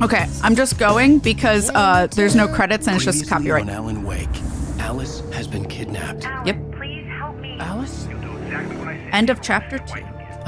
Okay, I'm just going because there's no credits and it's just copyright. On Alan Wake. Alice has been kidnapped. Yep. Please help me. Alice? End of chapter 2. I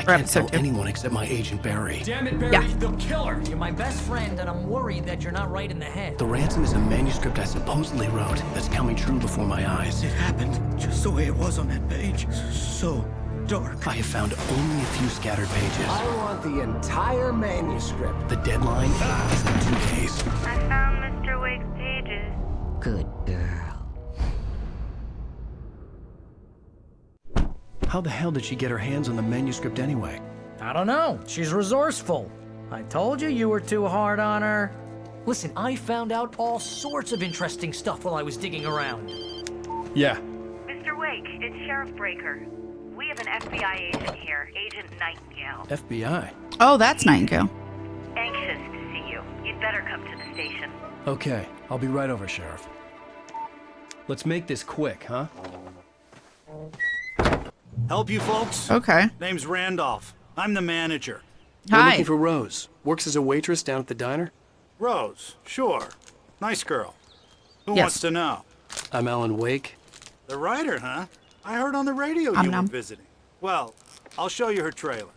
Or can't episode tell 2. anyone except my agent Barry. Damn it, Barry, Yeah. they'll kill her. You're my best friend, and I'm worried that you're not right in the head. The ransom is a manuscript I supposedly wrote that's coming true before my eyes. It happened just the way it was on that page. So dark. I have found only a few scattered pages. I want the entire manuscript. The deadline is in 2 days. I found Mr. Wake's pages. Good girl. How the hell did she get her hands on the manuscript anyway? I don't know. She's resourceful. I told you you were too hard on her. Listen, I found out all sorts of interesting stuff while I was digging around. Yeah. Mr. Wake, it's Sheriff Breaker. We have an FBI agent here, Agent Nightingale. FBI. Oh, that's Nightingale. Anxious to see you. You'd better come to the station. Okay, I'll be right over, Sheriff. Let's make this quick, huh? Help you folks? Okay. Name's Randolph. I'm the manager. We're Hi. looking for Rose. Works as a waitress down at the diner. Rose, sure. Nice girl. Who Yes. wants to know? I'm Alan Wake. The writer, huh? I heard on the radio you were visiting. Well, I'll show you her trailer.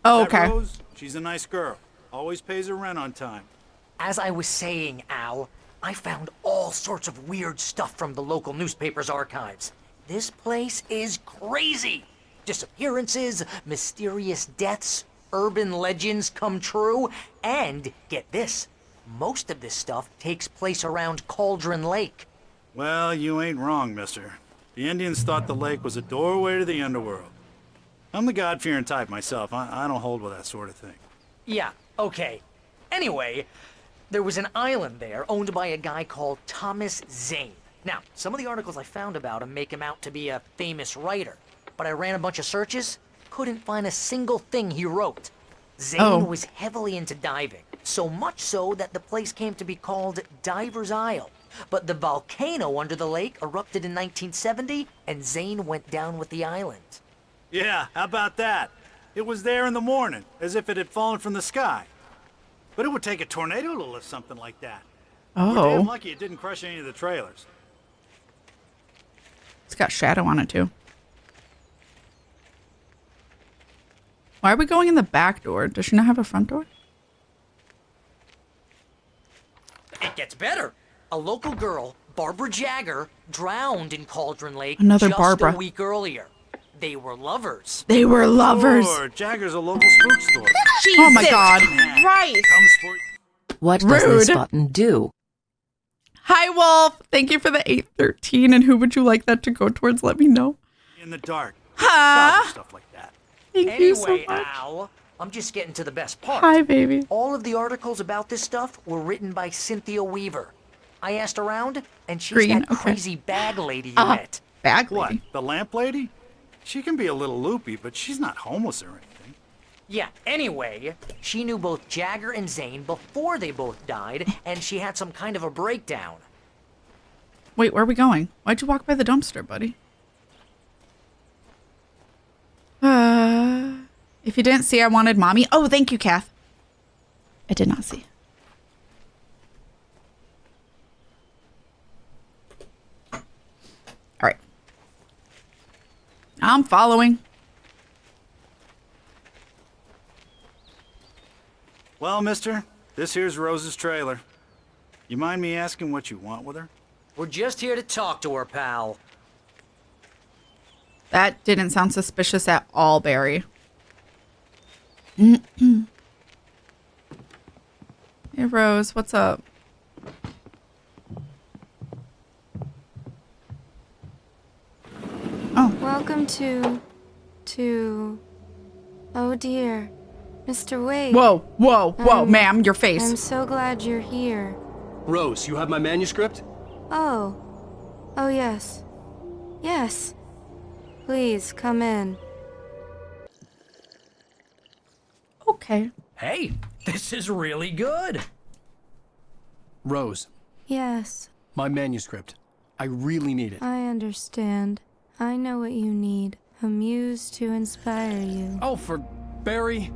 Oh, That okay. Rose, she's a nice girl. Always pays her rent on time. As I was saying, Al, I found all sorts of weird stuff from the local newspaper's archives. This place is crazy. Disappearances, mysterious deaths, urban legends come true, and get this, most of this stuff takes place around Cauldron Lake. Well, you ain't wrong, mister. The Indians thought the lake was a doorway to the underworld. I'm the God-fearing type myself. I don't hold with that sort of thing. Yeah, okay. Anyway, there was an island there owned by a guy called Thomas Zane. Now, some of the articles I found about him make him out to be a famous writer, but I ran a bunch of searches, couldn't find a single thing he wrote. Zane was heavily into diving, so much so that the place came to be called Diver's Isle. But the volcano under the lake erupted in 1970, and Zane went down with the island. Yeah, how about that? It was there in the morning, as if it had fallen from the sky. But it would take a tornado to lift something like that. We're damn Oh. lucky it didn't crush any of the trailers. It's got shadow on it, too. Why are we going in the back door? Does she not have a front door? It gets better. A local girl, Barbara Jagger, drowned in Cauldron Lake Another just Barbara. a week earlier. They were lovers. They were lovers. Sure, Jagger's a local spook store. Oh my god. Right. Comes for What does this button do? Hi, Wolf. Thank you for the 813. And who would you like that to go towards? Let me know. in the dark. Huh? Childish stuff like that. Thank you so Anyway, much. Al, I'm just getting to the best part. Hi, baby. All of the articles about this stuff were written by Cynthia Weaver. I asked around, and she's Green, that okay. crazy bag lady you met. Bag What, lady. the lamp lady? She can be a little loopy, but she's not homeless or anything. Yeah, anyway, she knew both Jagger and Zane before they both died, and she had some kind of a breakdown. Wait, where are we going? Why'd you walk by the dumpster, buddy? If you didn't see, I wanted mommy. Oh, thank you, Kath. I did not see. All right. I'm following. Well, mister, this here's Rose's trailer. You mind me asking what you want with her? We're just here to talk to her, pal. That didn't sound suspicious at all, Barry. Hey, Rose, what's up? Oh. Welcome to... Oh dear. Mr. Wade. Whoa, whoa, whoa, ma'am, your face. I'm so glad you're here. Rose, you have my manuscript? Oh. Oh, yes. Yes. Please, come in. Okay. Hey, this is really good. Rose, Yes, my manuscript. I really need it. I understand. I know what you need. A muse to inspire you. Oh, for Barry?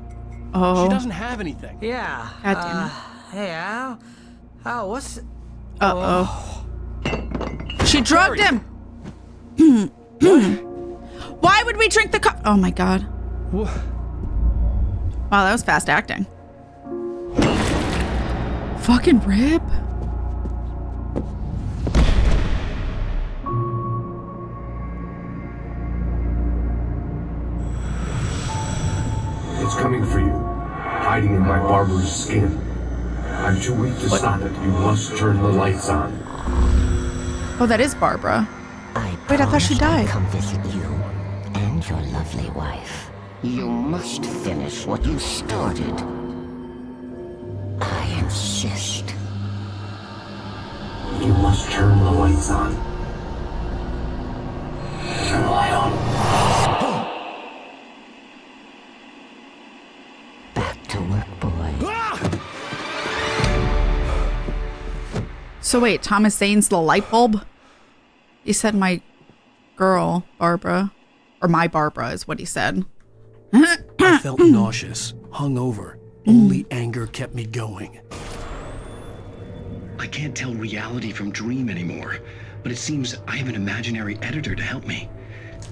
Oh. She doesn't have anything. Yeah, God damn it. Hey, Al. Al, what's... Uh-oh. She drugged him. Why would we drink the Oh my god. What? Wow, that was fast acting. Fucking rip. It's coming for you, hiding in my barbarous skin. I'm too weak to stop it. You must turn the lights on. Oh, that is Barbara. Wait, I thought she died. Come visit you and your lovely wife. You must finish what you started. I insist. You must turn the lights on. Turn the light on. Back to work, boy. So wait, Thomas Zane's the light bulb? He said my girl, Barbara. Or my Barbara is what he said. I felt nauseous, hungover. Only anger kept me going. I can't tell reality from dream anymore, but it seems I have an imaginary editor to help me.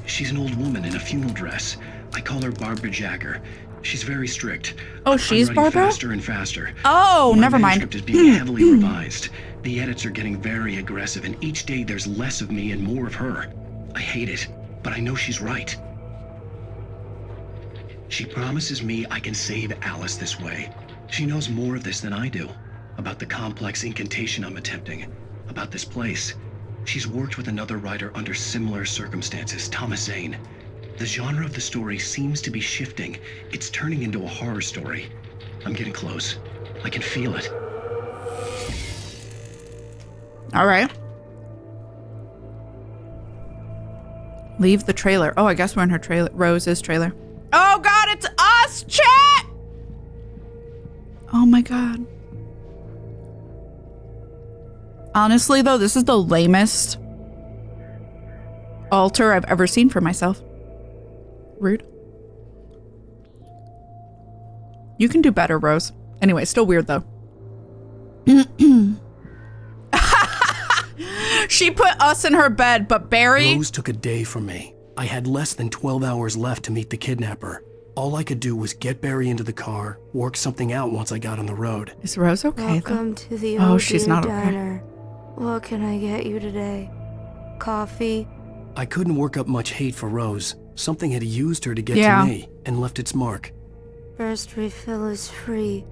She's an old woman in a funeral dress. I call her Barbara Jacker. She's very strict. Oh, she's I'm writing Barbara? faster and faster. Oh, My never mind. manuscript is being heavily revised. The edits are getting very aggressive, and each day there's less of me and more of her. I hate it, but I know she's right. She promises me I can save Alice this way. She knows more of this than I do. About the complex incantation I'm attempting. About this place. She's worked with another writer under similar circumstances, Thomas Zane. The genre of the story seems to be shifting. It's turning into a horror story. I'm getting close. I can feel it. All right. Leave the trailer. Oh, I guess we're in her trailer. Rose's trailer. Oh god, it's us, chat! Oh my god. Honestly though, this is the lamest altar I've ever seen for myself. Rude. You can do better, Rose. Anyway, still weird though. She put us in her bed, but Barry... Rose took a day from me. I had less than 12 hours left to meet the kidnapper. All I could do was get Barry into the car, work something out once I got on the road. Is Rose okay Welcome to the Oh, old she's beer not diner. okay. What can I get you today? Coffee? I couldn't work up much hate for Rose. Something had used her to get Yeah. to me and left its mark. First refill is free.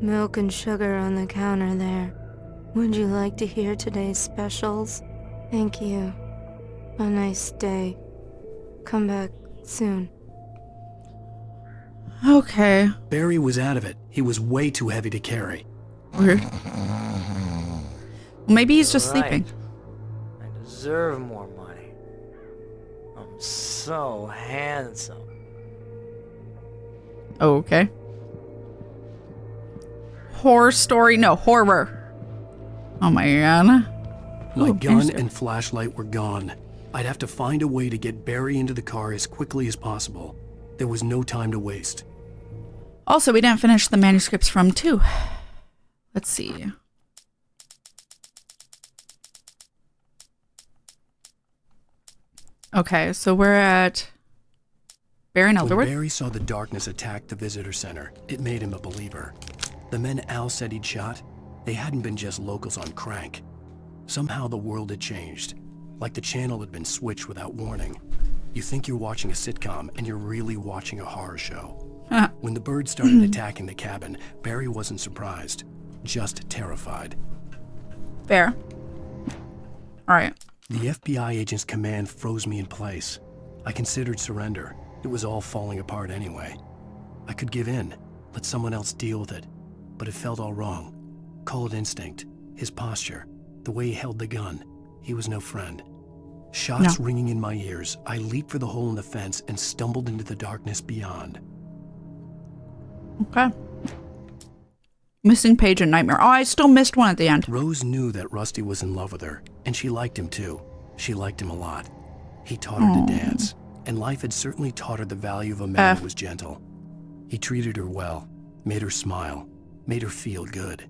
Milk and sugar on the counter there. Would you like to hear today's specials? Thank you. A nice day. Come back soon. Okay. Barry was out of it. He was way too heavy to carry. Weird. Maybe he's just Right. sleeping. I deserve more money. I'm so handsome. Oh, okay. Horror story? No, horror. Oh my god. My Ooh, gun interesting. and flashlight were gone. I'd have to find a way to get Barry into the car as quickly as possible. There was no time to waste. Also, we didn't finish the manuscripts from 2. Let's see. Okay, so we're at Barry and When Elderwood. Barry saw the darkness attack the visitor center, it made him a believer. The men Al said he'd shot, they hadn't been just locals on crank. Somehow the world had changed, like the channel had been switched without warning. You think you're watching a sitcom, and you're really watching a horror show. When the birds started attacking the cabin, Barry wasn't surprised, just terrified. Fair. All right. The FBI agent's command froze me in place. I considered surrender. It was all falling apart anyway. I could give in, let someone else deal with it, but it felt all wrong. Call it instinct, his posture, the way he held the gun. He was no friend. Shots ringing in my ears, I leaped for the hole in the fence and stumbled into the darkness beyond. Okay. Missing page and nightmare. Oh, I still missed one at the end. Rose knew that Rusty was in love with her, and she liked him too. She liked him a lot. He taught her to dance, and life had certainly taught her the value of a man who was gentle. He treated her well, made her smile, made her feel good.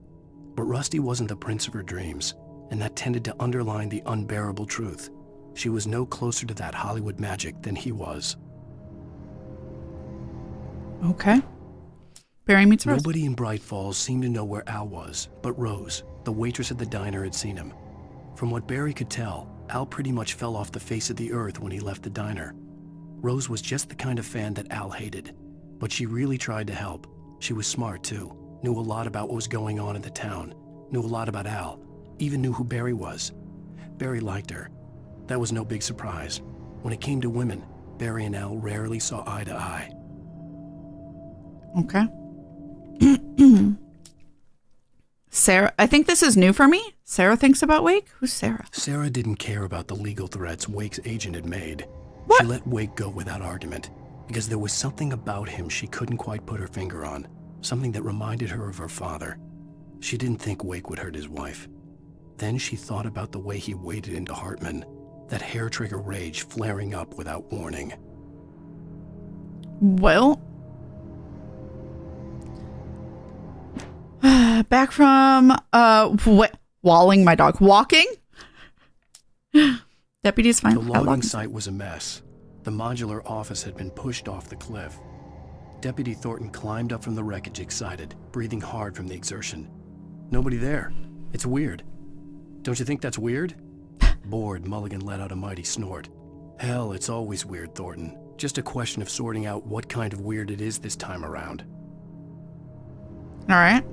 But Rusty wasn't the prince of her dreams, and that tended to underline the unbearable truth. She was no closer to that Hollywood magic than he was. Okay. Barry meets Rose. Nobody in Bright Falls seemed to know where Al was, but Rose, the waitress at the diner, had seen him. From what Barry could tell, Al pretty much fell off the face of the earth when he left the diner. Rose was just the kind of fan that Al hated, but she really tried to help. She was smart too, knew a lot about what was going on in the town, knew a lot about Al, even knew who Barry was. Barry liked her. That was no big surprise. When it came to women, Barry and Al rarely saw eye to eye. Okay. Sarah, I think this is new for me. Sarah thinks about Wake? Who's Sarah? Sarah didn't care about the legal threats Wake's agent had made. What? She let Wake go without argument, because there was something about him she couldn't quite put her finger on, something that reminded her of her father. She didn't think Wake would hurt his wife. Then she thought about the way he waded into Hartman, that hair-trigger rage flaring up without warning. Well, back from walling my dog. Walking? Deputies find the logging site was a mess. The modular office had been pushed off the cliff. Deputy Thornton climbed up from the wreckage excited, breathing hard from the exertion. Nobody there. It's weird. Don't you think that's weird? Bored, Mulligan let out a mighty snort. Hell, it's always weird, Thornton. Just a question of sorting out what kind of weird it is this time around. All right.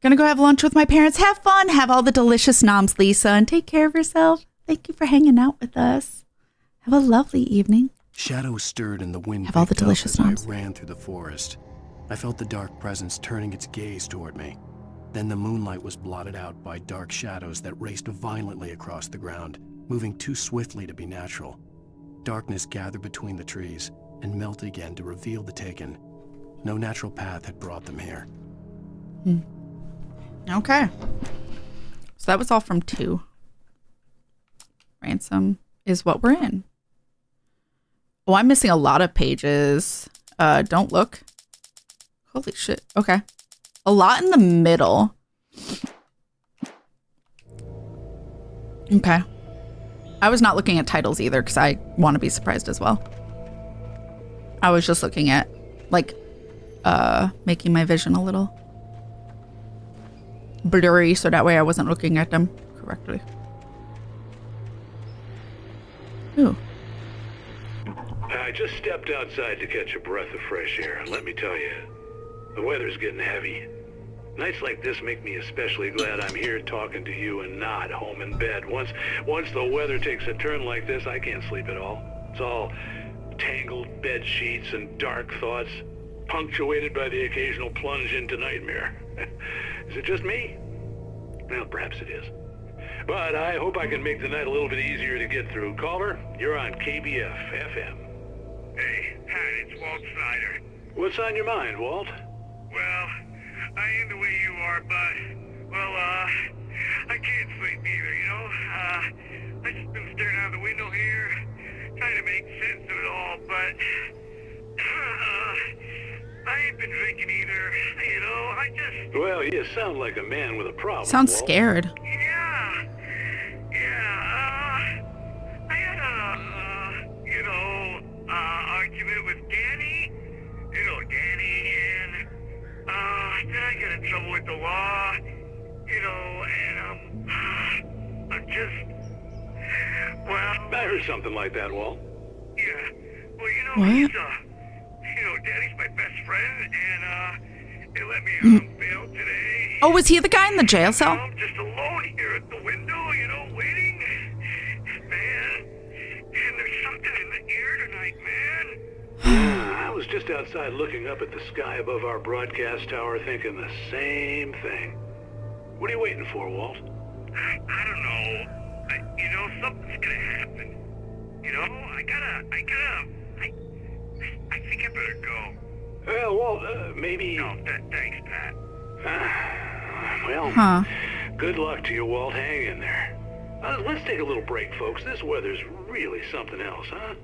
Gonna go have lunch with my parents. Have fun. Have all the delicious noms, Lisa, and take care of yourself. Thank you for hanging out with us. Have a lovely evening. Shadows stirred in the wind. Have all the delicious noms. I ran through the forest. I felt the dark presence turning its gaze toward me. Then the moonlight was blotted out by dark shadows that raced violently across the ground, moving too swiftly to be natural. Darkness gathered between the trees and melted again to reveal the Taken. No natural path had brought them here. Okay. So that was all from 2. Ransom is what we're in. Oh, I'm missing a lot of pages. Don't look. Holy shit. Okay. A lot in the middle. Okay. I was not looking at titles either because I want to be surprised as well. I was just looking at, like, making my vision a little blurry so that way I wasn't looking at them correctly. Ooh. I just stepped outside to catch a breath of fresh air. Let me tell you, the weather's getting heavy. Nights like this make me especially glad I'm here talking to you and not home in bed. Once the weather takes a turn like this, I can't sleep at all. It's all tangled bed sheets and dark thoughts, punctuated by the occasional plunge into nightmare. Is it just me? Well, perhaps it is. But I hope I can make the night a little bit easier to get through. Caller, you're on KBF FM. Hey, Pat, it's Walt Snyder. What's on your mind, Walt? Well, I ain't the way you are, but, I can't sleep either, you know? I just been staring out the window here, trying to make sense of it all, but, I ain't been drinking either, you know? Well, you sound like a man with a problem, Sounds Walt. scared. I had argument with Danny, and, then I got in trouble with the law, and, I'm just, I heard something like that, Walt. Yeah, well, What? he's, Danny's my best friend, and, they let me out on bail today. Oh, was he the guy in the jail cell? I'm just alone here at the window, waiting. Man, and there's something in the air tonight, man. I was just outside looking up at the sky above our broadcast tower thinking the same thing. What are you waiting for, Walt? I don't know. Something's gonna happen. I think I better go. Well, Walt, maybe... No, thanks, Pat. Good luck to you, Walt. Hang in there. Let's take a little break, folks. This weather's really something else, huh?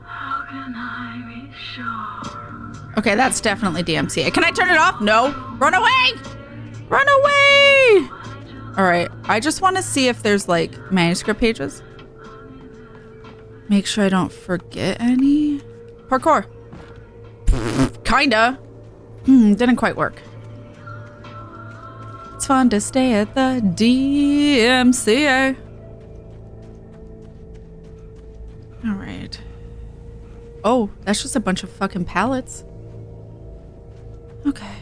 How can I be sure? Okay, that's definitely DMCA. Can I turn it off? No. Run away! Run away! All right, I just want to see if there's like manuscript pages. Make sure I don't forget any. Parkour. Kinda. Didn't quite work. It's fun to stay at the DMCA. All right. Oh, that's just a bunch of fucking pallets. Okay.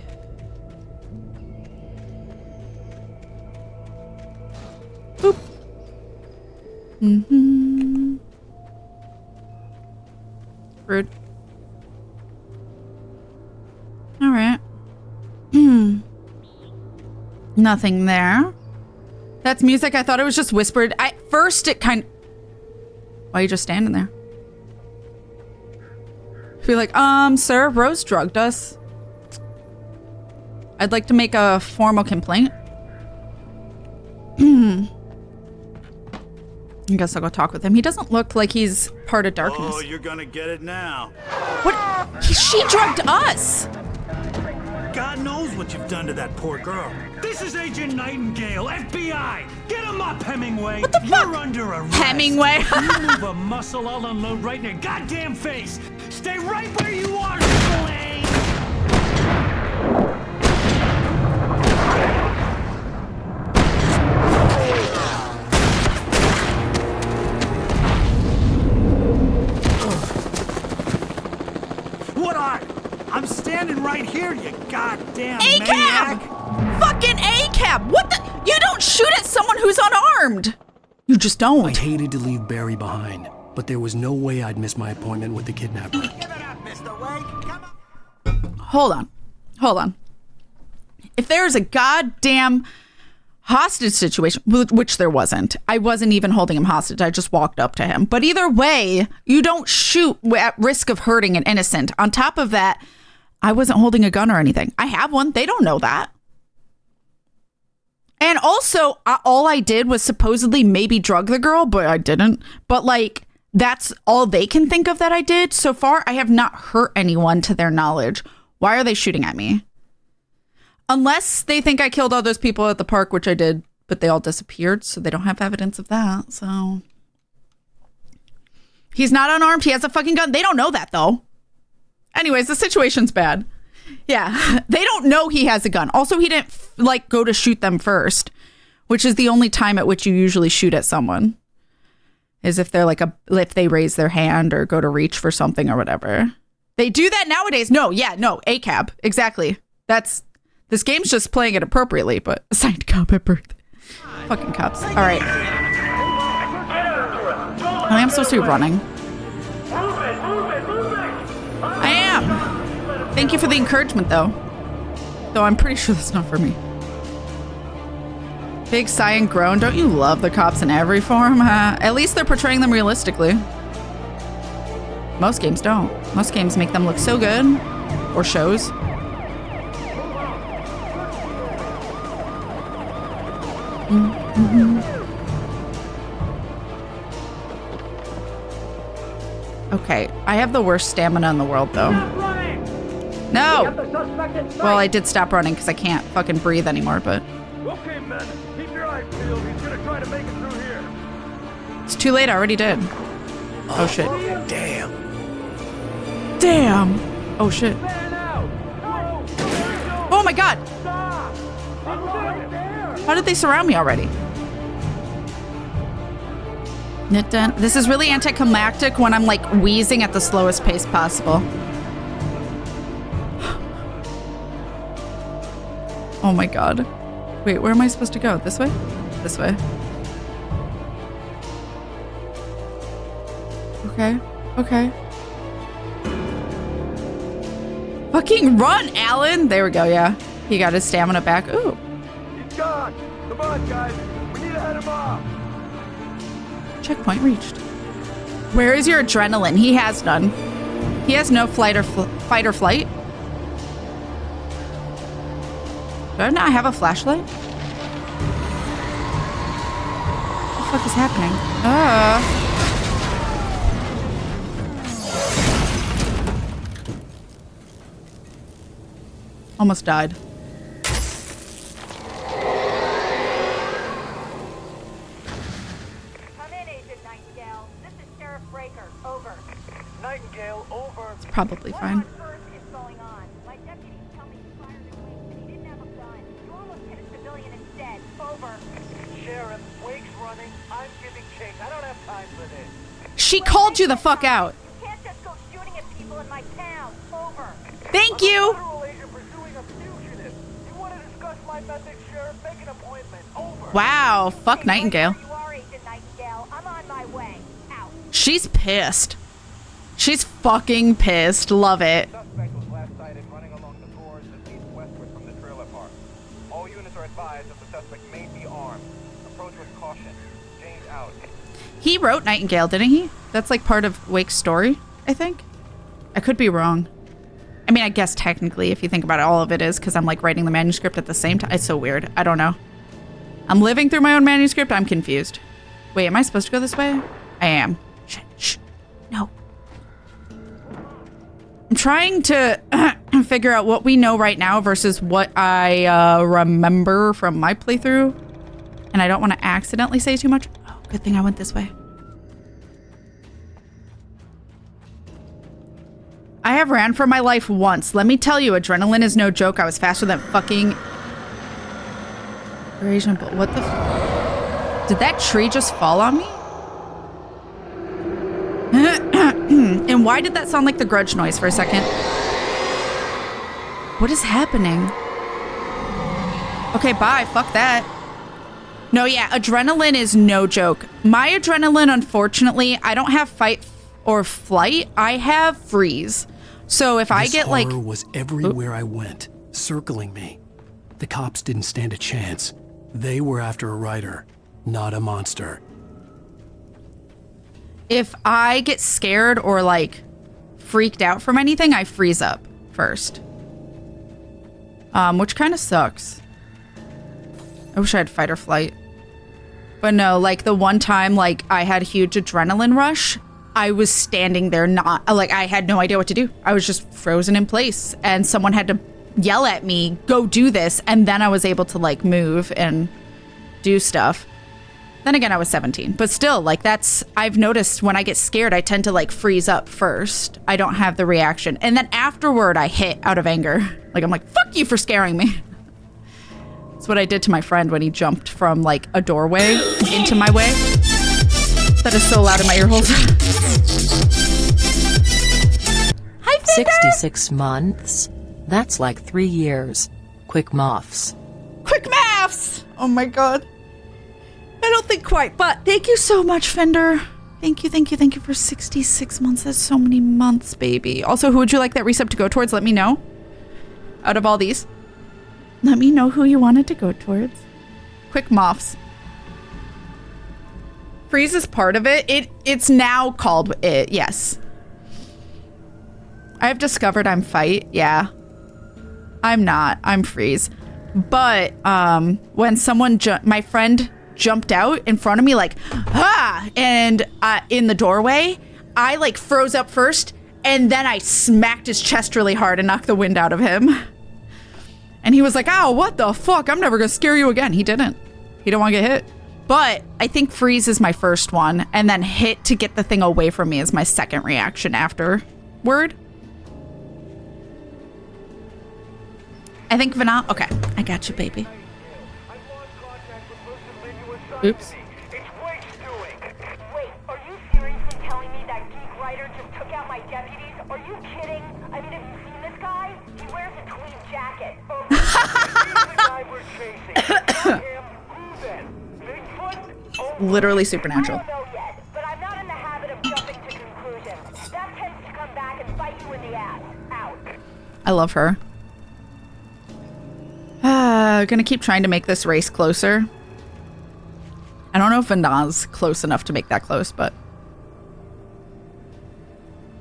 Boop. Rude. All right. Nothing there. That's music. I thought it was just whispered. At first, it kind of... Why are you just standing there? Be like, sir, Rose drugged us. I'd like to make a formal complaint. I guess I'll go talk with him. He doesn't look like he's part of darkness. Oh, you're gonna get it now. What? She drugged us. God knows what you've done to that poor girl. This is Agent Nightingale, FBI. Get him up, Hemingway. What the fuck? You're under arrest. Hemingway. You move a muscle, I'll unload right in your goddamn face. Stay right where you are, Slade. I'm standing right here, you goddamn maniac! Fucking ACAB! What the? You don't shoot at someone who's unarmed! You just don't. I hated to leave Barry behind, but there was no way I'd miss my appointment with the kidnapper. Give it up, Mr. Wake. Come on. Hold on. If there's a goddamn hostage situation, which there wasn't. I wasn't even holding him hostage. I just walked up to him. But either way, you don't shoot at risk of hurting an innocent. On top of that, I wasn't holding a gun or anything. I have one. They don't know that. And also, all I did was supposedly maybe drug the girl, but I didn't. But like, that's all they can think of that I did. So far, I have not hurt anyone to their knowledge. Why are they shooting at me? Unless they think I killed all those people at the park, which I did, but they all disappeared, so they don't have evidence of that. So he's not unarmed. He has a fucking gun. They don't know that, though. Anyways, the situation's bad. Yeah, they don't know he has a gun. Also, he didn't like go to shoot them first, which is the only time at which you usually shoot at someone. Is if they're like if they raise their hand or go to reach for something or whatever. They do that nowadays. No, ACAB. Exactly. This game's just playing it appropriately, but assigned cop at birth. Fucking cops. All right. I am supposed to be running. I am. Thank you for the encouragement, though. Though I'm pretty sure that's not for me. Big sigh and groan. Don't you love the cops in every form? At least they're portraying them realistically. Most games don't. Most games make them look so good. Or shows. Okay, I have the worst stamina in the world, though. No! Well, I did stop running because I can't fucking breathe anymore, but... Okay, men, keep your eyes peeled. He's gonna try to make it through here. It's too late, I already did. Oh, shit. Damn. Damn! Oh, shit. Oh, my God! How did they surround me already? This is really anticlimactic when I'm like wheezing at the slowest pace possible. Oh my God. Wait, where am I supposed to go? This way? This way. Okay. Fucking run, Alan! There we go, yeah. He got his stamina back. Ooh. He's gone. Come on, guys. We need to head him off. Checkpoint reached. Where is your adrenaline? He has none. He has no fight or flight. Do I not have a flashlight? What the fuck is happening? Almost died. probably fine. Sheriff, Wake's running. I'm giving chase. I don't have time for this. She called you the fuck out. You can't just go shooting at people in my town. Over. Thank you. Federal agent pursuing a fugitive. You want to discuss my methods, Sheriff? Make an appointment. Over. Wow, fuck Nightingale. You are Agent Nightingale. I'm on my way. Out. She's pissed. She's fucking pissed. Love it. Suspect was last sighted running along the gorge that leads westward from the trailer park. All units are advised that the suspect may be armed. Approach with caution. James out. He wrote Nightingale, didn't he? That's like part of Wake's story, I think. I could be wrong. I mean, I guess technically, if you think about it, all of it is because I'm like writing the manuscript at the same time. It's so weird. I don't know. I'm living through my own manuscript. I'm confused. Wait, am I supposed to go this way? I am. Shh. No. I'm trying to figure out what we know right now versus what I remember from my playthrough. And I don't want to accidentally say too much. Oh, good thing I went this way. I have ran for my life once. Let me tell you, adrenaline is no joke. I was faster than fucking... But what the... Did that tree just fall on me? And why did that sound like the Grudge noise for a second? What is happening? Okay, bye. Fuck that. No, yeah, adrenaline is no joke. My adrenaline, unfortunately, I don't have fight or flight. I have freeze. So if I get like... This horror was everywhere I went, circling me. The cops didn't stand a chance. They were after a writer, not a monster. If I get scared or like freaked out from anything, I freeze up first. Which kind of sucks. I wish I had fight or flight. But no, like the one time like I had a huge adrenaline rush, I was standing there I had no idea what to do. I was just frozen in place and someone had to yell at me, go do this. And then I was able to like move and do stuff. Then again, I was 17, but still like I've noticed when I get scared, I tend to like freeze up first. I don't have the reaction. And then afterward I hit out of anger. Like I'm like, fuck you for scaring me. That's what I did to my friend when he jumped from like a doorway into my way. That is so loud in my ear holes. Hi, Finder! 66 months? That's like 3 years. Quick maths. Quick maths! Oh my god. I don't think quite, but thank you so much, Fender. Thank you for 66 months. That's so many months, baby. Also, who would you like that recept to go towards? Let me know. Out of all these. Let me know who you wanted to go towards. Quick moths. Freeze is part of it. It's now called it, yes. I've discovered I'm fight, yeah. I'm not, I'm freeze. But when someone, my friend jumped out in front of me like, and in the doorway, I like froze up first and then I smacked his chest really hard and knocked the wind out of him. And he was like, ow, what the fuck? I'm never gonna scare you again. He didn't. He didn't want to get hit. But I think freeze is my first one and then hit to get the thing away from me is my second reaction afterward. I think Vanna, okay, I got you, baby. Oops. Wait, are you seriously telling me that geek writer just took out my deputies? Are you kidding? I mean, have you seen this guy? He wears a tweed jacket. He's the guy we're chasing. Not him. Who then? Bigfoot? Literally supernatural. I don't know yet, but I'm not in the habit of jumping to conclusions. That tends to come back and bite you in the ass. Out. I love her. Gonna keep trying to make this race closer. I don't know if Vanna's close enough to make that close, but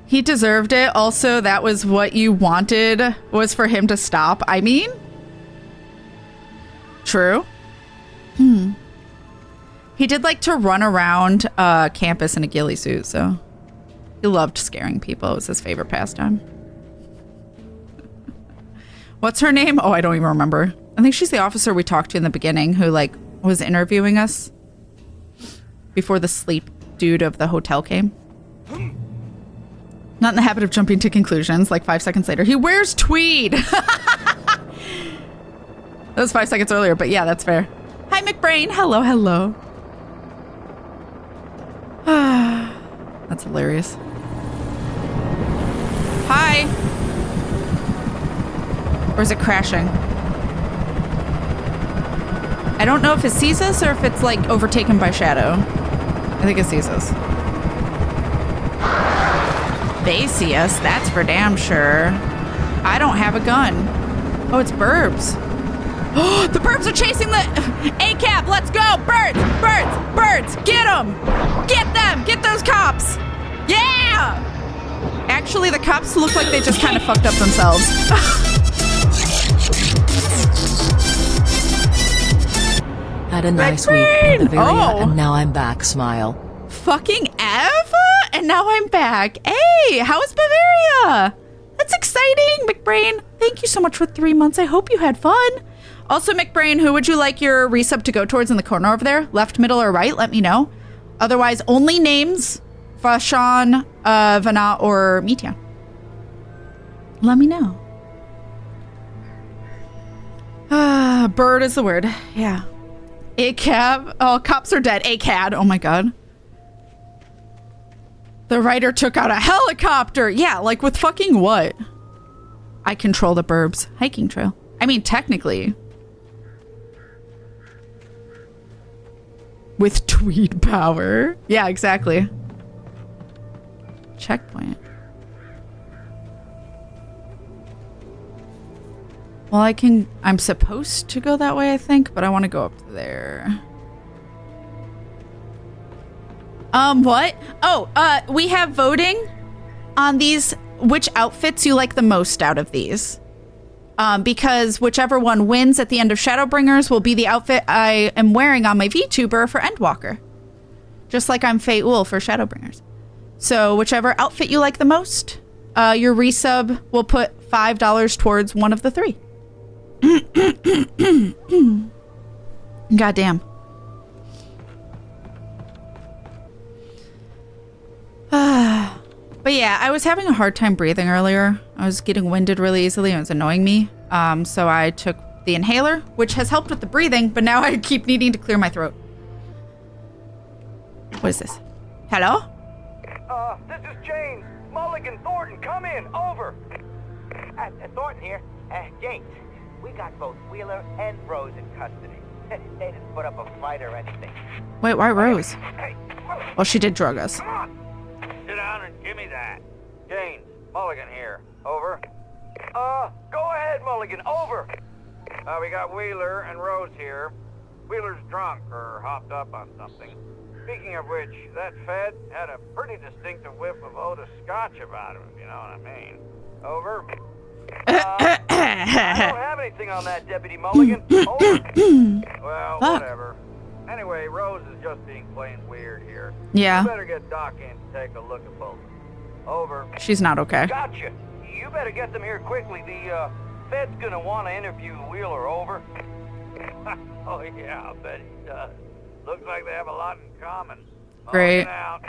he deserved it. Also, that was what you wanted, was for him to stop. I mean, true. He did like to run around campus in a ghillie suit, so he loved scaring people. It was his favorite pastime. What's her name? Oh, I don't even remember. I think she's the officer we talked to in the beginning who like was interviewing us before the sleep dude of the hotel came. Not in the habit of jumping to conclusions. Like 5 seconds later, he wears tweed. That was 5 seconds earlier, but yeah, that's fair. Hi, McBrain. Hello, hello. That's hilarious. Hi. Or is it crashing? I don't know if it sees us or if it's like overtaken by shadow. I think it sees us. They see us, that's for damn sure. I don't have a gun. Oh, it's Burbs. Oh, the Burbs are chasing the ACAB. Let's go. Birds, birds, birds. Get them. Get them. Get those cops. Yeah. Actually, the cops look like they just kind of fucked up themselves. Had a nice week in Bavaria, and now I'm back. Smile. Fucking Eva, and now I'm back. Hey, how is Bavaria? That's exciting, McBrain. Thank you so much for 3 months. I hope you had fun. Also, McBrain, who would you like your resub to go towards in the corner over there? Left, middle, or right? Let me know. Otherwise, only names. Fashan, Vana, or Mitya. Let me know. Bird is the word. Yeah. ACAB. Oh, cops are dead. ACAD. Oh my god. The writer took out a helicopter. Yeah, like with fucking what? I control the Burbs hiking trail. I mean, technically. With tweed power. Yeah, exactly. Checkpoint. Well, I'm supposed to go that way, I think, but I want to go up there. What? Oh, we have voting on these, which outfits you like the most out of these. Because whichever one wins at the end of Shadowbringers will be the outfit I am wearing on my VTuber for Endwalker. Just like I'm Fae-Ul for Shadowbringers. So whichever outfit you like the most, your resub will put $5 towards one of the 3. Goddamn. But yeah, I was having a hard time breathing earlier. I was getting winded really easily and it was annoying me. So I took the inhaler, which has helped with the breathing, but now I keep needing to clear my throat. What is this? Hello? This is James. Mulligan, Thornton, come in. Over. Thornton here. James, we got both Wheeler and Rose in custody. They didn't put up a fight or anything. Wait, why Rose? Hey, Well, she did drug us. come on. Sit down and give me that. James, Mulligan here. Over. Go ahead, Mulligan. Over. We got Wheeler and Rose here. Wheeler's drunk or hopped up on something. Speaking of which, that Fed had a pretty distinctive whiff of Otis Scotch about him, if you know what I mean. Over. I don't have anything on that, Deputy Mulligan. Over. Well, whatever. Anyway, Rose is just being plain weird here. Yeah. You better get Doc in to take a look at both. Over. She's not okay. Gotcha. You better get them here quickly. The Fed's gonna want to interview Wheeler. Over. Oh yeah, I bet he does. Looks like they have a lot in common. Great. Out.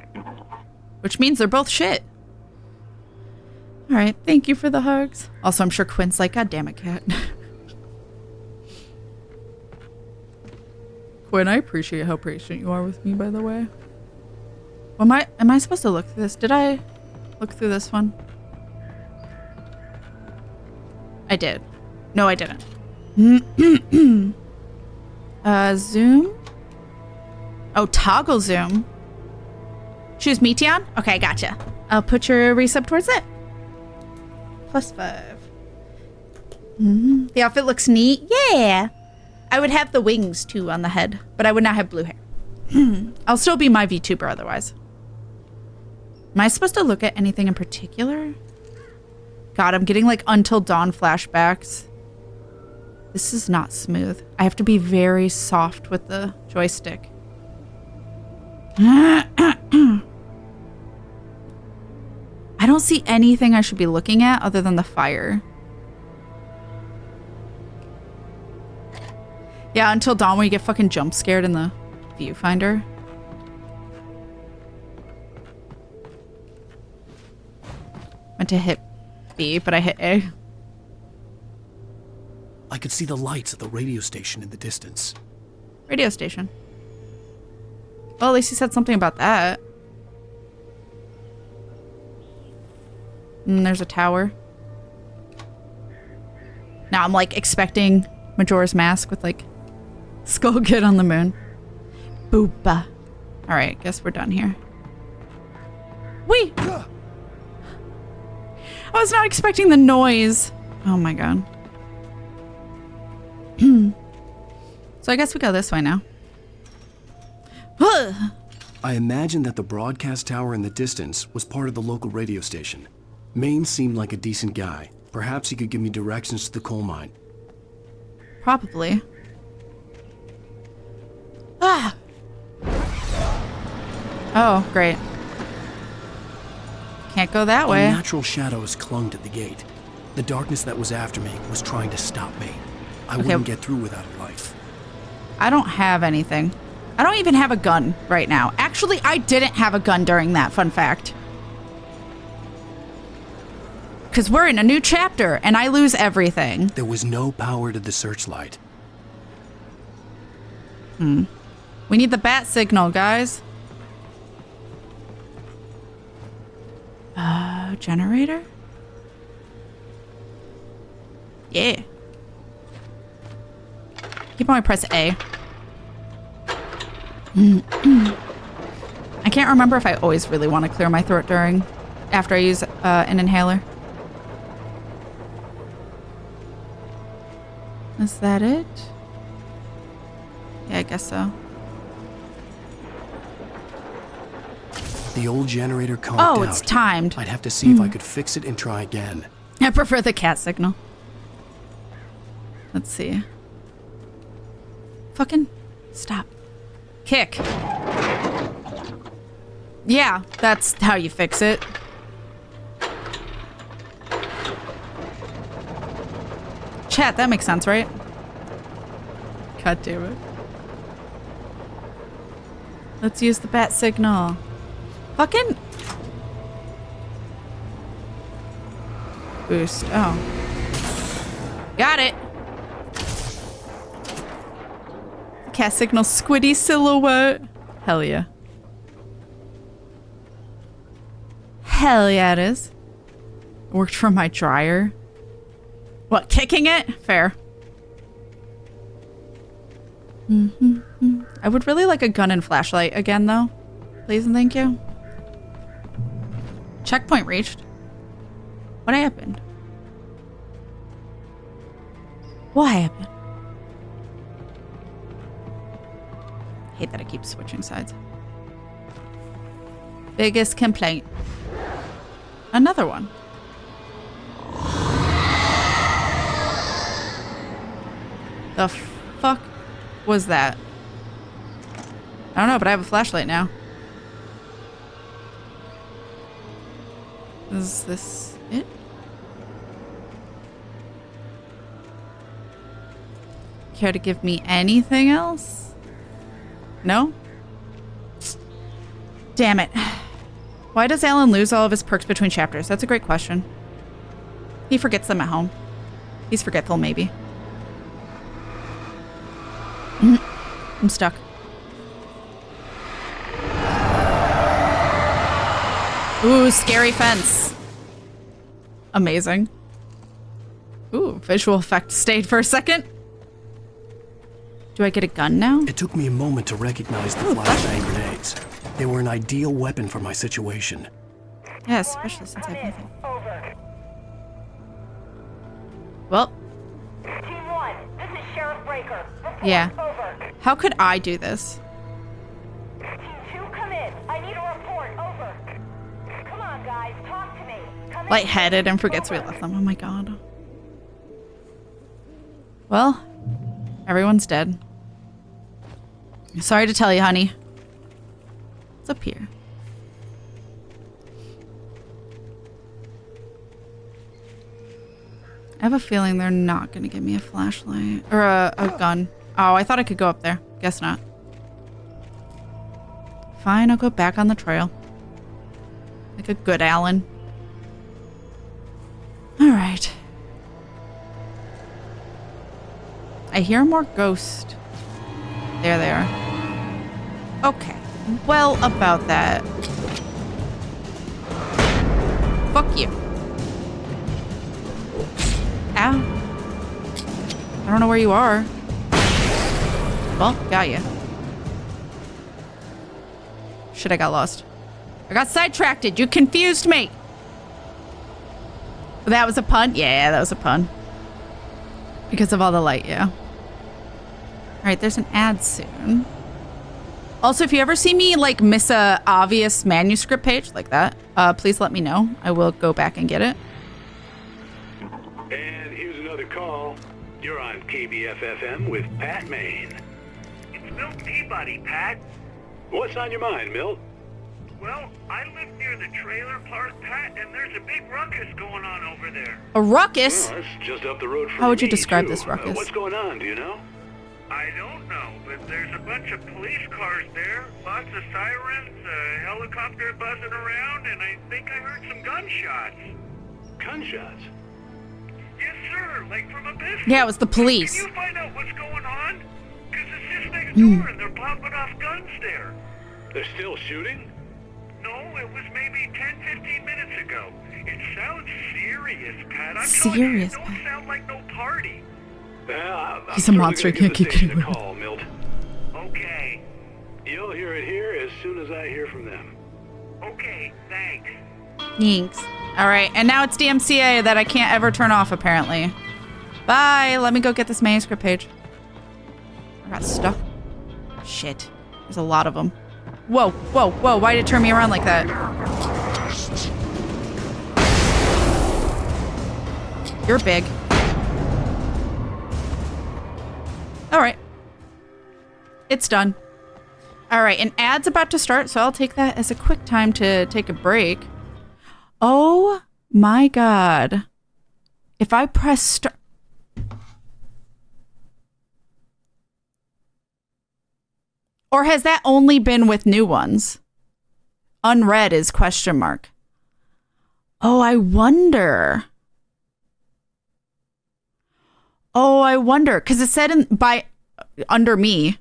Which means they're both shit. All right, thank you for the hugs. Also, I'm sure Quinn's like, God damn it, Kat. Quinn, I appreciate how patient you are with me, by the way. Am I supposed to look through this? Did I look through this one? I did. No, I didn't. Zoom? Oh, toggle zoom. Choose Meteon? Okay, gotcha. I'll put your resub towards it. +5. The outfit looks neat. Yeah. I would have the wings too on the head, but I would not have blue hair. I'll still be my VTuber otherwise. Am I supposed to look at anything in particular? God, I'm getting like Until Dawn flashbacks. This is not smooth. I have to be very soft with the joystick. I don't see anything I should be looking at other than the fire. Yeah, Until Dawn where you get fucking jump scared in the viewfinder. Meant to hit B, but I hit A. I could see the lights of the radio station in the distance. Radio station. Well, at least he said something about that. And there's a tower. Now I'm like expecting Majora's Mask with like Skull Kid on the moon. Boopa. Alright, guess we're done here. Whee! I was not expecting the noise. Oh my god. So I guess we go this way now. I imagined that the broadcast tower in the distance was part of the local radio station. Maine seemed like a decent guy. Perhaps he could give me directions to the coal mine. Probably. Ah! Oh, great. Can't go that way. Unnatural shadows clung to the gate. The darkness that was after me was trying to stop me. I wouldn't get through without a life. I don't have anything. I don't even have a gun right now. Actually, I didn't have a gun during that, fun fact. Because we're in a new chapter, and I lose everything. There was no power to the searchlight. We need the bat signal, guys. Generator? Yeah. Keep on, press A. I can't remember if I always really want to clear my throat after I use an inhaler. Is that it? Yeah, I guess so. The old generator conked out. Oh, it's timed. I'd have to see if I could fix it and try again. I prefer the cat signal. Let's see. Fucking stop. Kick. Yeah, that's how you fix it. Chat, that makes sense, right? God damn it. Let's use the bat signal. Fucking boost. Oh. Got it. Cat signal squiddy silhouette. Hell yeah. Hell yeah, it is. Worked for my dryer. What, kicking it? Fair. I would really like a gun and flashlight again, though. Please and thank you. Checkpoint reached. What happened? What happened? Hate that I keep switching sides. Biggest complaint. Another one. The fuck was that? I don't know, but I have a flashlight now. Is this it? Care to give me anything else? No? Damn it. Why does Alan lose all of his perks between chapters? That's a great question. He forgets them at home. He's forgetful, maybe. I'm stuck. Ooh, scary fence. Amazing. Ooh, visual effect stayed for a second. Do I get a gun now? It took me a moment to recognize the flashbang grenades. They were an ideal weapon for my situation. Yeah, especially since I have nothing. Well. Team 1, this is Sheriff Breaker. Report. Yeah. Over. How could I do this? Team 2, come in. I need a report. Over. Come on, guys. Talk to me. Come Lightheaded and forgets we left them. Oh my god. Well, everyone's dead. Sorry to tell you, honey. What's up here? I have a feeling they're not going to give me a flashlight. Or a gun. Oh, I thought I could go up there. Guess not. Fine, I'll go back on the trail. Like a good Alan. I hear more ghosts. There they are. Okay. Well, about that. Fuck you. Ow. I don't know where you are. Well, got you. Shit, I got lost. I got sidetracked. You confused me. That was a pun? Yeah, that was a pun. Because of all the light, yeah. Alright, there's an ad soon. Also, if you ever see me, like, miss a obvious manuscript page like that, please let me know. I will go back and get it. And here's another call. You're on KBFFM with Pat Maine. It's Milt Peabody, Pat. What's on your mind, Milt? Well, I live near the trailer park, Pat, and there's a big ruckus going on over there. A ruckus? Well, that's just up the road from How would you me, describe too. this ruckus? What's going on, do you know? I don't know, but there's a bunch of police cars there, lots of sirens, a helicopter buzzing around, and I think I heard some gunshots. Gunshots? Yes, sir, like from a business. Yeah, it was the police. Can you find out what's going on? Because it's just next door, and they're popping off guns there. They're still shooting? No, it was maybe 10, 15 minutes ago. It sounds serious, Pat. I'm Serious, telling you, it don't sound like no party. He's a monster. He can't keep getting away. Call, Milt. Okay. You'll hear it here as soon as I hear from them. Okay, thanks. Thanks. All right, and now it's DMCA that I can't ever turn off, apparently. Bye. Let me go get this manuscript page. I got stuck. Shit. There's a lot of them. Whoa, whoa, whoa. Why did it turn me around like that? You're big. All right. It's done. All right, an ad's about to start, so I'll take that as a quick time to take a break. Oh my God. If I press start... Or has that only been with new ones? Unread is question mark. Oh, I wonder. Oh, I wonder. Because it said under me,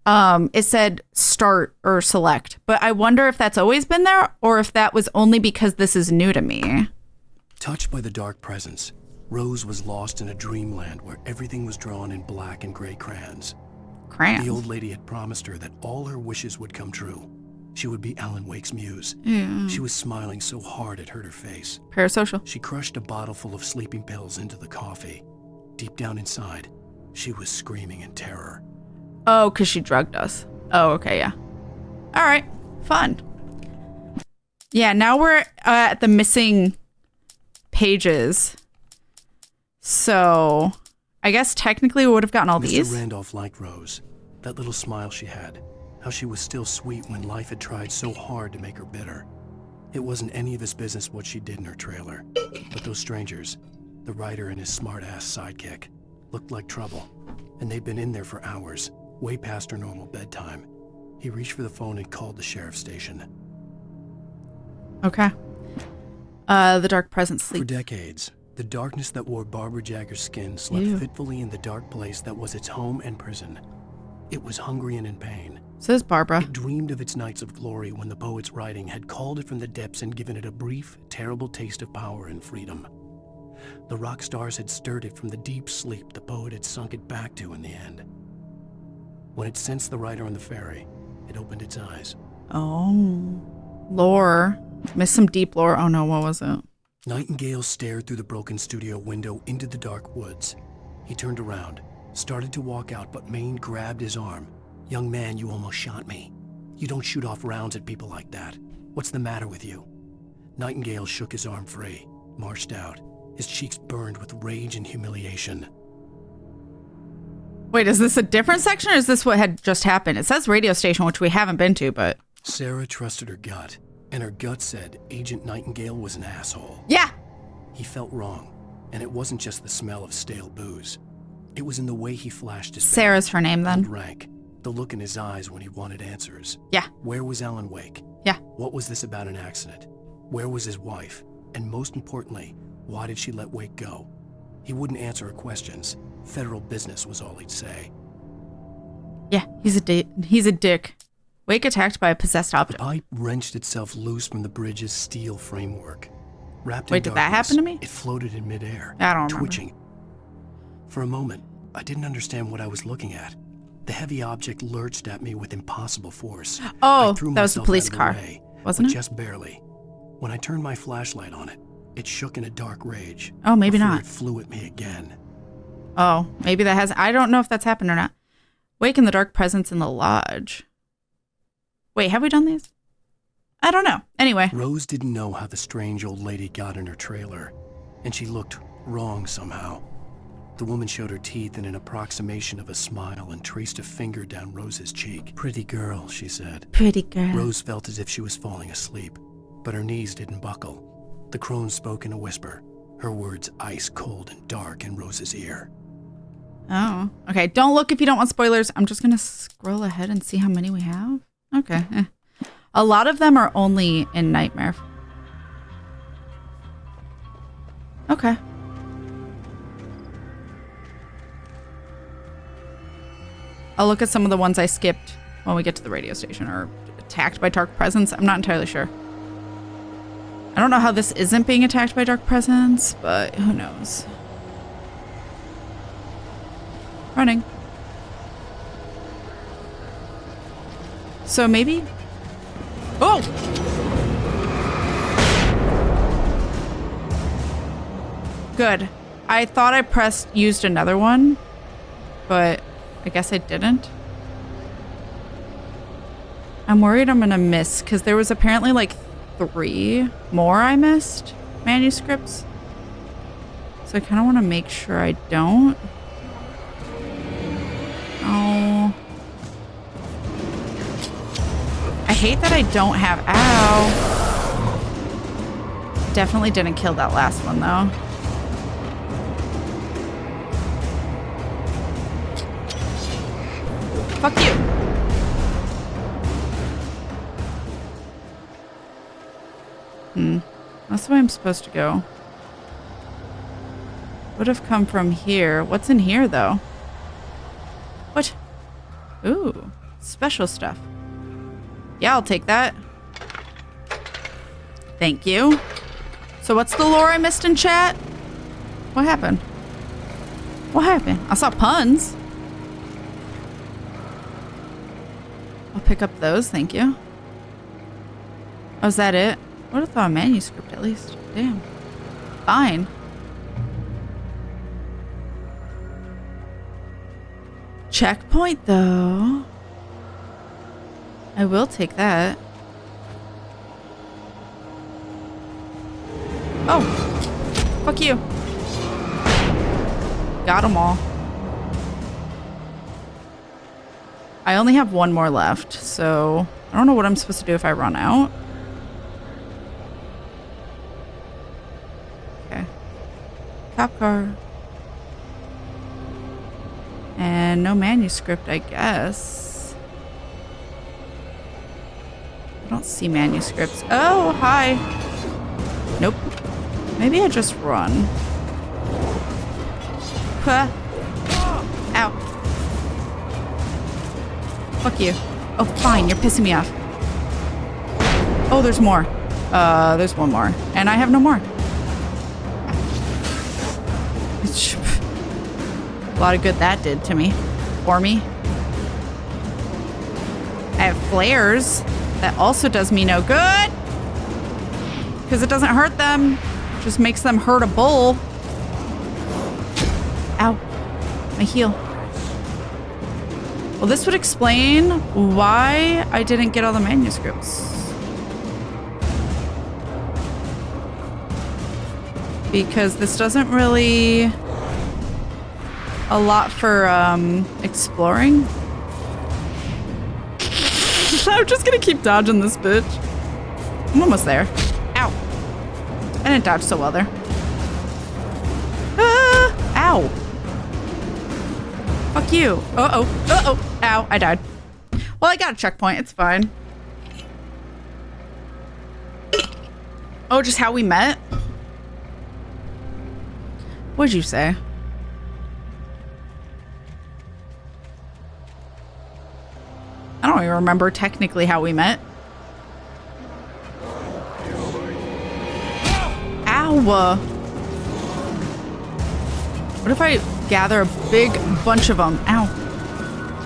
it said start or select. But I wonder if that's always been there or if that was only because this is new to me. Touched by the dark presence, Rose was lost in a dreamland where everything was drawn in black and gray crayons. Crayons? The old lady had promised her that all her wishes would come true. She would be Alan Wake's muse. Yeah. She was smiling so hard it hurt her face. Parasocial. She crushed a bottle full of sleeping pills into the coffee. Deep down inside, she was screaming in terror. Oh, because she drugged us. Oh, okay, yeah. All right, fun. Yeah, now we're at the missing pages. So, I guess technically we would have gotten all these. Mr. Randolph liked Rose. That little smile she had. How she was still sweet when life had tried so hard to make her bitter. It wasn't any of his business what she did in her trailer. But those strangers, the writer and his smart-ass sidekick, looked like trouble. And they'd been in there for hours, way past her normal bedtime. He reached for the phone and called the sheriff's station. Okay. The dark presence sleep. For decades, the darkness that wore Barbara Jagger's skin slept fitfully in the dark place that was its home and prison. It was hungry and in pain. Says Barbara. It dreamed of its nights of glory when the poet's writing had called it from the depths and given it a brief, terrible taste of power and freedom. The rock stars had stirred it from the deep sleep the poet had sunk it back to in the end. When it sensed the writer on the ferry, it opened its eyes. Oh. Lore. Missed some deep lore. Oh no, what was it? Nightingale stared through the broken studio window into the dark woods. He turned around, started to walk out, but Maine grabbed his arm. "Young man, you almost shot me. You don't shoot off rounds at people like that. What's the matter with you?" Nightingale shook his arm free, marched out. His cheeks burned with rage and humiliation. Wait, is this a different section or is this what had just happened? It says radio station, which we haven't been to, but... Sarah trusted her gut, and her gut said Agent Nightingale was an asshole. Yeah! He felt wrong, and it wasn't just the smell of stale booze. It was in the way he flashed his Sarah's her name, then. Rank, the look in his eyes when he wanted answers. Yeah. Where was Alan Wake? Yeah. What was this about an accident? Where was his wife? And most importantly, why did she let Wake go? He wouldn't answer her questions. Federal business was all he'd say. Yeah, he's a dick. Wake attacked by a possessed object. The pipe wrenched itself loose from the bridge's steel framework. Wrapped Wait, in did darkness, that happen to me? It floated in midair, I don't remember. twitching. For a moment, I didn't understand what I was looking at. The heavy object lurched at me with impossible force. Oh, I threw that was the myself police out of car, way, wasn't but it? just barely. When I turned my flashlight on it, it shook in a dark rage. Oh, maybe before not. It flew at me again. Oh, maybe that has. I don't know if that's happened or not. Waken the dark presence in the lodge. Wait, have we done these? I don't know. Anyway. Rose didn't know how the strange old lady got in her trailer, and she looked wrong somehow. The woman showed her teeth in an approximation of a smile and traced a finger down Rose's cheek. Pretty girl, she said. Pretty girl. Rose felt as if she was falling asleep, but her knees didn't buckle. The crone spoke in a whisper, her words ice cold and dark in Rose's ear. Oh, okay. Don't look if you don't want spoilers. I'm just going to scroll ahead and see how many we have. Okay. A lot of them are only in Nightmare. Okay. I'll look at some of the ones I skipped when we get to the radio station or attacked by dark presence. I'm not entirely sure. I don't know how this isn't being attacked by dark presence, but who knows. Running. So maybe... Oh! Good. I thought I used another one, but I guess I didn't. I'm worried I'm gonna miss, because there was apparently like 3 more I missed manuscripts. So I kind of want to make sure I don't. Oh. I hate that I don't have... Ow. Definitely didn't kill that last one, though. Fuck you. That's the way I'm supposed to go. Would have come from here. What's in here, though? What? Ooh, special stuff. Yeah, I'll take that. Thank you. So what's the lore I missed in chat? What happened? What happened? I saw puns. I'll pick up those, thank you. Oh, is that it? I would have thought a manuscript at least. Damn. Fine. Checkpoint, though. I will take that. Oh. Fuck you. Got them all. I only have one more left, so I don't know what I'm supposed to do if I run out. Okay. Cop car. And no manuscript, I guess. I don't see manuscripts. Oh, hi. Nope. Maybe I just run. Huh. Ow. Fuck you. Oh, fine. You're pissing me off. Oh, there's more. There's one more. And I have no more. A lot of good that did to me. For me. I have flares. That also does me no good. Because it doesn't hurt them. It just makes them hurtable. Ow. My heel. Well, this would explain why I didn't get all the manuscripts. Because this doesn't really... a lot for exploring. I'm just gonna keep dodging this bitch. I'm almost there. Ow. I didn't dodge so well there. Ah! Ow. Fuck you. Uh-oh. Uh-oh. Ow. I died. Well, I got a checkpoint. It's fine. Oh, just how we met? What'd you say? I don't even remember technically how we met. Ow! What if I gather a big bunch of them? Ow.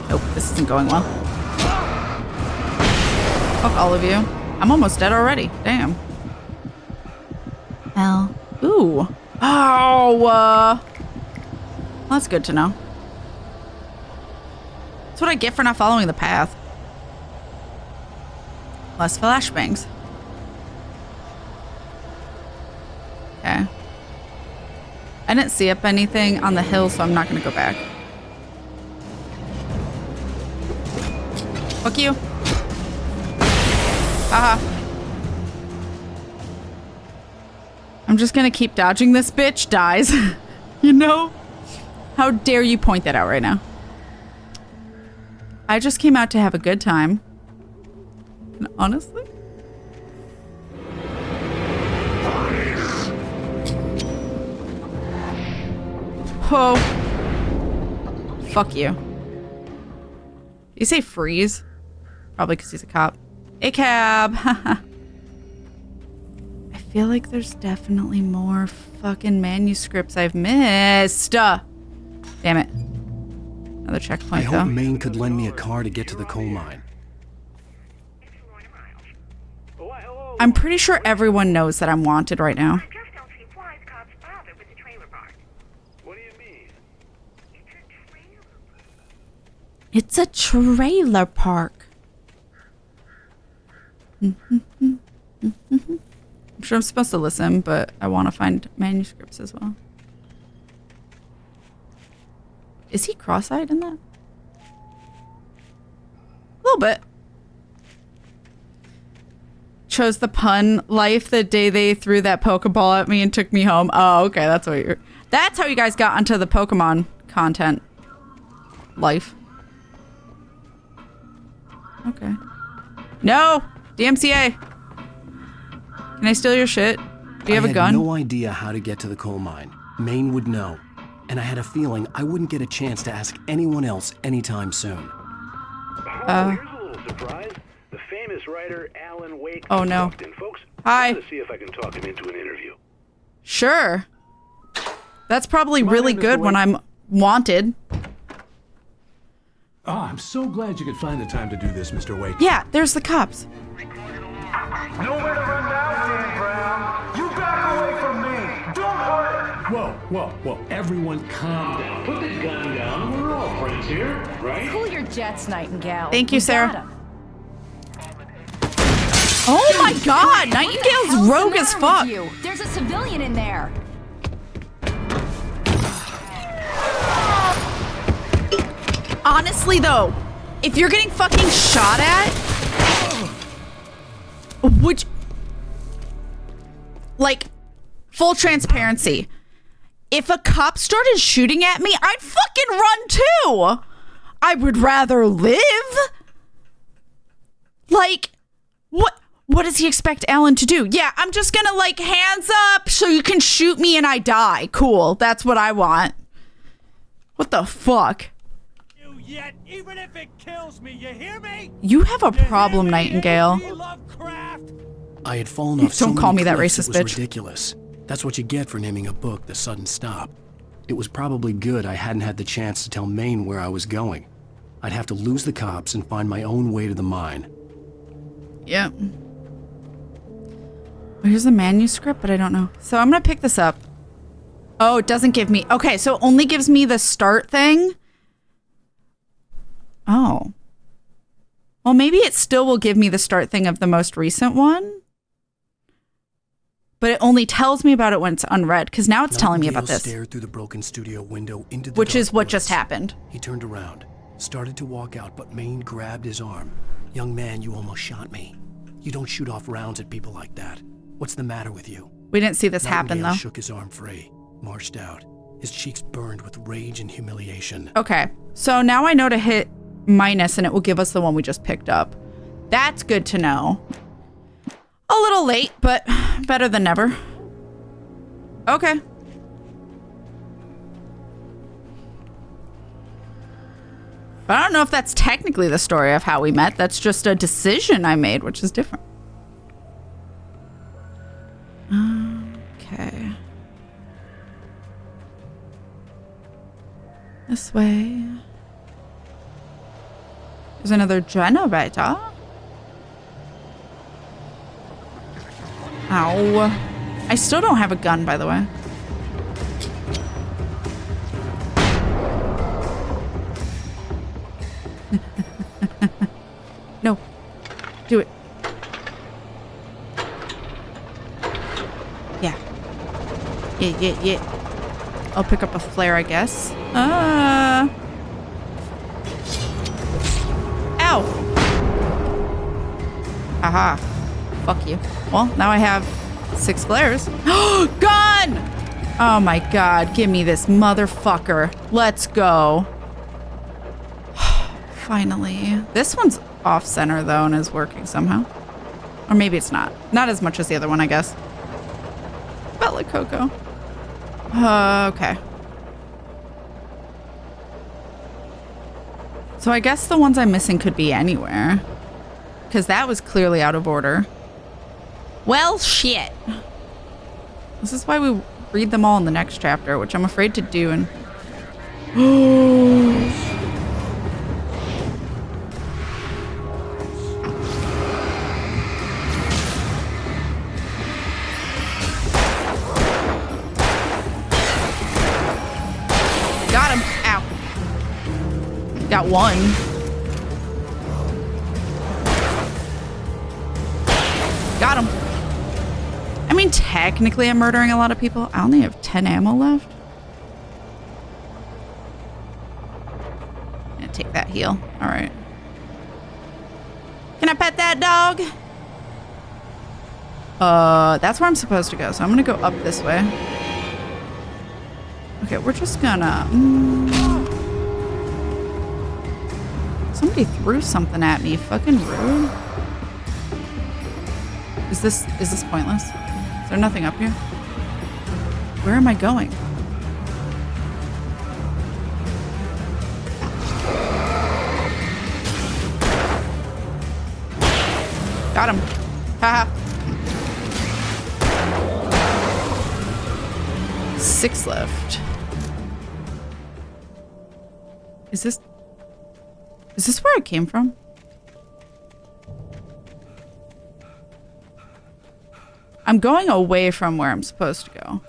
Nope, this isn't going well. Fuck all of you. I'm almost dead already. Damn. Hell. Ooh. Oh! That's good to know. That's what I get for not following the path. Less flashbangs. Okay. I didn't see up anything on the hill, so I'm not going to go back. Fuck you. Haha. I'm just going to keep dodging this bitch. Dies. You know? How dare you point that out right now? I just came out to have a good time. And honestly? Oh. Fuck you. You say freeze? Probably because he's a cop. A cab. I feel like there's definitely more fucking manuscripts I've missed. Damn it. Another checkpoint, though. I hope Maine could lend me a car to get to the coal mine. I'm pretty sure everyone knows that I'm wanted right now. It's a trailer park. I'm sure I'm supposed to listen, but I want to find manuscripts as well. Is he cross-eyed in that? A little bit. Chose the pun life the day they threw that Pokeball at me and took me home. Oh, okay. That's how you guys got onto the Pokemon content. Life. Okay. No! DMCA! Can I steal your shit? Do you have a gun? I had no idea how to get to the coal mine. Maine would know. And I had a feeling I wouldn't get a chance to ask anyone else anytime soon. Here's a little surprise. The famous writer Alan Wake oh no. in, folks. Hi. I'm gonna see if I can talk him into an interview. Sure. That's probably really good when I'm wanted. Oh, I'm so glad you could find the time to do this, Mr. Wake. Yeah, there's the cops. Nowhere to run now, Dan Brown. You back away from me. Don't hurt. Whoa. Everyone calm down. Put the gun down. We're all friends here, right? Cool your jets, Nightingale. Thank you, Sarah. Oh my god, Nightingale's rogue as fuck. There's a civilian in there. Honestly, though, if you're getting fucking shot at, which, like, full transparency, if a cop started shooting at me, I'd fucking run too. I would rather live. Like, what does he expect Alan to do? Yeah, I'm just gonna, like, hands up so you can shoot me and I die. Cool, that's what I want. What the fuck? Yet, even if it kills me, you hear me? You have a problem, Nightingale. I had fallen off so Don't call me that cliffs, racist it was bitch. ridiculous. That's what you get for naming a book The Sudden Stop. It was probably good I hadn't had the chance to tell Maine where I was going. I'd have to lose the cops and find my own way to the mine. Yep. Here's the manuscript, but I don't know. So I'm gonna pick this up. Oh, it doesn't give me... Okay, so it only gives me the start thing. Oh. Well, maybe it still will give me the start thing of the most recent one. But it only tells me about it when it's unread, because now it's telling me about this. Stared through the broken studio window into the which is what dark just woods. happened. He turned around, started to walk out, but Maine grabbed his arm. Young man, you almost shot me. You don't shoot off rounds at people like that. What's the matter with you? We didn't see this happen, Nightingale though. shook his arm free, marched out. His cheeks burned with rage and humiliation. Okay, so now I know to hit minus and it will give us the one we just picked up. That's good to know. A little late, but better than never. Okay. But I don't know if that's technically the story of how we met. That's just a decision I made, which is different. Okay. This way. There's another generator. Ow. I still don't have a gun, by the way. No. Do it. Yeah. Yeah. I'll pick up a flare, I guess. Ow. Aha. Fuck you. Well, now I have 6 flares. Gun! Oh my god. Give me this motherfucker. Let's go. Finally. This one's off center though and is working somehow. Or maybe it's not. Not as much as the other one, I guess. Bella Coco. Okay. So I guess the ones I'm missing could be anywhere. Because that was clearly out of order. Well, shit. This is why we read them all in the next chapter, which I'm afraid to do. And got him. Ow. Got one. Got him. I mean, technically I'm murdering a lot of people. I only have 10 ammo left. I'm gonna take that heal. All right. Can I pet that dog? That's where I'm supposed to go. So I'm gonna go up this way. Okay, we're just gonna... Somebody threw something at me. Fucking rude. Is this pointless? Is there nothing up here? Where am I going? Got him. Haha. 6 left. Is this where I came from? I'm going away from where I'm supposed to go.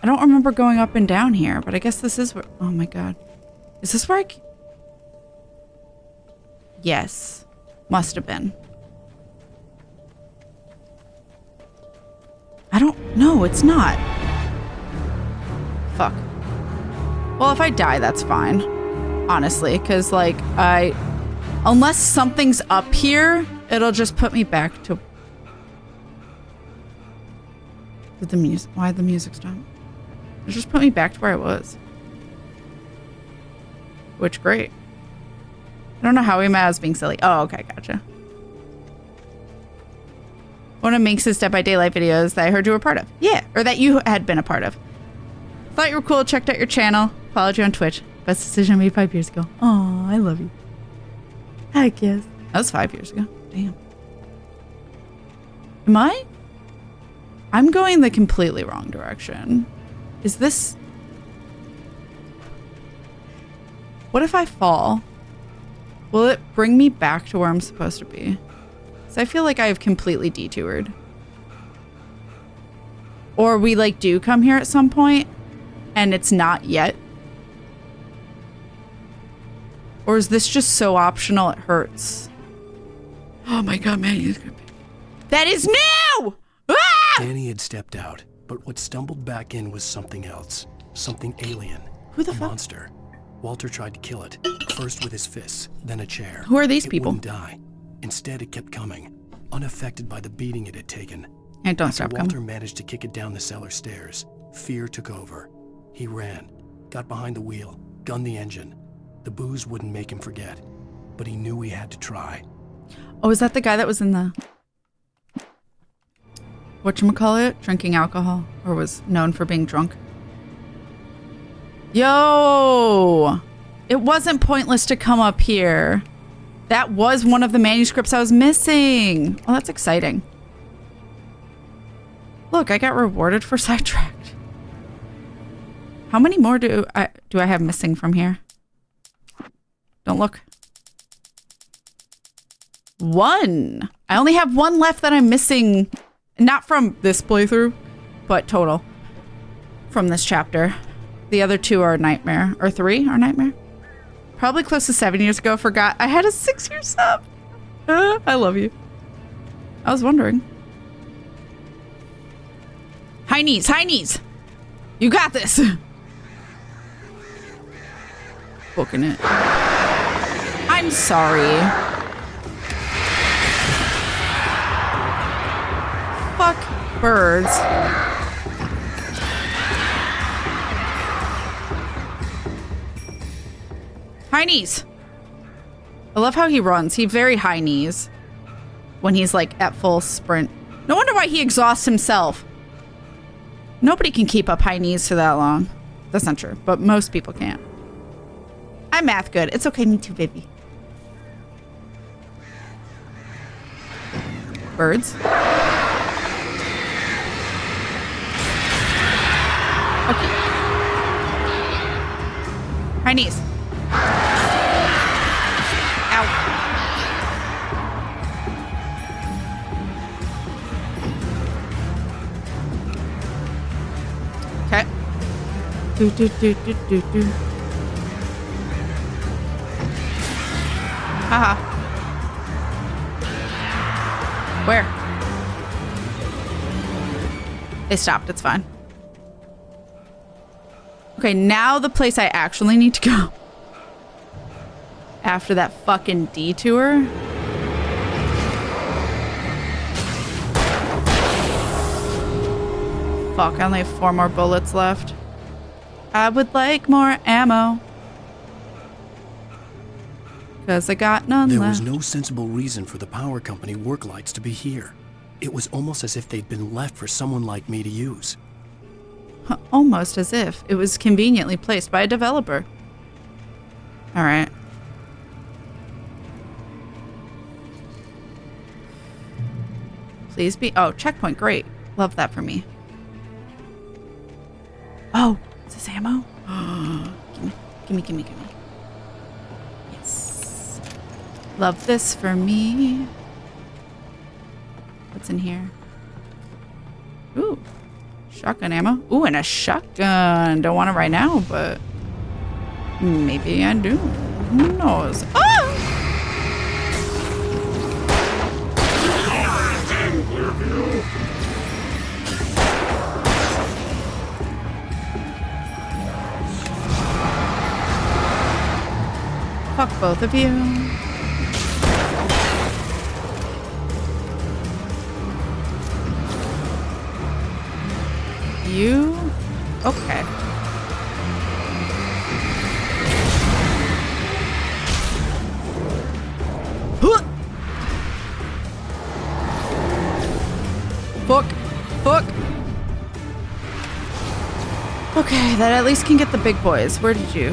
I don't remember going up and down here, but I guess this is where... Oh my god. Is this where I... Yes. Must have been. I don't... No, it's not. Fuck. Well, if I die, that's fine. Honestly, because, like, unless something's up here, it'll just put me back to... Did the music... Why'd the music stop? It just put me back to where I was. Which, great. I don't know how we met. I was being silly. Oh, okay, gotcha. One of Minx's Dead by Daylight videos that I heard you were part of. Yeah, or that you had been a part of. Thought you were cool, checked out your channel, followed you on Twitch. Best decision I made 5 years ago. Oh, I love you. Heck yes. That was 5 years ago. Damn. Am I? I'm going the completely wrong direction. Is this... What if I fall? Will it bring me back to where I'm supposed to be? So I feel like I have completely detoured. Or we like do come here at some point and it's not yet. Or is this just so optional it hurts? Oh my god, man. That is new! Ah! Danny had stepped out, but what stumbled back in was something else. Something alien. Who the fuck? fuck? Monster. Walter tried to kill it, first with his fists, then a chair. Who are these people? It wouldn't die. Instead, it kept coming, unaffected by the beating it had taken. And don't After stop Walter coming. managed to kick it down the cellar stairs, fear took over. He ran, got behind the wheel, gunned the engine. The booze wouldn't make him forget, but he knew he had to try. Oh, is that the guy that was in the... Whatchamacallit? Drinking alcohol? Or was known for being drunk? Yo! It wasn't pointless to come up here. That was one of the manuscripts I was missing. Oh, that's exciting. Look, I got rewarded for sidetracked. How many more do I have missing from here? Don't look. 1. I only have 1 left that I'm missing. Not from this playthrough, but total. From this chapter. The other 2 are Nightmare. Or 3 are Nightmare. Probably close to 7 years ago. Forgot I had a 6-year sub. I love you. I was wondering. High knees, high knees. You got this. Booking it. I'm sorry. Fuck birds. High knees. I love how he runs. He very high knees when he's like at full sprint. No wonder why he exhausts himself. Nobody can keep up high knees for that long. That's not true, but most people can't. I'm math good. It's okay, me too, baby. Birds. Okay. High knees. Ow. Okay. Do do do do do do. Haha. Where? They stopped. It's fine. Okay, now the place I actually need to go. After that fucking detour. Fuck, I only have 4 more bullets left. I would like more ammo. Because I got none There left. was no sensible reason for the power company work lights to be here. It was almost as if they'd been left for someone like me to use. Almost as if it was conveniently placed by a developer. Alright. Please be. Oh, checkpoint. Great. Love that for me. Oh, is this ammo? Gimme, gimme, gimme. Yes. Love this for me. What's in here? Ooh. Shotgun ammo. Ooh, and a shotgun. Don't want it right now, but maybe I do. Who knows? Oh! Fuck both of you. You? Okay. Fuck. Fuck. Okay, that at least can get the big boys. Where did you?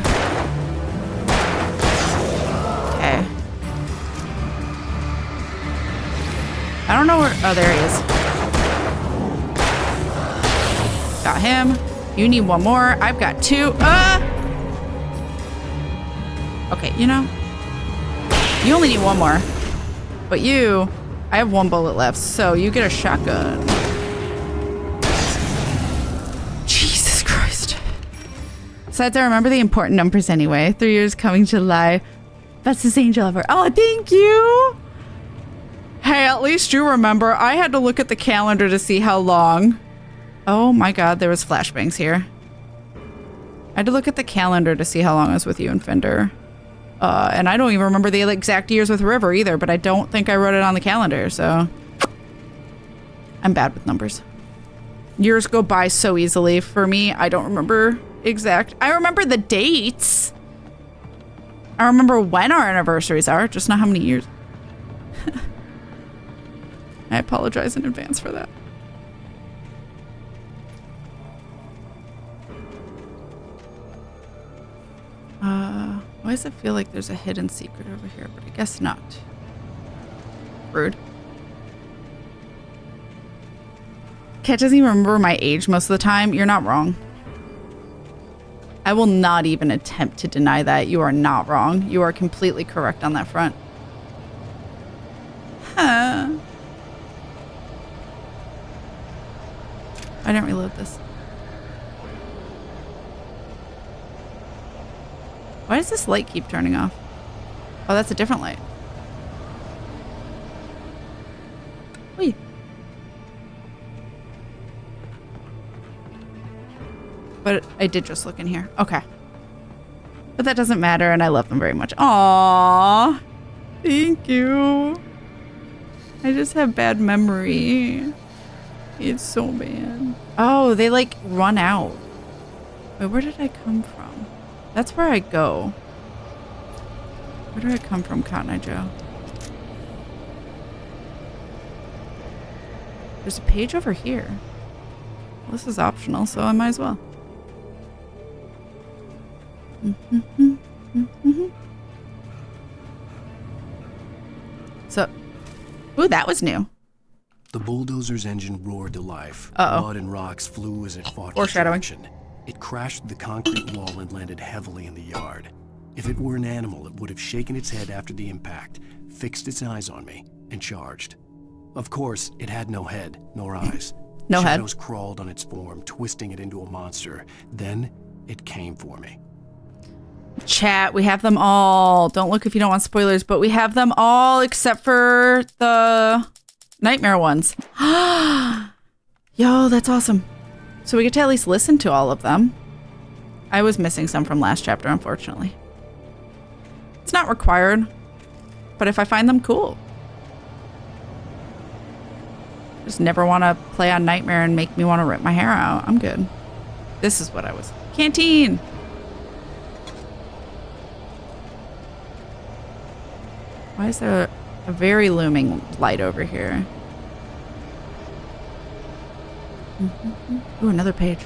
Okay. I don't know where. Oh, there he is. Got him. You need 1 more. I've got 2. Okay, you know. You only need 1 more. But you, I have 1 bullet left, so you get a shotgun. Jesus Christ. Besides, I remember the important numbers anyway. 3 years coming July. Bestest angel ever. Oh, thank you. Hey, at least you remember. I had to look at the calendar to see how long. Oh my god, there was flashbangs here. I had to look at the calendar to see how long I was with you and Fender. And I don't even remember the exact years with River either, but I don't think I wrote it on the calendar, so... I'm bad with numbers. Years go by so easily for me, I don't remember exact... I remember the dates! I remember when our anniversaries are, just not how many years. I apologize in advance for that. Why does it feel like there's a hidden secret over here? But I guess not. Rude. Kat doesn't even remember my age most of the time. You're not wrong. I will not even attempt to deny that. You are not wrong. You are completely correct on that front. Huh. I didn't reload this. Why does this light keep turning off? Oh, that's a different light. Wait. But I did just look in here. Okay. But that doesn't matter, and I love them very much. Aww. Thank you. I just have bad memory. It's so bad. Oh, they like run out. Wait, where did I come from? That's where I go. Where did I come from, Cotton Eye Joe? There's a page over here. Well, this is optional, so I might as well. So, ooh, that was new. The bulldozer's engine roared to life. Uh-oh. Mud and rocks flew as it fought for Foreshadowing. traction. It crashed the concrete wall and landed heavily in the yard. If it were an animal, it would have shaken its head after the impact, fixed its eyes on me, and charged. Of course, it had no head, nor eyes. No head. Shadows crawled on its form, twisting it into a monster. Then, it came for me. Chat, we have them all. Don't look if you don't want spoilers, but we have them all except for the nightmare ones. Yo, that's awesome. So we get to at least listen to all of them. I was missing some from last chapter, unfortunately. It's not required, but if I find them, cool. Just never want to play on Nightmare and make me want to rip my hair out. I'm good. This is what I was. Canteen! Why is there a very looming light over here? Ooh, another page.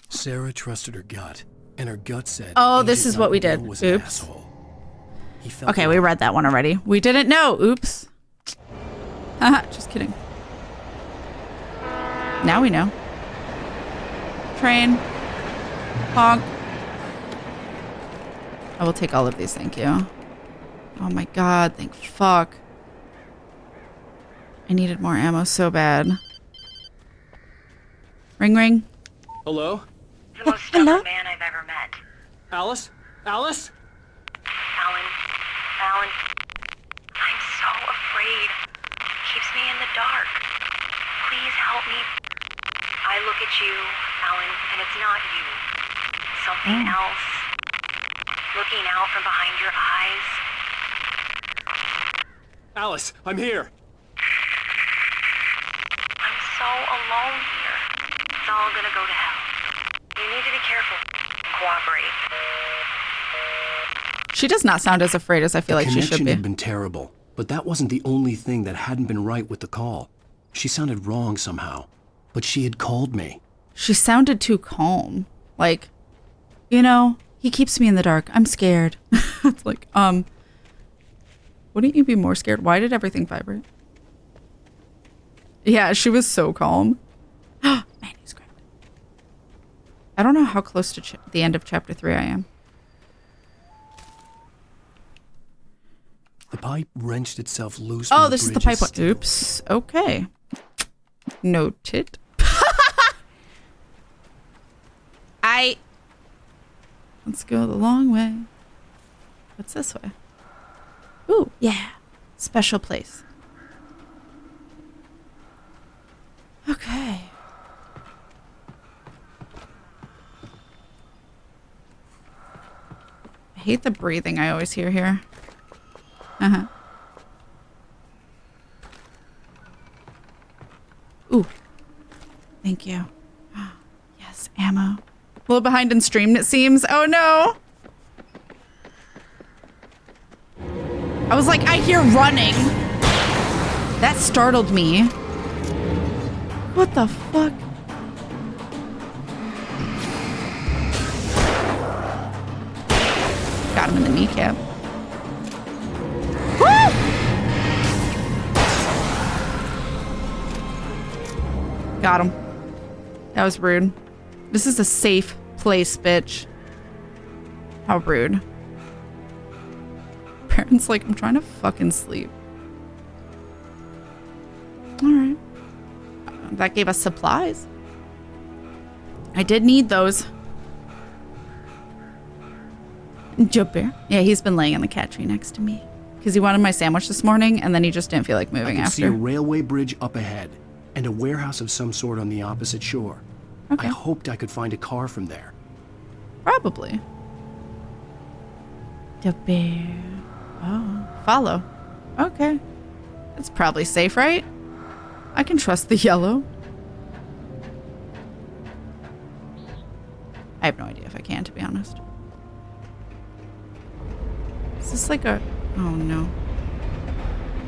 Sarah trusted her gut, and her gut said, Oh, this is what we did. was an Oops. asshole. He felt Okay, we read that one already. We didn't know. Oops. Haha, just kidding. Now we know. Train. Honk. I will take all of these, thank you. Oh my god, thank fuck. I needed more ammo so bad. Ring ring. Hello? The most stubborn man I've ever met. Alice? Alice? Alan, I'm so afraid. It keeps me in the dark. Please help me. I look at you, Alan, and it's not you. Something else. Looking out from behind your eyes. Alice, I'm here. I'm so alone here. It's all gonna go to hell. You need to be careful. Cooperate. She does not sound as afraid as I feel like she should connection be. had been terrible, but that wasn't the only thing that hadn't been right with the call. She sounded wrong somehow, but she had called me. She sounded too calm. Like, you know, he keeps me in the dark. I'm scared. It's like, wouldn't you be more scared? Why did everything vibrate? Yeah, she was so calm. Manuscript. I don't know how close to the end of chapter 3 I am. The pipe wrenched itself loose. Oh, from this is the bridge's pipe one. steel. Oops. Okay. Noted. Let's go the long way. What's this way? Ooh, yeah. Special place. Okay. I hate the breathing I always hear here. Uh-huh. Ooh. Thank you. Yes, ammo. A little behind in stream, it seems. Oh no. I was like, I hear running. That startled me. What the fuck? kneecap. Woo! Got him. That was rude. This is a safe place, bitch. How rude. Parents like, I'm trying to fucking sleep. Alright. That gave us supplies. I did need those. Jumper. Yeah, he's been laying on the cat tree next to me. Because he wanted my sandwich this morning, and then he just didn't feel like moving I could after. see a railway bridge up ahead, and a warehouse of some sort on the opposite shore. Okay. I hoped I could find a car from there. Probably. The bear. Oh, follow. Okay. It's probably safe, right? I can trust the yellow. I have no idea if I can, to be honest. Is this like a... Oh, no.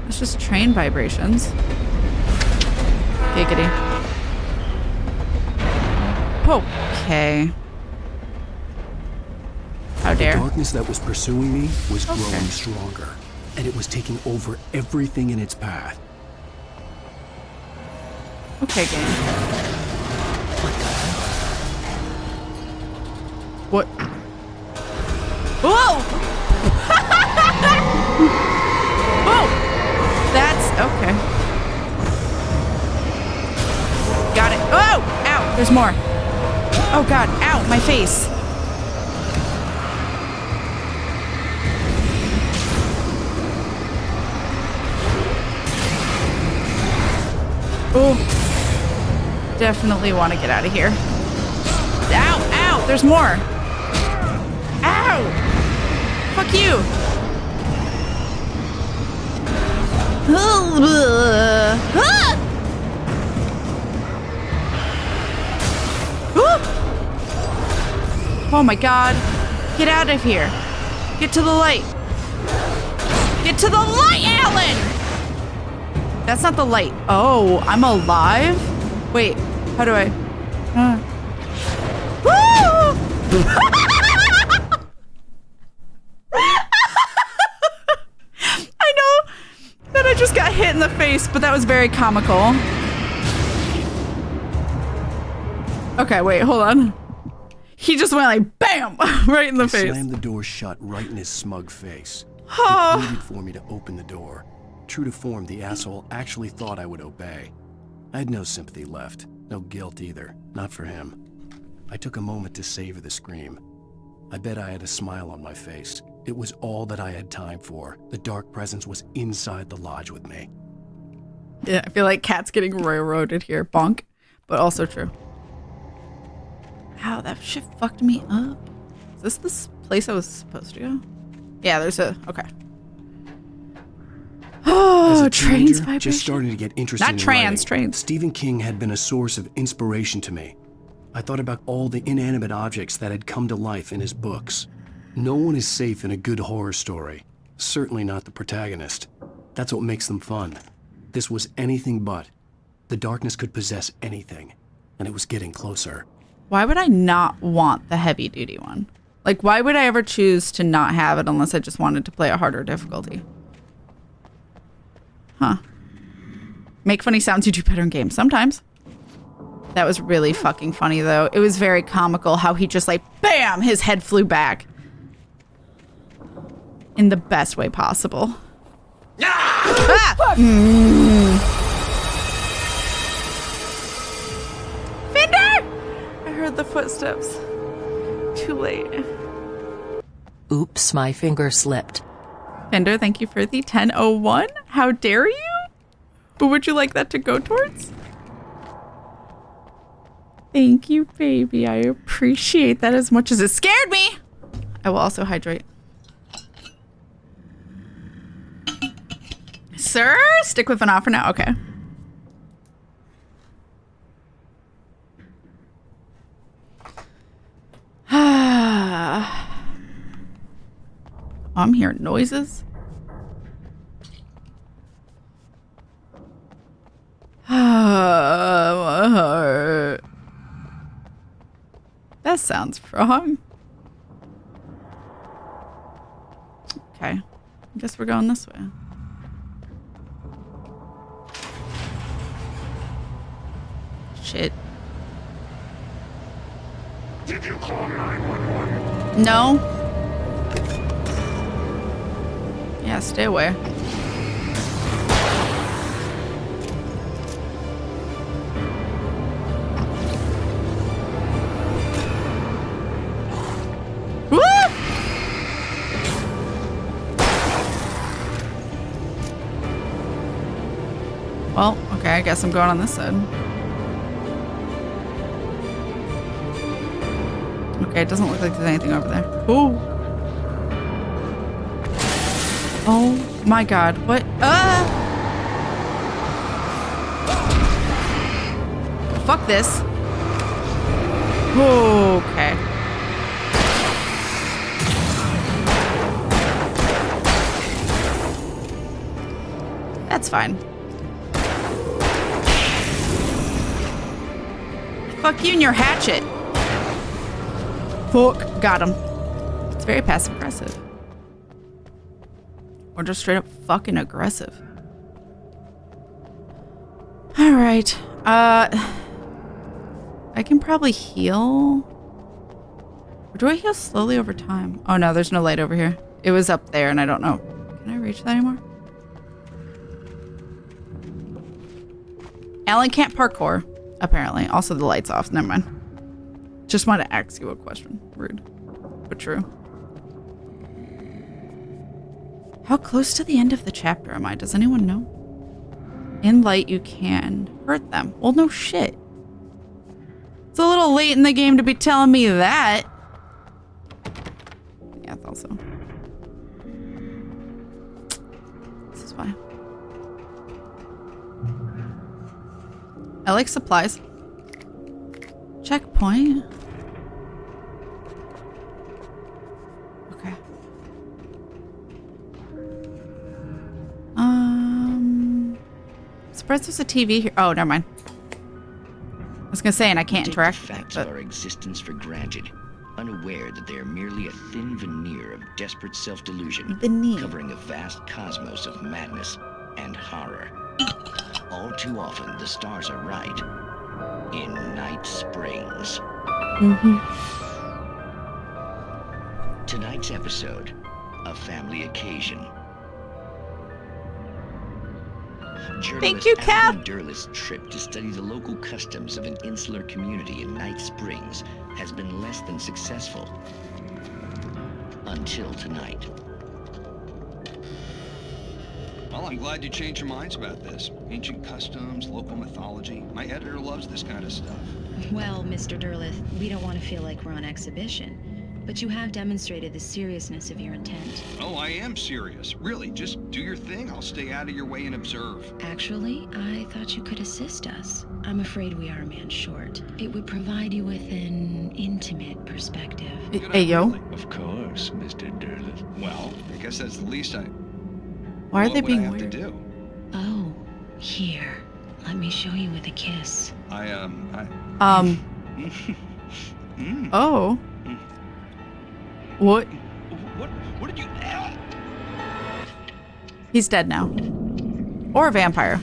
It's just train vibrations. Giggity. Okay. How dare. The darkness that was pursuing me was growing stronger, and it was taking over everything in its path. Okay, game. What? Whoa! Whoa! That's okay. Got it. Oh! Ow! There's more. Oh god. Ow! My face. Oh. Definitely want to get out of here. Ow! Ow! There's more. Ow! Fuck you! Oh my god. Get out of here. Get to the light. Get to the light, Alan! That's not the light. Oh, I'm alive? Wait, how do I... I know that I just got hit in the face, but that was very comical. Okay, wait, hold on. He just went like, bam, right in the face. I slammed the door shut right in his smug face. He pleaded for me to open the door. True to form, the asshole actually thought I would obey. I had no sympathy left, no guilt either, not for him. I took a moment to savor the scream. I bet I had a smile on my face. It was all that I had time for. The dark presence was inside the lodge with me. Yeah, I feel like Kat's getting railroaded here. Bonk, but also true. Ow, that shit fucked me up. Is this the place I was supposed to go? Yeah, there's a... Okay. Oh, trains vibration. Just starting to get interested in trains. Stephen King had been a source of inspiration to me. I thought about all the inanimate objects that had come to life in his books. No one is safe in a good horror story. Certainly not the protagonist. That's what makes them fun. This was anything but. The darkness could possess anything, and it was getting closer. Why would I not want the heavy duty one? Like, why would I ever choose to not have it unless I just wanted to play a harder difficulty? Huh. Make funny sounds, you do better in games. Sometimes. That was really fucking funny, though. It was very comical how he just like, bam, his head flew back. In the best way possible. Ah! Fender! I heard the footsteps. Too late. Oops, my finger slipped. Fender, thank you for the 1001. How dare you? Who would you like that to go towards? Thank you, baby. I appreciate that as much as it scared me. I will also hydrate. Sir, stick with an offer now. Okay. I'm hearing noises. That sounds wrong. Okay. I guess we're going this way. Shit. Did you call 911? No. Yeah, stay away. Woo! Well, okay, I guess I'm going on this side. Okay, it doesn't look like there's anything over there. Ooh. Oh my god, what? Fuck this. Okay. That's fine. Fuck you and your hatchet. Fuck. Got him. It's very passive aggressive. Or just straight up fucking aggressive. Alright. I can probably heal. Or do I heal slowly over time? Oh no, there's no light over here. It was up there and I don't know. Can I reach that anymore? Alan can't parkour, apparently. Also, the light's off. Never mind. Just want to ask you a question. Rude, but true. How close to the end of the chapter am I? Does anyone know? In light, you can hurt them. Well, no shit. It's a little late in the game to be telling me that. Yeah, I thought so. This is why. I like supplies. Checkpoint. Okay. Surprised there's a TV here. Oh, never mind. I was gonna say, and I can't interact with it. Facts of our existence for granted, unaware that they are merely a thin veneer of desperate self-delusion, covering a vast cosmos of madness and horror. All too often, the stars are right. In Night Springs. Tonight's episode, a family occasion. Thank you, Cap. Durlith's trip to study the local customs of an insular community in Night Springs has been less than successful. Until tonight. Well, I'm glad you changed your minds about this. Ancient customs, local mythology. My editor loves this kind of stuff. Well, Mr. Durlith, we don't want to feel like we're on exhibition, but you have demonstrated the seriousness of your intent. Oh, I am serious. Really, just do your thing. I'll stay out of your way and observe. Actually, I thought you could assist us. I'm afraid we are a man short. It would provide you with an intimate perspective. Hey, yo. Of course, Mr. Durlith. Well, I guess that's the least I... Why are they what being I have weird? to do? Oh, here. Let me show you with a kiss. Oh. What? What did you... He's dead now. Or a vampire.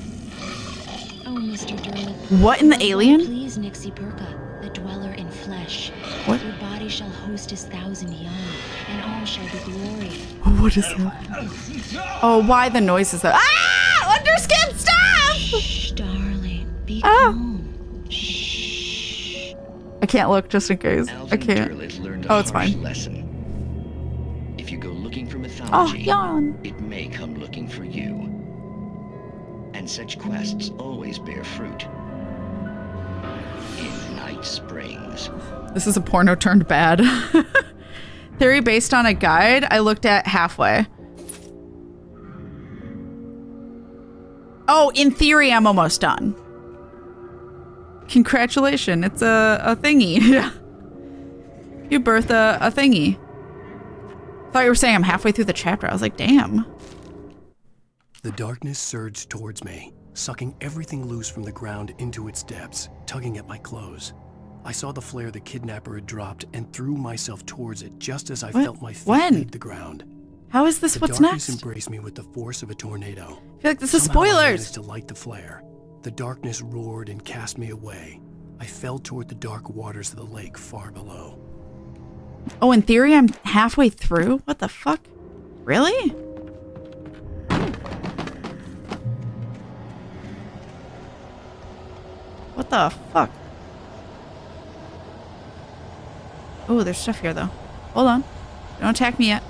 Oh, Mr. Durlith. What in the alien? Please, Nixie Perka, the dweller in flesh. What? Your body shall host his 1,000 young, and all shall be glory. What is that? Oh, why the noises though? Ah! Underskin, stop! Shh, darling. Be calm. Shh. I can't look just in case. I can't. Oh, it's fine. Lesson. If you go looking for mythology, it may come looking for you. And such quests always bear fruit. In Night Springs. This is a porno turned bad. Theory based on a guide I looked at halfway. Oh, in theory, I'm almost done. Congratulations, it's a thingy. You birthed a thingy. Thought you were saying I'm halfway through the chapter. I was like, damn. The darkness surged towards me, sucking everything loose from the ground into its depths, tugging at my clothes. I saw the flare the kidnapper had dropped and threw myself towards it just as I felt my feet leave the ground. How is this? The What's darkness next? embraced me with the force of a tornado. I feel like this is Somehow I spoilers. managed to light the flare. The darkness roared and cast me away. I fell toward the dark waters of the lake far below. Oh, in theory, I'm halfway through? What the fuck? Really? What the fuck? Oh, there's stuff here, though. Hold on. Don't attack me yet.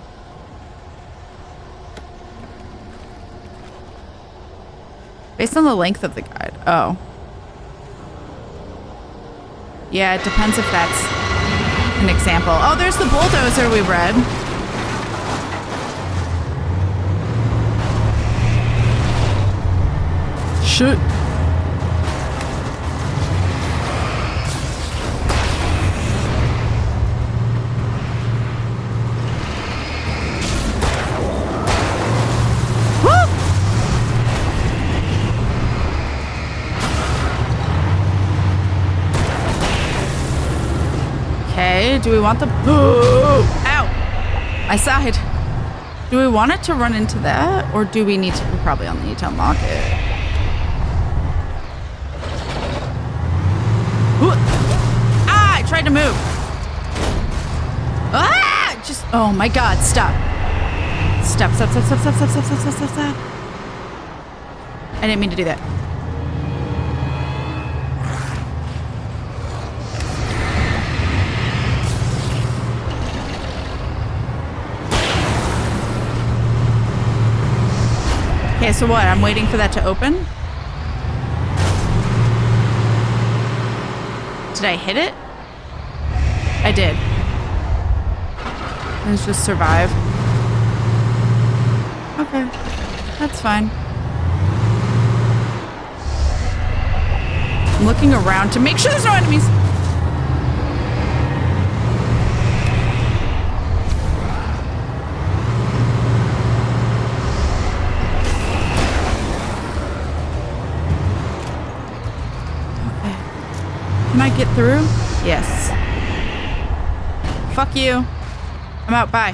Based on the length of the guide. Oh. Yeah, it depends if that's an example. Oh, there's the bulldozer we read. Shit. Okay, do we want the... Ow! My side. Do we want it to run into that? Or do we need to... We probably only need to unlock it. Ah! I tried to move. Ah! Just... Oh my god, stop. Stop, stop, stop, stop, stop, stop, stop, stop, stop, stop, stop. I didn't mean to do that. Okay, so what? I'm waiting for that to open? Did I hit it? I did. Let's just survive. Okay. That's fine. I'm looking around to make sure there's no enemies. Can I get through? Yes. Fuck you. I'm out. Bye.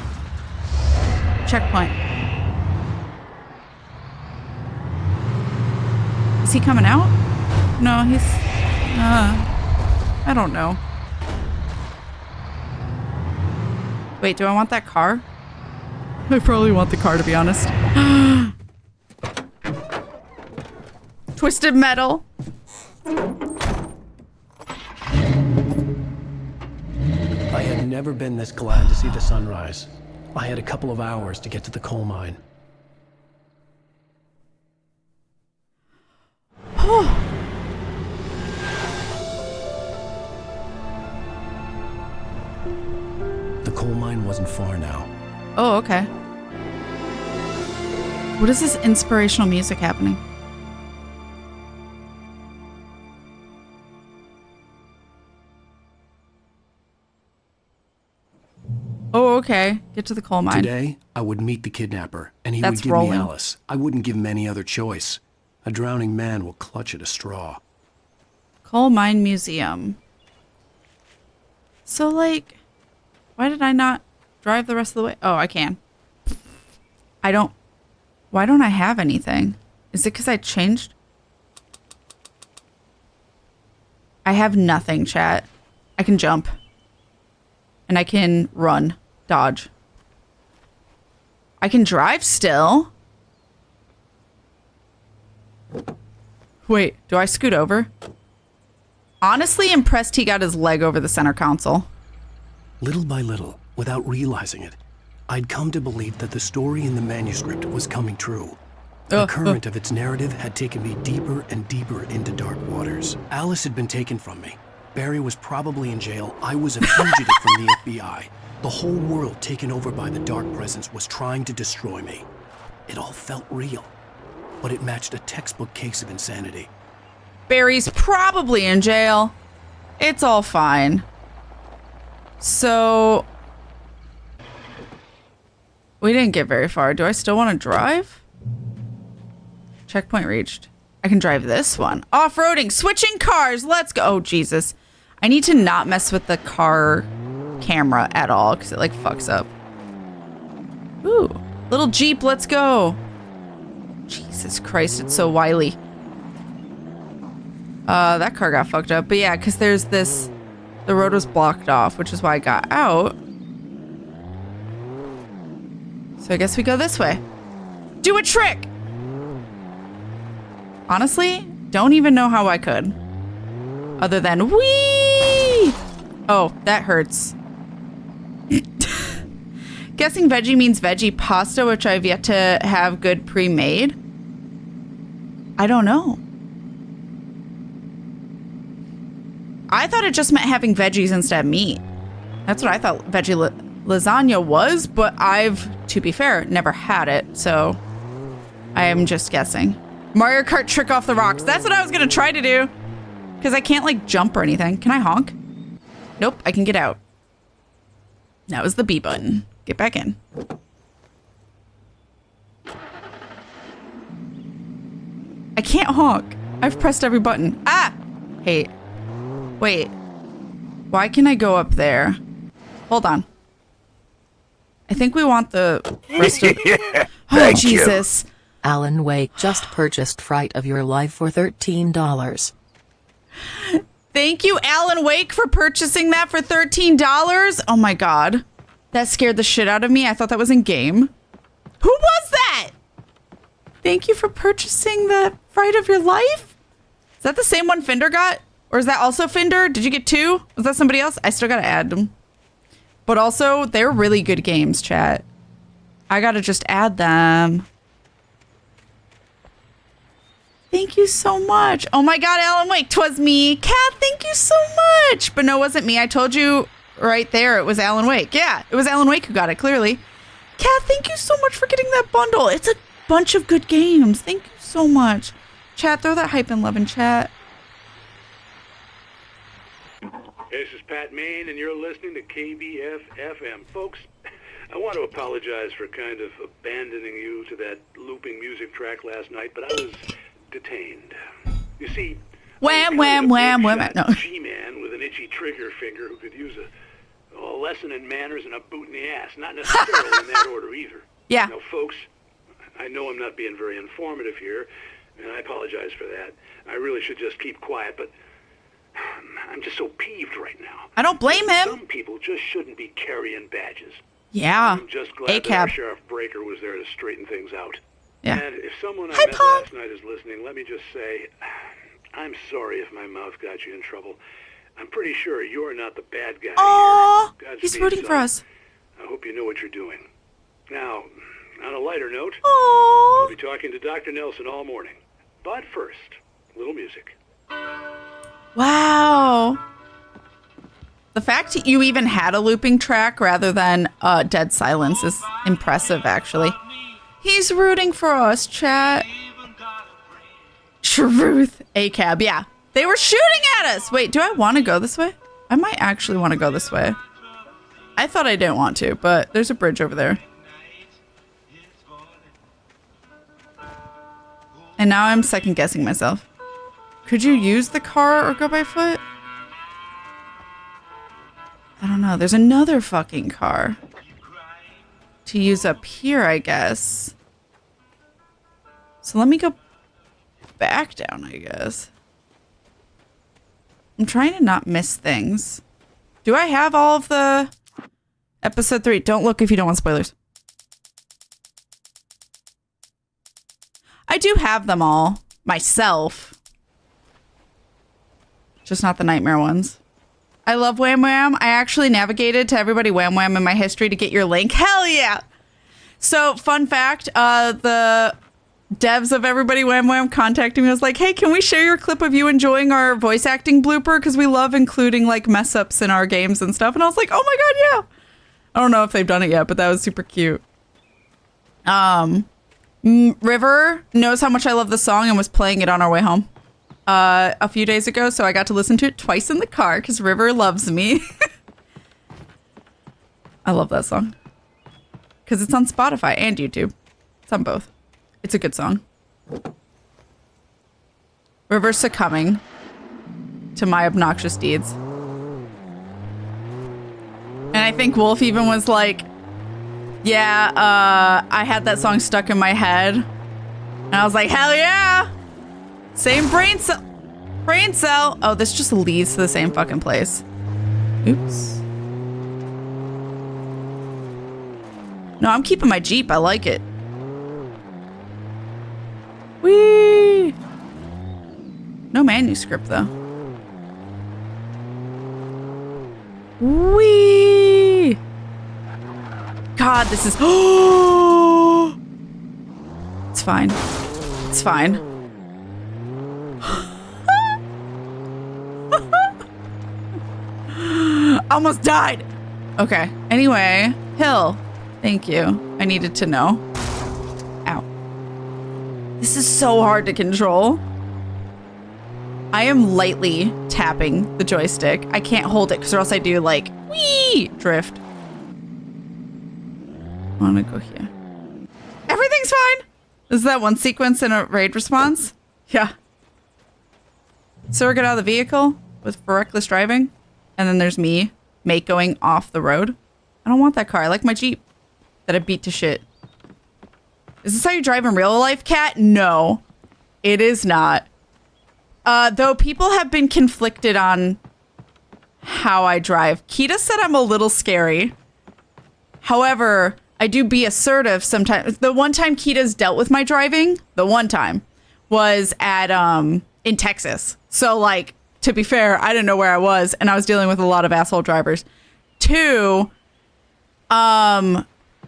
Checkpoint. Is he coming out? No, he's... I don't know. Wait, do I want that car? I probably want the car, to be honest. Twisted metal. I had never been this glad to see the sunrise. I had a couple of hours to get to the coal mine. The coal mine wasn't far now. Oh, okay. What is this inspirational music happening? Oh, okay. Get to the coal mine. Today, I would meet the kidnapper, and he That's would give rolling. me Alice. I wouldn't give him any other choice. A drowning man will clutch at a straw. Coal mine museum. So, like, why did I not drive the rest of the way? Oh, I can. I don't... Why don't I have anything? Is it because I changed? I have nothing, chat. I can jump. And I can run. Dodge. I can drive still. Wait, do I scoot over? Honestly impressed he got his leg over the center console. Little by little, without realizing it, I'd come to believe that the story in the manuscript was coming true. The current of its narrative had taken me deeper and deeper into dark waters. Alice had been taken from me. Barry was probably in jail. I was a fugitive from the FBI. The whole world taken over by the dark presence was trying to destroy me. It all felt real, but it matched a textbook case of insanity. Barry's probably in jail. It's all fine. So... we didn't get very far. Do I still want to drive? Checkpoint reached. I can drive this one. Off-roading, switching cars. Let's go. Oh, Jesus. I need to not mess with the car camera at all because it like fucks up. Ooh. Little Jeep, let's go. Jesus Christ, it's so wily. That car got fucked up. But yeah, because there's this... The road was blocked off, which is why I got out. So I guess we go this way. Do a trick! Honestly, don't even know how I could. Other than whee! Oh, that hurts. Guessing veggie means veggie pasta, which I've yet to have good pre-made. I don't know. I thought it just meant having veggies instead of meat. That's what I thought veggie lasagna was, but I've, to be fair, never had it, so I am just guessing. Mario Kart trick off the rocks. That's what I was gonna try to do. Because I can't, like, jump or anything. Can I honk? Nope, I can get out. That was the B button. Get back in. I can't honk. I've pressed every button. Ah! Hey. Wait. Why can I go up there? Hold on. I think we want the rest of... Oh, Jesus. Alan Wake just purchased Fright of Your Life for $13. Thank you, Alan Wake, for purchasing that for $13. Oh my God. That scared the shit out of me. I thought that was in game. Who was that? Thank you for purchasing the Fright of Your Life? Is that the same one Fender got? Or is that also Fender? Did you get two? Was that somebody else? I still gotta add them. But also, they're really good games, chat. I gotta just add them. Thank you so much. Oh my God, Alan Wake, 'twas me. Kat, thank you so much. But no, it wasn't me. I told you right there it was Alan Wake. Yeah, it was Alan Wake who got it, clearly. Kat, thank you so much for getting that bundle. It's a bunch of good games. Thank you so much. Chat, throw that hype and love in chat. This is Pat Main, and you're listening to KBF-FM. Folks, I want to apologize for kind of abandoning you to that looping music track last night, but I was detained. You see, Wham, wham, wham, wham. No. G-man with an itchy trigger finger who could use a lesson in manners and a boot in the ass. Not necessarily in that order either. Yeah. Now, folks, I know I'm not being very informative here, and I apologize for that. I really should just keep quiet, but I'm just so peeved right now. I don't blame him. Some people just shouldn't be carrying badges. Yeah. I'm just glad that our Sheriff Breaker was there to straighten things out. Yeah. And if someone I met last night is listening, let me just say, I'm sorry if my mouth got you in trouble. I'm pretty sure you're not the bad guy. Aww, here. he's rooting for us. I hope you know what you're doing. Now, on a lighter note, Aww. I'll be talking to Dr. Nelson all morning. But first, a little music. Wow. The fact that you even had a looping track rather than dead silence is impressive, actually. He's rooting for us, chat. Truth. ACAB, yeah. They were shooting at us. Wait, do I want to go this way? I might actually want to go this way. I thought I didn't want to, but there's a bridge over there. And now I'm second guessing myself. Could you use the car or go by foot? I don't know. There's another fucking car to use up here, I guess. So let me go back down, I guess. I'm trying to not miss things. Do I have all of the episode 3? Don't look if you don't want spoilers. I do have them all myself. Just not the nightmare ones. I love Wham Wham. I actually navigated to everybody Wham Wham in my history to get your link. Hell yeah. So fun fact, the devs of Everybody Wham Wham contacted me. I was like, hey, can we share your clip of you enjoying our voice acting blooper? Because we love including like mess ups in our games and stuff. And I was like, oh my God, yeah. I don't know if they've done it yet, but that was super cute. River knows how much I love the song and was playing it on our way home a few days ago. So I got to listen to it twice in the car because River loves me. I love that song because it's on Spotify and YouTube. It's on both. It's a good song. River succumbing to my obnoxious deeds. And I think Wolf even was like, Yeah, I had that song stuck in my head. And I was like, hell yeah! Same brain cell. Brain cell. Oh, this just leads to the same fucking place. Oops. No, I'm keeping my Jeep. I like it. Whee! No manuscript, though. Whee! God, this is... Oh! It's fine. It's fine. Almost died. Okay. Anyway, Hill. Thank you. I needed to know. Ow. This is so hard to control. I am lightly tapping the joystick. I can't hold it because or else I do like wee drift. I want to go here. Everything's fine. Is that one sequence in a raid response? Yeah. So get out of the vehicle for reckless driving. And then there's me, mate, going off the road. I don't want that car. I like my Jeep that I beat to shit. Is this how you drive in real life, Kat? No, it is not. Though people have been conflicted on how I drive. Kita said I'm a little scary. However, I do be assertive sometimes. The one time Kita's dealt with my driving, the one time, was at in Texas. So, like, to be fair, I didn't know where I was, and I was dealing with a lot of asshole drivers. 2,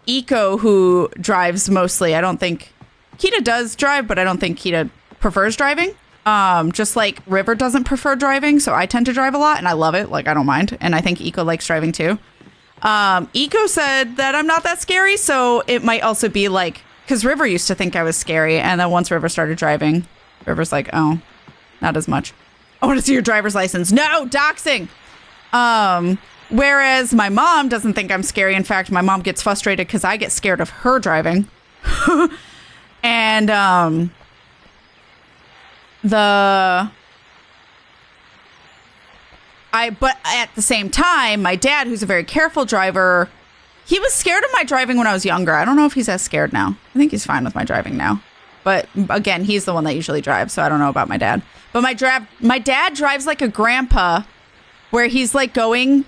Eco, who drives mostly. I don't think Kita does drive, but I don't think Kita prefers driving. Just like River doesn't prefer driving, so I tend to drive a lot, and I love it. Like, I don't mind, and I think Eco likes driving too. Eco said that I'm not that scary, so it might also be like, because River used to think I was scary, and then once River started driving, River's like, oh, not as much. I want to see your driver's license. No, doxing. Whereas my mom doesn't think I'm scary. In fact, my mom gets frustrated because I get scared of her driving. And but at the same time, my dad, who's a very careful driver, he was scared of my driving when I was younger. I don't know if he's as scared now. I think he's fine with my driving now. But again, he's the one that usually drives, so I don't know about my dad. But my dad drives like a grandpa, where he's like going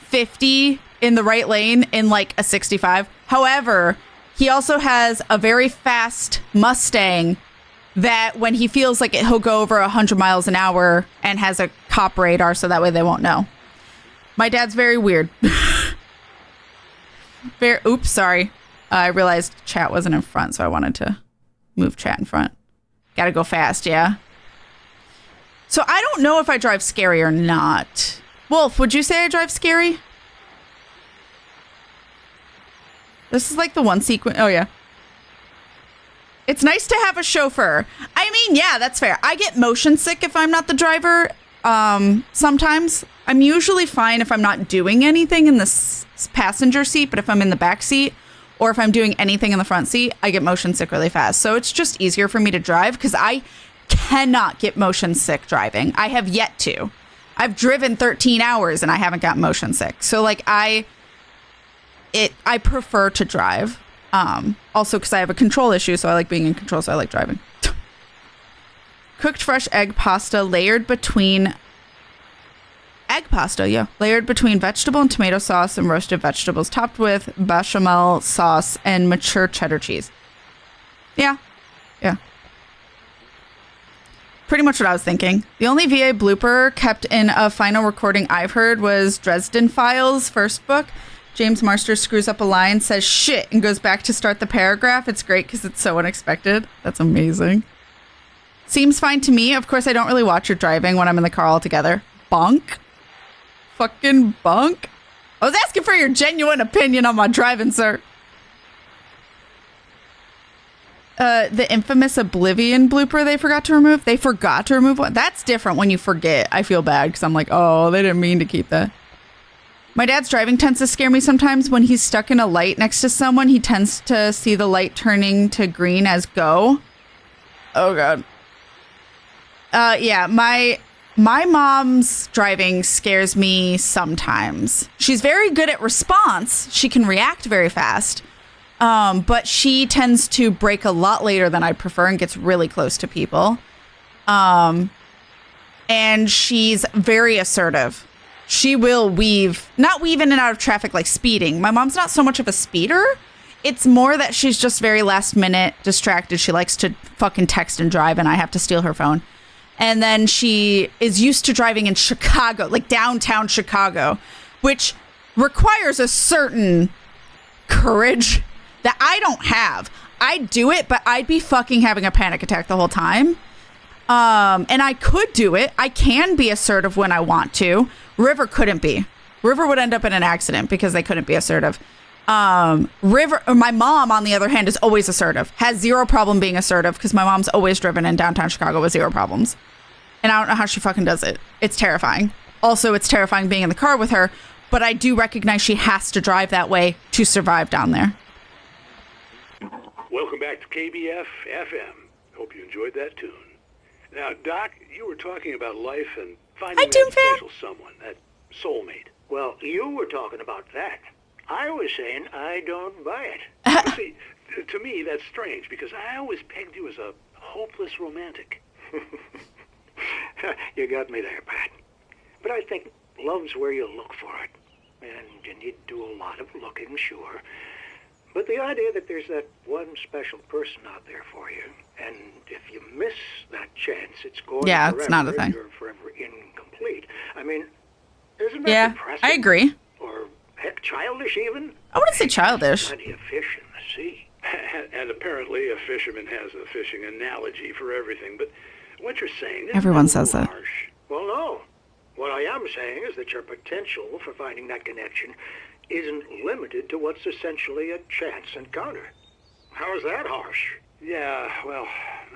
50 in the right lane in like a 65. However, he also has a very fast Mustang that when he feels like it, he'll go over 100 miles an hour and has a cop radar, so that way they won't know. My dad's very weird. Oops, sorry. I realized chat wasn't in front, so I wanted to move chat in front. Gotta go fast, yeah. So I don't know if I drive scary or not. Wolf, would you say I drive scary? This is like the one sequence. Oh, yeah. It's nice to have a chauffeur. I mean, yeah, that's fair. I get motion sick if I'm not the driver. Sometimes I'm usually fine if I'm not doing anything in the passenger seat, but if I'm in the back seat or if I'm doing anything in the front seat, I get motion sick really fast. So it's just easier for me to drive because I cannot get motion sick driving. I have yet to. I've driven 13 hours and I haven't got motion sick. So like I prefer to drive. Also because I have a control issue, so I like being in control, so I like driving. Cooked fresh egg pasta layered between vegetable and tomato sauce and roasted vegetables, topped with bechamel sauce and mature cheddar cheese. Yeah. Pretty much what I was thinking. The only VA blooper kept in a final recording I've heard was Dresden Files' first book. James Marster screws up a line, says shit, and goes back to start the paragraph. It's great because it's so unexpected. That's amazing. Seems fine to me. Of course, I don't really watch your driving when I'm in the car altogether. Bunk. Fucking bunk. I was asking for your genuine opinion on my driving, sir. The infamous Oblivion blooper they forgot to remove. They forgot to remove one. That's different when you forget. I feel bad because I'm like, oh, they didn't mean to keep that. My dad's driving tends to scare me sometimes. When he's stuck in a light next to someone, he tends to see the light turning to green as go. Oh, God. Yeah, my mom's driving scares me sometimes. She's very good at response. She can react very fast. But she tends to brake a lot later than I'd prefer and gets really close to people. And she's very assertive. She will not weave in and out of traffic like speeding. My mom's not so much of a speeder. It's more that she's just very last minute distracted. She likes to fucking text and drive, and I have to steal her phone. And then she is used to driving in Chicago, like downtown Chicago, which requires a certain courage that I don't have. I'd do it, but I'd be fucking having a panic attack the whole time. And I could do it. I can be assertive when I want to. River couldn't be. River would end up in an accident because they couldn't be assertive. My mom, on the other hand, is always assertive. Has zero problem being assertive because my mom's always driven in downtown Chicago with zero problems. And I don't know how she fucking does it. It's terrifying. Also, it's terrifying being in the car with her, but I do recognize she has to drive that way to survive down there. Welcome back to KBF FM. Hope you enjoyed that tune. Now, Doc, you were talking about life and finding that special someone, that soulmate. Well, you were talking about that. I was saying I don't buy it. See, to me, that's strange, because I always pegged you as a hopeless romantic. You got me there, Pat. But I think love's where you look for it. And you need to do a lot of looking, sure. But the idea that there's that one special person out there for you, and if you miss that chance, it's gone forever. It's not a thing. You're forever incomplete. I mean, isn't that depressing? I agree. Or, heck, childish even? I wouldn't say childish. Plenty of fish in the sea. And apparently a fisherman has a fishing analogy for everything, but what you're saying is Everyone says that. Harsh. Well, no. What I am saying is that your potential for finding that connection isn't limited to what's essentially a chance encounter. How is that harsh? Yeah, well,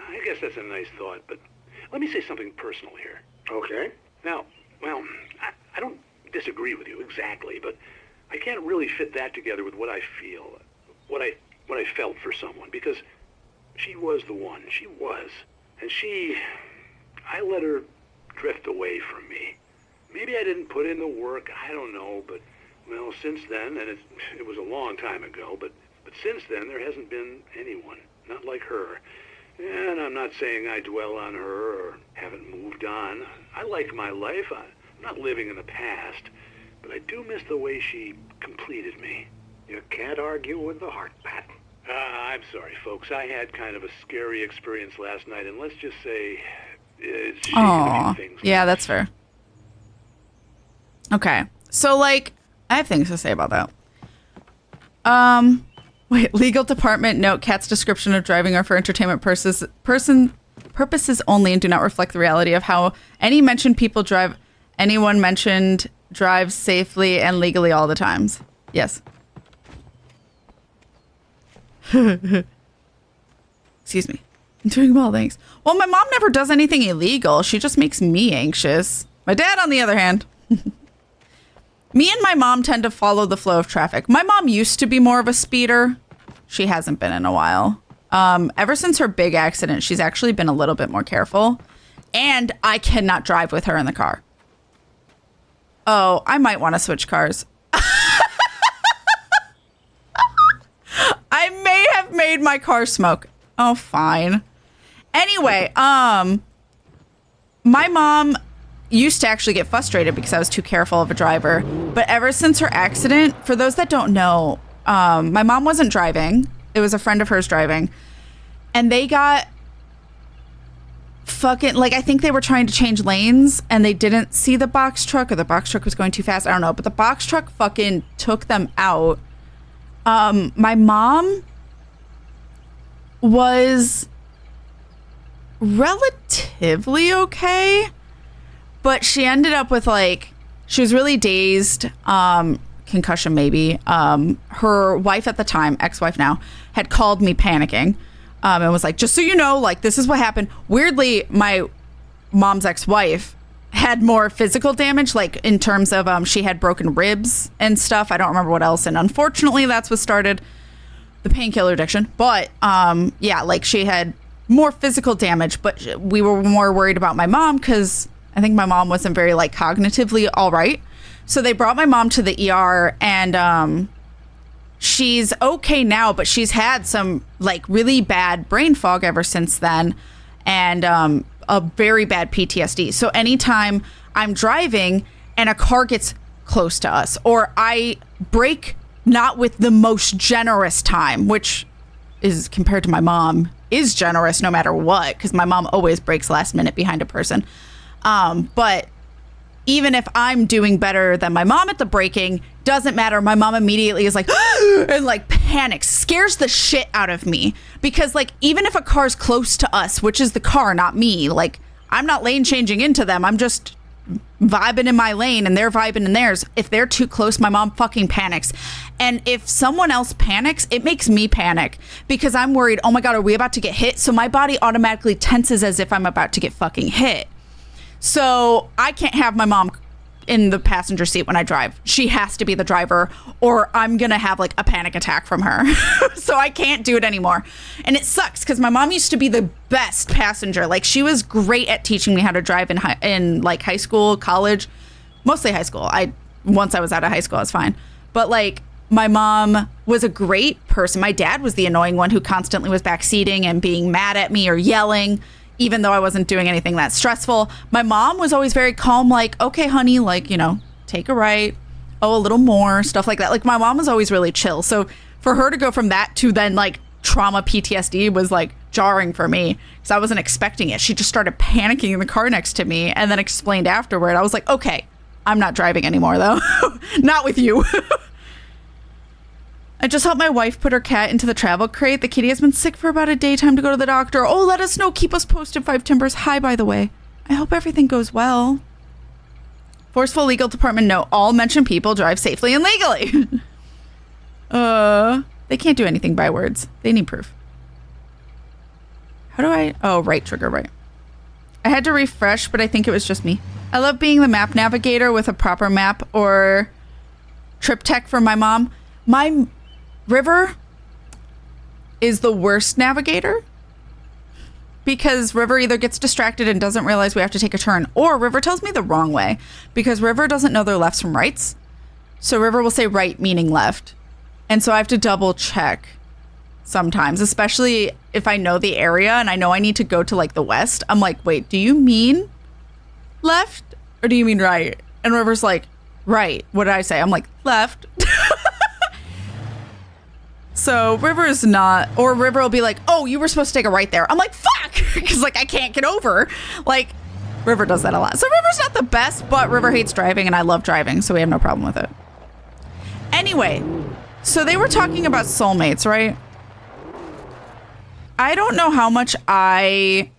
I guess that's a nice thought, but let me say something personal here. Okay. Now, well, I don't disagree with you exactly, but I can't really fit that together with what I feel, what I felt for someone, because she was the one. She was. And I let her drift away from me. Maybe I didn't put in the work, I don't know, but, well, since then, and it was a long time ago, but since then there hasn't been anyone, not like her. And I'm not saying I dwell on her or haven't moved on. I like my life. I'm not living in the past, but I do miss the way she completed me. You can't argue with the heart, Pat. I'm sorry, folks. I had kind of a scary experience last night, and let's just say it's shaking a few things. Yeah, that's fair. Okay. So, I have things to say about that. Wait, legal department note, Kat's description of driving are for entertainment purposes only and do not reflect the reality of how anyone mentioned drives safely and legally all the times. Yes. Excuse me. I'm doing well, thanks. Well, my mom never does anything illegal. She just makes me anxious. My dad, on the other hand. Me and my mom tend to follow the flow of traffic. My mom used to be more of a speeder. She hasn't been in a while. Ever since her big accident, she's actually been a little bit more careful. And I cannot drive with her in the car. Oh, I might want to switch cars. I may have made my car smoke. Oh, fine. Anyway, my mom used to actually get frustrated because I was too careful of a driver. But ever since her accident, for those that don't know, my mom wasn't driving. It was a friend of hers driving. And they got fucking, I think they were trying to change lanes and they didn't see the box truck, or the box truck was going too fast. I don't know. But the box truck fucking took them out. My mom was relatively okay, but she ended up with she was really dazed, concussion maybe. Her wife at the time, ex-wife now, had called me panicking, and was like, just so you know, this is what happened. Weirdly, my mom's ex-wife had more physical damage, in terms of she had broken ribs and stuff. I don't remember what else, and unfortunately that's what started the painkiller addiction. But she had more physical damage, but we were more worried about my mom because I think my mom wasn't very cognitively all right. So they brought my mom to the ER, and she's okay now, but she's had some like really bad brain fog ever since then, and a very bad PTSD. So anytime I'm driving and a car gets close to us, or I brake not with the most generous time, which is compared to my mom is generous no matter what, because my mom always brakes last minute behind a person. But even if I'm doing better than my mom at the braking, doesn't matter. My mom immediately is like, and like panics, scares the shit out of me. Because like, even if a car's close to us, which is the car, not me, like I'm not lane changing into them. I'm just vibing in my lane and they're vibing in theirs. If they're too close, my mom fucking panics. And if someone else panics, it makes me panic because I'm worried, oh my God, are we about to get hit? So my body automatically tenses as if I'm about to get fucking hit. So I can't have my mom in the passenger seat when I drive. She has to be the driver or I'm going to have like a panic attack from her. So I can't do it anymore. And it sucks because my mom used to be the best passenger. Like she was great at teaching me how to drive in like high school, college, mostly high school. Once I was out of high school, I was fine. But like my mom was a great person. My dad was the annoying one who constantly was backseating and being mad at me or yelling, even though I wasn't doing anything that stressful. My mom was always very calm, like, okay, honey, like, you know, take a right. Oh, a little more, stuff like that. Like, my mom was always really chill. So for her to go from that to then, like, trauma PTSD was, like, jarring for me because I wasn't expecting it. She just started panicking in the car next to me and then explained afterward. I was like, okay, I'm not driving anymore, though. Not with you. I just helped my wife put her cat into the travel crate. The kitty has been sick for about a day. Time to go to the doctor. Oh, let us know. Keep us posted. 5 Timbers. Hi, by the way. I hope everything goes well. Forceful legal department note. All mentioned people drive safely and legally. They can't do anything by words. They need proof. How do I? Oh, right trigger, right. I had to refresh, but I think it was just me. I love being the map navigator with a proper map or trip tech for my mom. My River is the worst navigator because River either gets distracted and doesn't realize we have to take a turn, or River tells me the wrong way because River doesn't know their lefts from rights. So River will say right meaning left. And so I have to double check sometimes, especially if I know the area and I know I need to go to like the west. I'm like, wait, do you mean left or do you mean right? And River's like, right. What did I say? I'm like, left. So River's not, or River will be like, oh, you were supposed to take a right there. I'm like, fuck, because like I can't get over. Like River does that a lot. So River's not the best, but River hates driving and I love driving, so we have no problem with it. Anyway, so they were talking about soulmates, right? I don't know how much I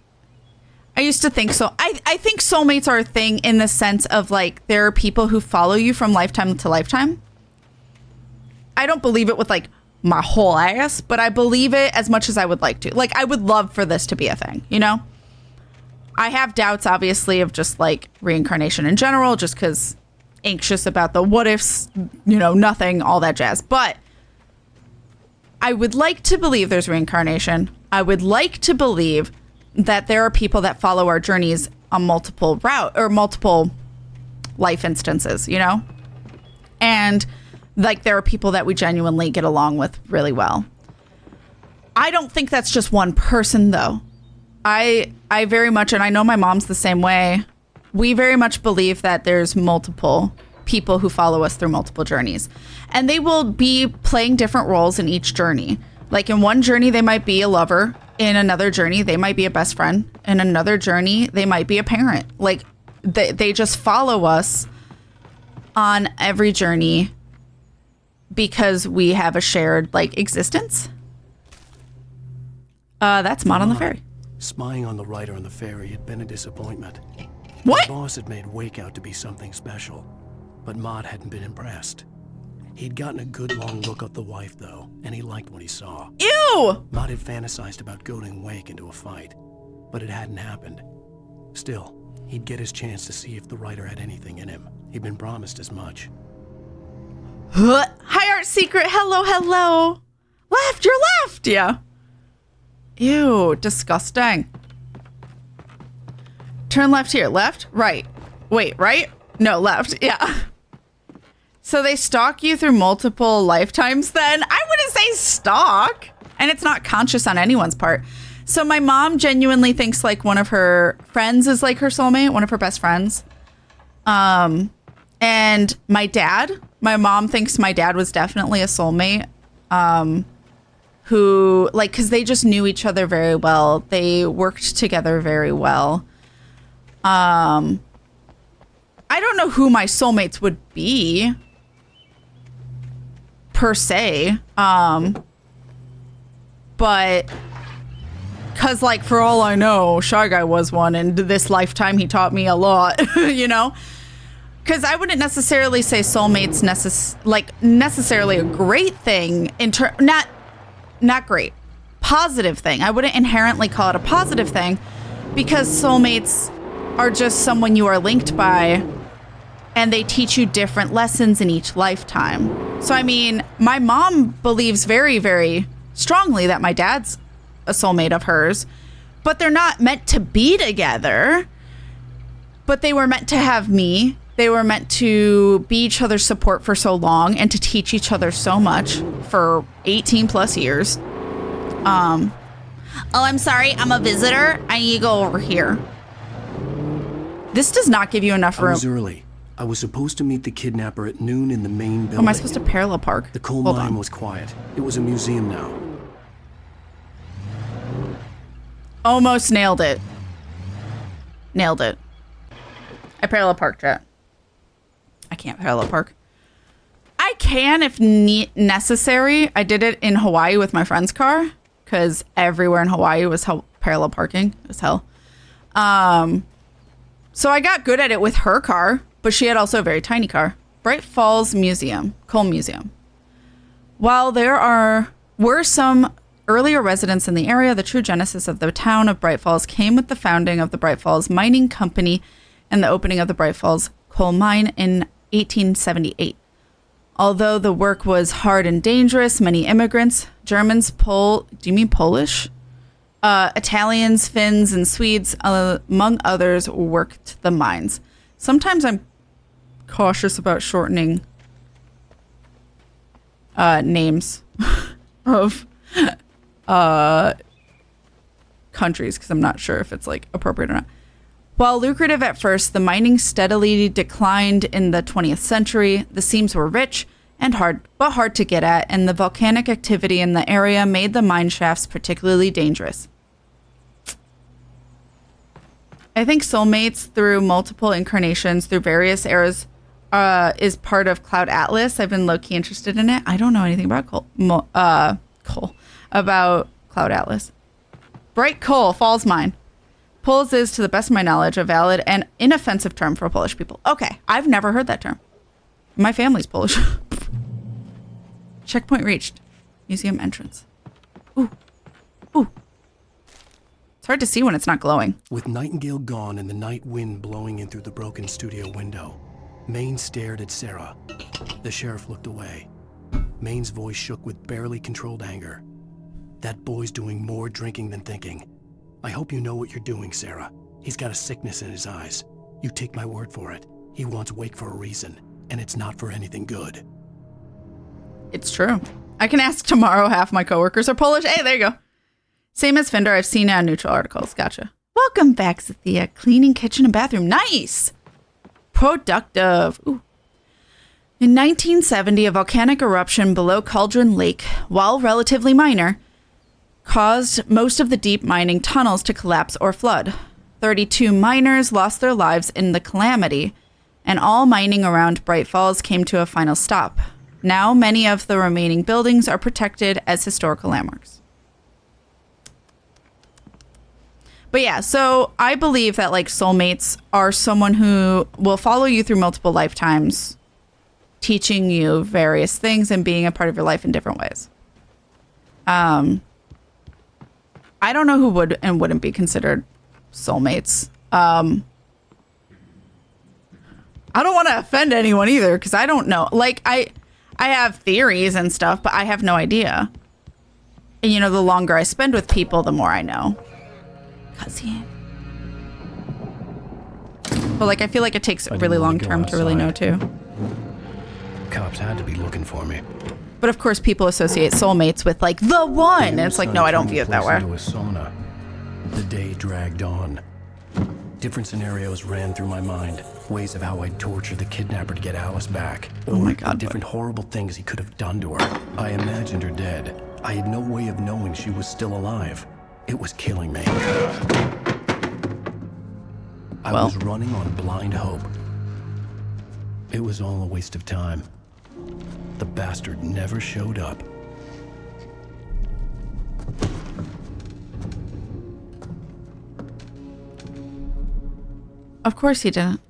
used to think so. I think soulmates are a thing in the sense of like there are people who follow you from lifetime to lifetime. I don't believe it with like my whole ass, but I believe it as much as I would like to. Like, I would love for this to be a thing, you know? I have doubts, obviously, of just, like, reincarnation in general, just because anxious about the what ifs, you know, nothing, all that jazz. But I would like to believe there's reincarnation. I would like to believe that there are people that follow our journeys on multiple life instances, you know? And like there are people that we genuinely get along with really well. I don't think that's just one person though. I very much, and I know my mom's the same way, we very much believe that there's multiple people who follow us through multiple journeys. And they will be playing different roles in each journey. Like in one journey, they might be a lover. In another journey, they might be a best friend. In another journey, they might be a parent. Like they just follow us on every journey because we have a shared like existence. That's Maud on the ferry. Spying on the writer on the ferry had been a disappointment. What? The boss had made Wake out to be something special, but Maud hadn't been impressed. He'd gotten a good long look at the wife, though, and he liked what he saw. Ew! Maud had fantasized about goading Wake into a fight, but it hadn't happened. Still, he'd get his chance to see if the writer had anything in him. He'd been promised as much. Hi, Art Secret. Hello, hello. Left, you're left. Yeah. Ew, disgusting. Turn left here. Left, right. Wait, right? No, left. Yeah. So they stalk you through multiple lifetimes then? I wouldn't say stalk. And it's not conscious on anyone's part. So my mom genuinely thinks like one of her friends is like her soulmate, one of her best friends. And my mom thinks my dad was definitely a soulmate. Who, like, because they just knew each other very well. They worked together very well. I don't know who my soulmates would be, per se. But, because, like, for all I know, Shy Guy was one, and this lifetime he taught me a lot, you know? Because I wouldn't necessarily say soulmates necessarily a great thing, not great, positive thing. I wouldn't inherently call it a positive thing, because soulmates are just someone you are linked by, and they teach you different lessons in each lifetime. So, I mean, my mom believes very, very strongly that my dad's a soulmate of hers, but they're not meant to be together. But they were meant to have me. They were meant to be each other's support for so long and to teach each other so much for 18 plus years. Oh, I'm sorry. I'm a visitor. I need to go over here. This does not give you enough room. I was early. I was supposed to meet the kidnapper at noon in the main building. Oh, am I supposed to parallel park? The coal mine was quiet. It was a museum now. Almost nailed it. Nailed it. I parallel parked it. I can't parallel park. I can if necessary. I did it in Hawaii with my friend's car because everywhere in Hawaii was parallel parking. It was hell. So I got good at it with her car, but she had also a very tiny car. Bright Falls Museum, Coal Museum. While there were some earlier residents in the area, the true genesis of the town of Bright Falls came with the founding of the Bright Falls Mining Company and the opening of the Bright Falls coal mine in 1878. Although the work was hard and dangerous, many immigrants, Germans, do you mean Polish? Italians, Finns, and Swedes, among others, worked the mines. Sometimes I'm cautious about shortening names of countries because I'm not sure if it's like appropriate or not. While lucrative at first, the mining steadily declined in the 20th century. The seams were rich and hard to get at, and the volcanic activity in the area made the mine shafts particularly dangerous. I think soulmates through multiple incarnations through various eras is part of Cloud Atlas. I've been low-key interested in it. I don't know anything about about Cloud Atlas. Bright Coal Falls Mine. Poles is, to the best of my knowledge, a valid and inoffensive term for Polish people. Okay, I've never heard that term. My family's Polish. Checkpoint reached. Museum entrance. Ooh. Ooh. It's hard to see when it's not glowing. With Nightingale gone and the night wind blowing in through the broken studio window, Maine stared at Sarah. The sheriff looked away. Maine's voice shook with barely controlled anger. That boy's doing more drinking than thinking. I hope you know what you're doing, Sarah. He's got a sickness in his eyes. You take my word for it. He wants Wake for a reason, and it's not for anything good. It's true. I can ask tomorrow. Half my coworkers are Polish. Hey, there you go. Same as Fender. I've seen it on neutral articles. Gotcha. Welcome back, Cynthia. Cleaning kitchen and bathroom. Nice. Productive. Ooh. In 1970, a volcanic eruption below Cauldron Lake, while relatively minor, caused most of the deep mining tunnels to collapse or flood. 32 miners lost their lives in the calamity, and all mining around Bright Falls came to a final stop. Now, many of the remaining buildings are protected as historical landmarks. But yeah, so I believe that like soulmates are someone who will follow you through multiple lifetimes, teaching you various things and being a part of your life in different ways. I don't know who would and wouldn't be considered soulmates. I don't want to offend anyone either because I don't know. Like I have theories and stuff, but I have no idea. And you know, the longer I spend with people, the more I know. Cousin. But like, I feel like it takes a really long term to really know too. Cops had to be looking for me. But of course, people associate soulmates with like the one. And it's like, no, I don't view it that way. Into a sauna. The day dragged on. Different scenarios ran through my mind. Ways of how I'd torture the kidnapper to get Alice back. Oh my God. Different horrible things he could have done to her. I imagined her dead. I had no way of knowing she was still alive. It was killing me. I was running on blind hope. It was all a waste of time. The bastard never showed up. Of course he didn't.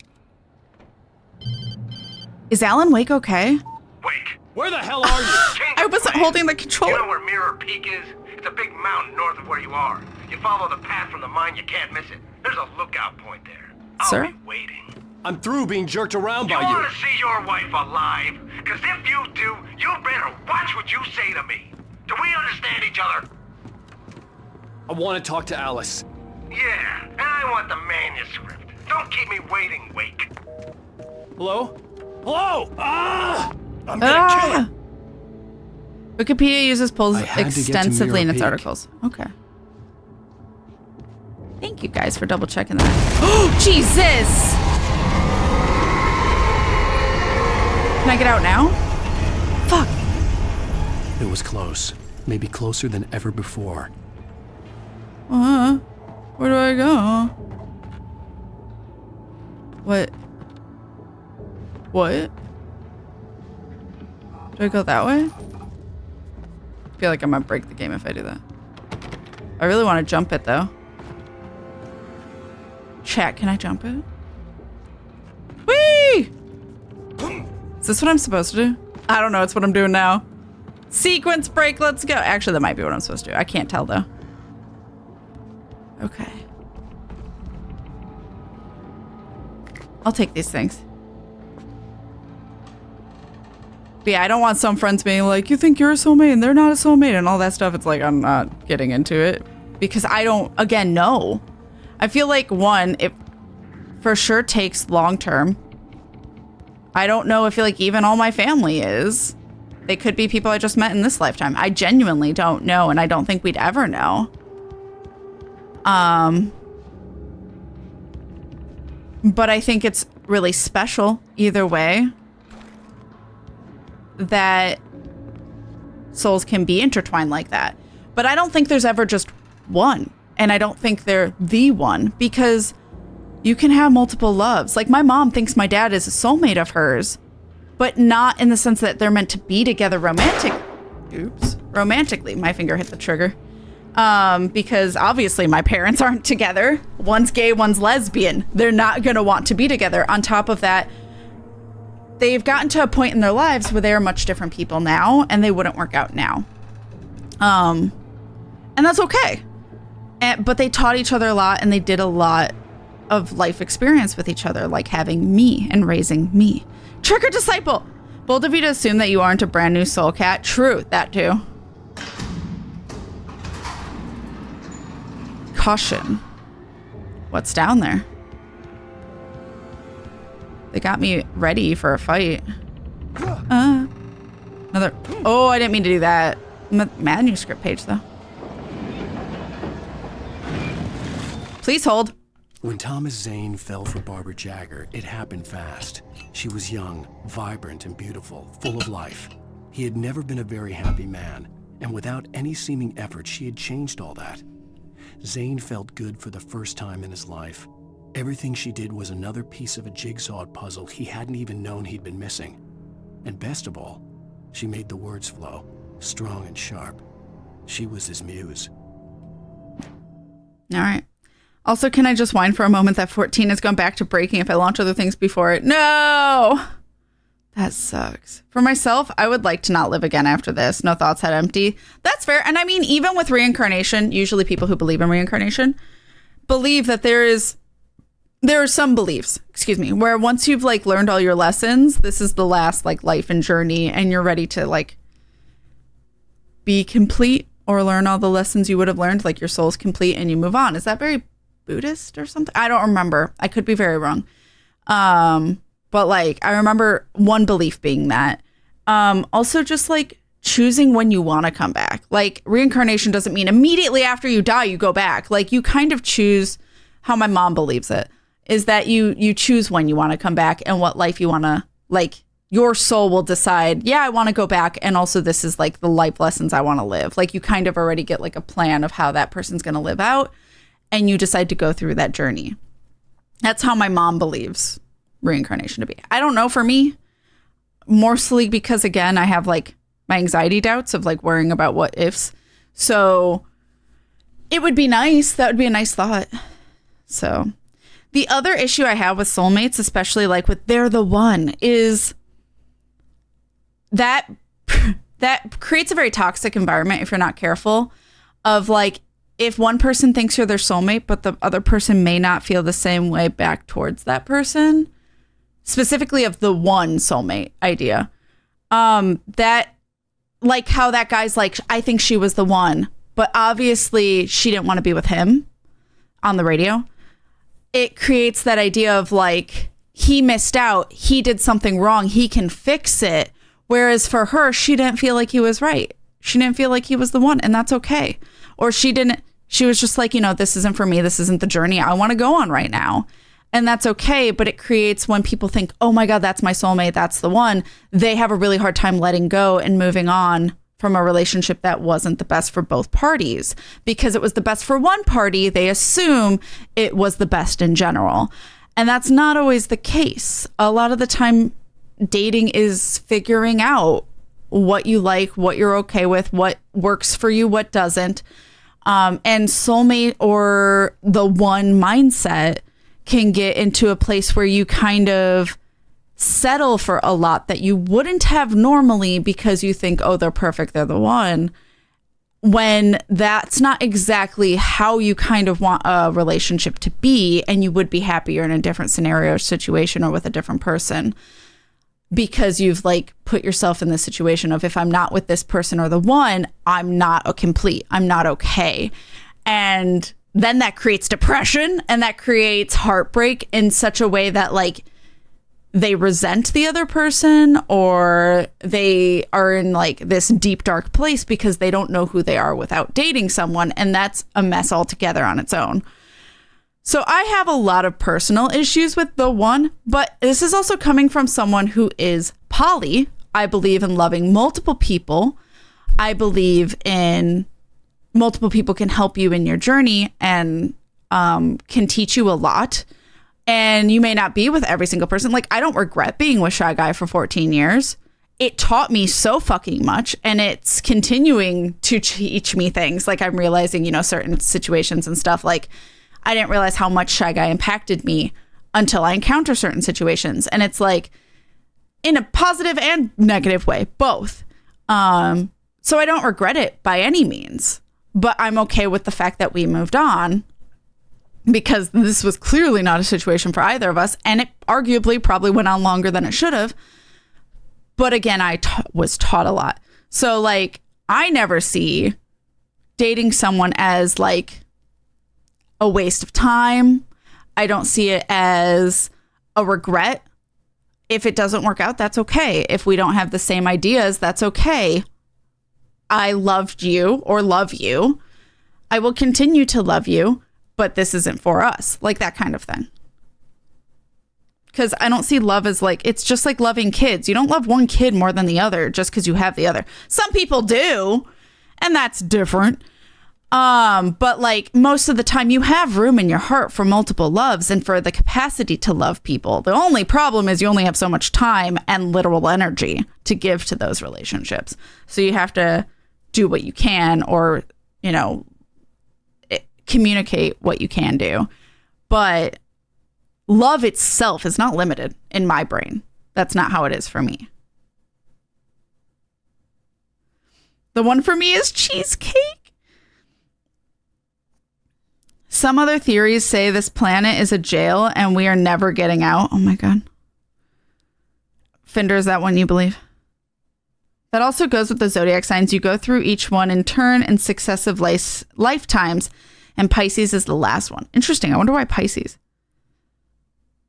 Is Alan Wake okay? Wake, where the hell are you? I wasn't holding the controller. You know where Mirror Peak is? It's a big mountain north of where you are. You follow the path from the mine, you can't miss it. There's a lookout point there. Sir? I'll be waiting. I'm through being jerked around by You you. want to see your wife alive? Because if you do, you better watch what you say to me. Do we understand each other? I want to talk to Alice. Yeah, and I want the manuscript. Don't keep me waiting, Wake. Hello? Hello? Ah! I'm gonna kill her. Wikipedia uses polls I had to get to extensively in Mirror its Peak. articles. Okay. Thank you guys for double checking that. Oh, Jesus! Can I get out now? Fuck. It was close. Maybe closer than ever before. Where do I go? What? What? Do I go that way? I feel like I might break the game if I do that. I really want to jump it though. Chat, can I jump it? Whee! Is this what I'm supposed to do? I don't know. It's what I'm doing now. Sequence break. Let's go. Actually, that might be what I'm supposed to do. I can't tell though. Okay. I'll take these things. But yeah, I don't want some friends being like, you think you're a soulmate and they're not a soulmate and all that stuff. It's like, I'm not getting into it because I don't, again, know. I feel like one, it for sure takes long term. I don't know. I feel like even all my family is. They could be people I just met in this lifetime. I genuinely don't know, and I don't think we'd ever know. But I think it's really special either way that souls can be intertwined like that. But I don't think there's ever just one. And I don't think they're the one because you can have multiple loves. Like my mom thinks my dad is a soulmate of hers, but not in the sense that they're meant to be together romantically. My finger hit the trigger. Because obviously my parents aren't together. One's gay, one's lesbian. They're not going to want to be together. On top of that, they've gotten to a point in their lives where they are much different people now and they wouldn't work out now. And that's okay. But they taught each other a lot and they did a lot of life experience with each other, like having me and raising me. Trick or disciple. Bold of you to assume that you aren't a brand new soul cat. True, that too. Caution. What's down there? They got me ready for a fight. Another. Oh, I didn't mean to do that. Manuscript page though. Please hold. When Thomas Zane fell for Barbara Jagger, it happened fast. She was young, vibrant, and beautiful, full of life. He had never been a very happy man, and without any seeming effort, she had changed all that. Zane felt good for the first time in his life. Everything she did was another piece of a jigsaw puzzle he hadn't even known he'd been missing. And best of all, she made the words flow, strong and sharp. She was his muse. All right. Also, can I just whine for a moment that 14 has gone back to breaking if I launch other things before it? No! That sucks. For myself, I would like to not live again after this. No thoughts had empty. That's fair. And I mean, even with reincarnation, usually people who believe in reincarnation believe that there are some beliefs, where once you've like learned all your lessons, this is the last like life and journey and you're ready to like be complete or learn all the lessons you would have learned, like your soul's complete and you move on. Is that very Buddhist or something? I don't remember. I could be very wrong. But like, I remember one belief being that. Also just like choosing when you want to come back. Like reincarnation doesn't mean immediately after you die, you go back. Like you kind of choose how my mom believes it is that you choose when you want to come back and what life you want to, like your soul will decide, yeah, I want to go back. And also this is like the life lessons I want to live. Like you kind of already get like a plan of how that person's going to live out and you decide to go through that journey. That's how my mom believes reincarnation to be. I don't know for me, mostly because again, I have like my anxiety doubts of like worrying about what ifs. So it would be nice. That would be a nice thought. So the other issue I have with soulmates, especially like with they're the one, is that creates a very toxic environment if you're not careful of like, if one person thinks you're their soulmate, but the other person may not feel the same way back towards that person, specifically of the one soulmate idea, that like how that guy's like, I think she was the one, but obviously she didn't want to be with him on the radio. It creates that idea of like, he missed out. He did something wrong. He can fix it. Whereas for her, she didn't feel like he was right. She didn't feel like he was the one, and that's okay. Or she was just like, this isn't for me. This isn't the journey I want to go on right now. And that's okay. But it creates when people think, oh my God, that's my soulmate. That's the one. They have a really hard time letting go and moving on from a relationship that wasn't the best for both parties. Because it was the best for one party, they assume it was the best in general. And that's not always the case. A lot of the time, dating is figuring out what you like, what you're okay with, what works for you, what doesn't. And soulmate or the one mindset can get into a place where you kind of settle for a lot that you wouldn't have normally because you think, oh, they're perfect, they're the one, when that's not exactly how you kind of want a relationship to be, and you would be happier in a different scenario or situation or with a different person, because you've like put yourself in the situation of, if I'm not with this person or the one, I'm not a complete, I'm not okay. And then that creates depression and that creates heartbreak in such a way that like they resent the other person, or they are in like this deep dark place because they don't know who they are without dating someone. And that's a mess altogether on its own. So I have a lot of personal issues with the one, but this is also coming from someone who is poly. I believe in loving multiple people. I believe in multiple people can help you in your journey and can teach you a lot. And you may not be with every single person. Like, I don't regret being with Shy Guy for 14 years. It taught me so fucking much, and it's continuing to teach me things. Like, I'm realizing, certain situations and stuff. Like, I didn't realize how much Shy Guy impacted me until I encounter certain situations. And it's like in a positive and negative way, both. So I don't regret it by any means, but I'm okay with the fact that we moved on, because this was clearly not a situation for either of us. And it arguably probably went on longer than it should have. But again, I was taught a lot. So like, I never see dating someone as like a waste of time. I don't see it as a regret. If it doesn't work out, that's okay. If we don't have the same ideas, that's okay. I loved you or love you. I will continue to love you, but this isn't for us. Like that kind of thing. Because I don't see love as like, it's just like loving kids. You don't love one kid more than the other just because you have the other. Some people do, and that's different. But like most of the time you have room in your heart for multiple loves and for the capacity to love people. The only problem is you only have so much time and literal energy to give to those relationships. So you have to do what you can, or, communicate what you can do. But love itself is not limited in my brain. That's not how it is for me. The one for me is cheesecake. Some other theories say this planet is a jail and we are never getting out. Oh my God. Finder, is that one you believe? That also goes with the zodiac signs. You go through each one in turn in successive lifetimes, and Pisces is the last one. Interesting. I wonder why Pisces.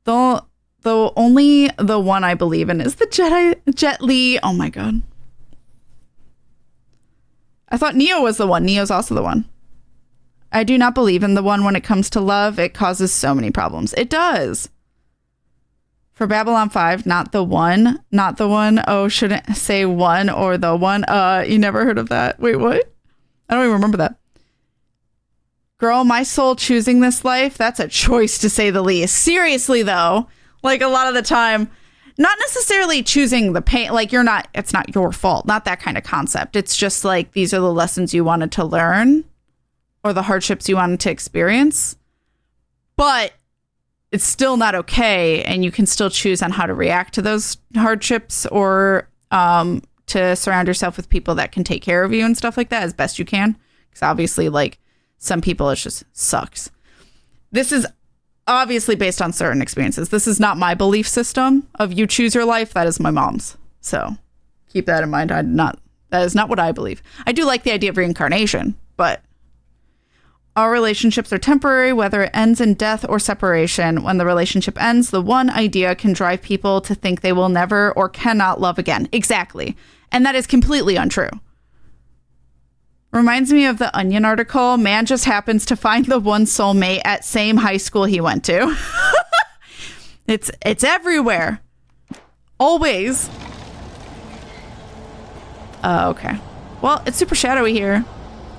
The only the one I believe in is the Jet Li. Oh my God. I thought Neo was the one. Neo's also the one. I do not believe in the one when it comes to love. It causes so many problems. It does. For Babylon 5, not the one. Not the one. Oh, shouldn't say one or the one. You never heard of that. Wait, what? I don't even remember that. Girl, my soul choosing this life, that's a choice to say the least. Seriously, though, like a lot of the time, not necessarily choosing the pain, like it's not your fault, not that kind of concept. It's just like, these are the lessons you wanted to learn or the hardships you wanted to experience, but it's still not okay. And you can still choose on how to react to those hardships or to surround yourself with people that can take care of you and stuff like that as best you can. Because obviously, like, some people, it just sucks. This is obviously based on certain experiences. This is not my belief system of you choose your life. That is my mom's. So keep that in mind. That is not what I believe. I do like the idea of reincarnation, but all relationships are temporary, whether it ends in death or separation. When the relationship ends, the one idea can drive people to think they will never or cannot love again. Exactly. And that is completely untrue. Reminds me of the Onion article. Man just happens to find the one soulmate at same high school he went to. It's everywhere. Always. Okay. Well, it's super shadowy here.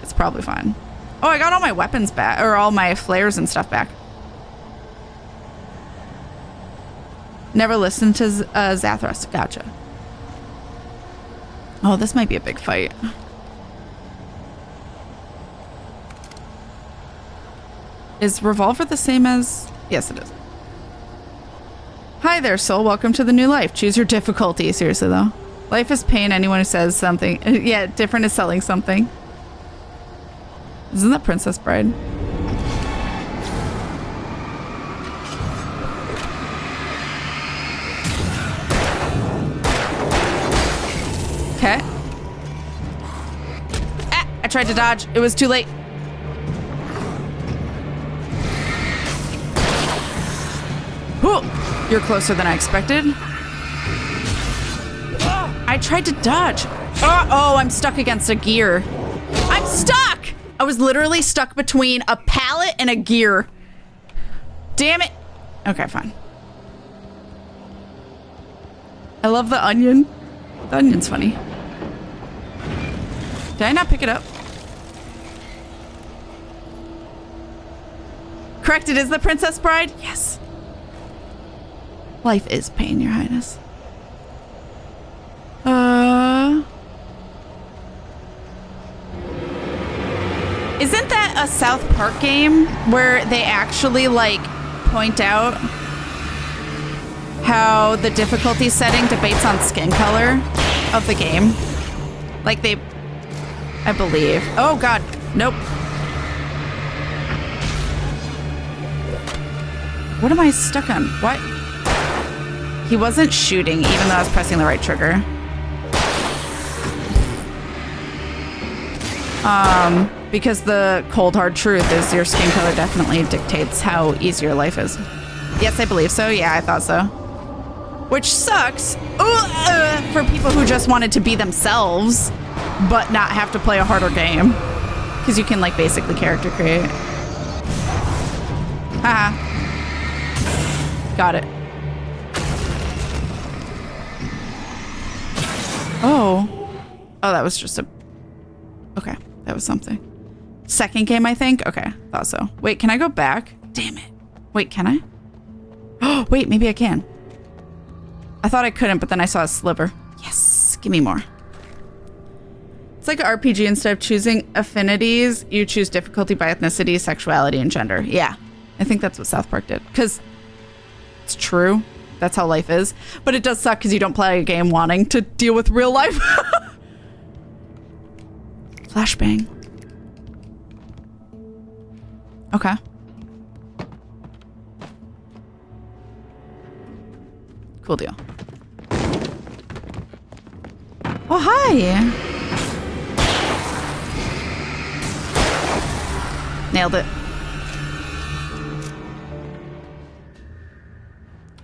It's probably fine. Oh, I got all my weapons back, or all my flares and stuff back. Never listened to Zathras. Gotcha. Oh, this might be a big fight. Is revolver the same as... Yes, it is. Hi there, soul. Welcome to the new life. Choose your difficulty. Seriously, though. Life is pain. Anyone who says something... Yeah, different is selling something. Isn't that Princess Bride? Okay. Ah, I tried to dodge. It was too late. Whoa, you're closer than I expected. I tried to dodge. Oh, I'm stuck against a gear. I'm stuck! I was literally stuck between a pallet and a gear. Damn it. Okay, fine. I love the onion. The onion's funny. Did I not pick it up? Correct, it is the Princess Bride? Yes. Life is pain, Your Highness. Isn't that a South Park game where they actually, like, point out how the difficulty setting debates on skin color of the game? Like, I believe. Oh, God. Nope. What am I stuck on? What? He wasn't shooting, even though I was pressing the right trigger. Because the cold hard truth is your skin color definitely dictates how easy your life is. Yes, I believe so. Yeah, I thought so. Which sucks for people who just wanted to be themselves, but not have to play a harder game. Because you can, like, basically character create. Haha. Got it. Oh, that was just a... Okay, that was something. Second game, I think? Okay, thought so. Wait, can I go back? Damn it. Wait, can I? Oh, wait, maybe I can. I thought I couldn't, but then I saw a sliver. Yes, give me more. It's like an RPG. Instead of choosing affinities, you choose difficulty by ethnicity, sexuality, and gender. Yeah, I think that's what South Park did. Because it's true. That's how life is. But it does suck because you don't play a game wanting to deal with real life. Flashbang. Okay. Cool deal. Oh, hi. Nailed it.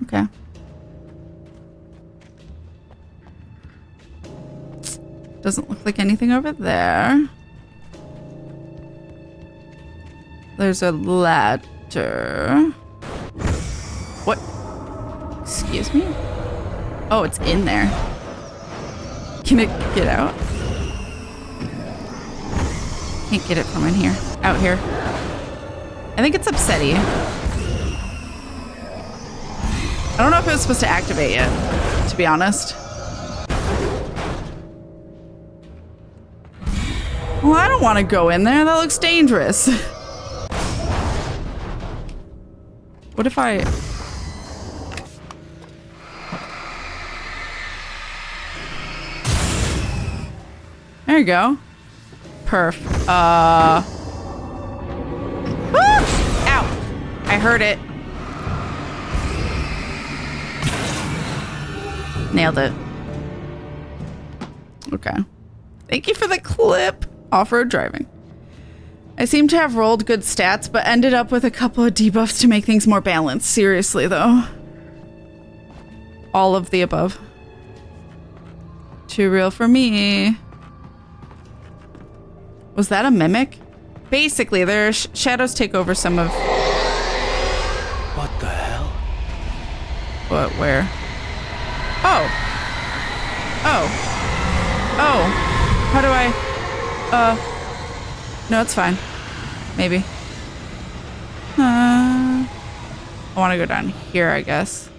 Okay. Doesn't look like anything over there. There's a ladder. What? Excuse me? Oh, it's in there. Can it get out? Can't get it from in here. Out here. I think it's upsetty. I don't know if it was supposed to activate yet, to be honest. Well, I don't want to go in there. That looks dangerous. What if I... There you go. Perf. Ah! Ow! I heard it. Nailed it. Okay. Thank you for the clip. Off-road driving. I seem to have rolled good stats, but ended up with a couple of debuffs to make things more balanced. Seriously, though. All of the above. Too real for me. Was that a mimic? Basically, their shadows take over some of... What the hell? What? Where? Oh. Oh. Oh. How do I... No, it's fine. Maybe. I want to go down here, I guess.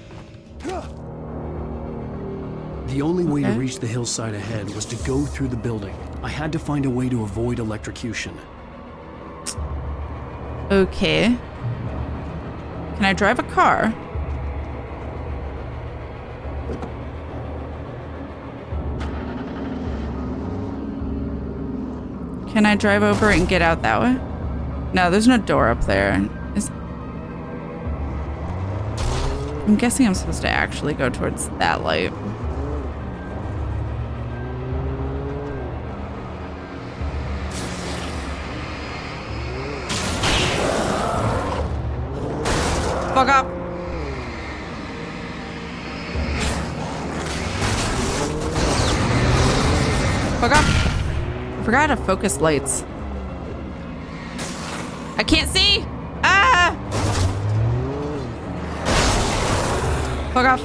The only way to reach the hillside ahead was to go through the building. I had to find a way to avoid electrocution. Okay. Can I drive a car? Can I drive over and get out that way? No, there's no door up there. I'm guessing I'm supposed to actually go towards that light. Fuck up. Fuck up. I forgot to focus lights. I can't see. Ah! Fuck off.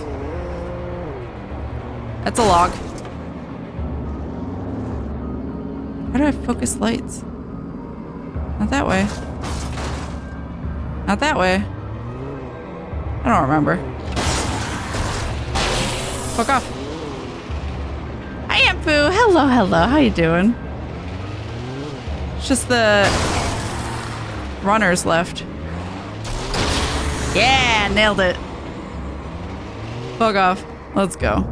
That's a log. How do I focus lights? Not that way. Not that way. I don't remember. Fuck off. Hi, Ampu. Hello, hello. How you doing? It's just the runners left. Yeah, nailed it. Fuck off. Let's go.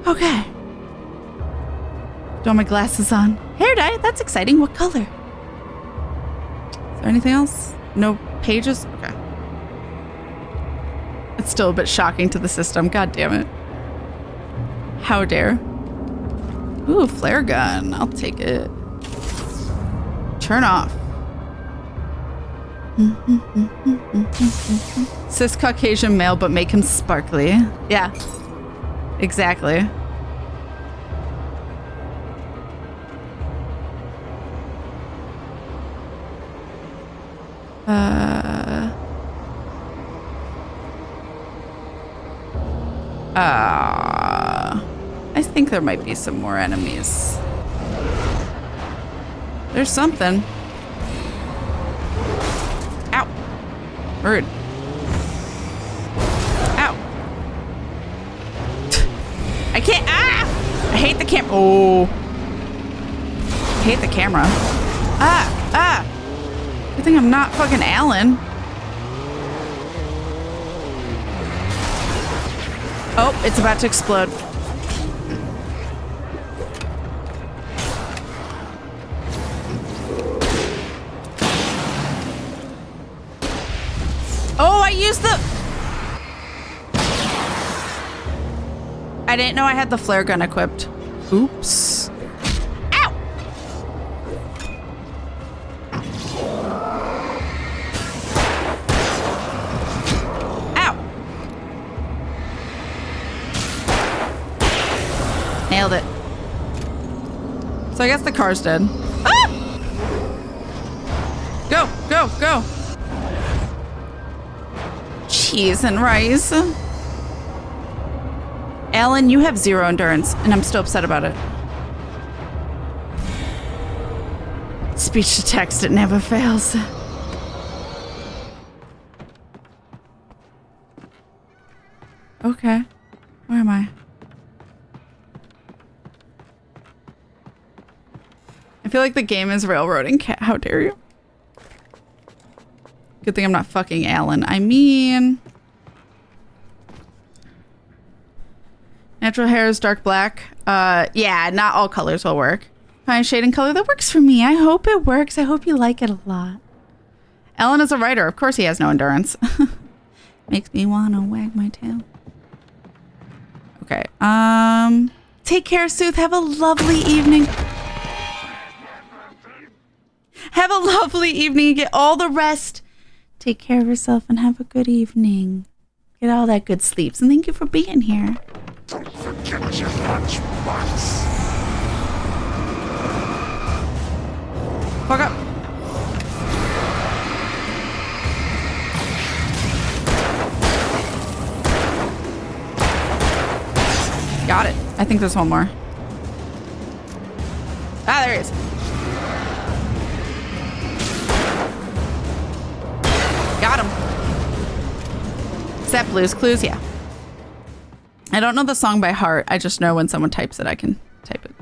Okay. Got my glasses on. Hair dye. That's exciting. What color? Is there anything else? No pages? Okay. It's still a bit shocking to the system. God damn it. How dare. Ooh, flare gun. I'll take it. Turn off. Cis Caucasian male, but make him sparkly. Yeah. Exactly. I think there might be some more enemies. There's something. Ow. Rude. Ow. I can't. Ah! I hate the camera. Oh. I hate the camera. Ah. Ah. Good thing I'm not fucking Alan. Oh, it's about to explode. Oh, I used the... I didn't know I had the flare gun equipped. Oops. Ow! Ow! So I guess the car's dead. Ah! Go, go, go. Cheese and rice. Alan, you have 0 endurance, and I'm still upset about it. Speech to text, it never fails. Okay. Where am I? I feel like the game is railroading. Cat, how dare you? Good thing I'm not fucking Alan. I mean... Natural hair is dark black. Yeah, not all colors will work. Find a shade and color that works for me. I hope it works. I hope you like it a lot. Alan is a writer. Of course he has no endurance. Makes me want to wag my tail. Okay. Take care, Sooth. Have a lovely evening. Have a lovely evening. Get all the rest. Take care of yourself and have a good evening. Get all that good sleeps. And thank you for being here. Don't forget your lunchbox. Fuck up. Got it. I think there's one more. Ah, there he is. Got him. Is that Blue's Clues? Yeah. I don't know the song by heart. I just know when someone types it, I can type it.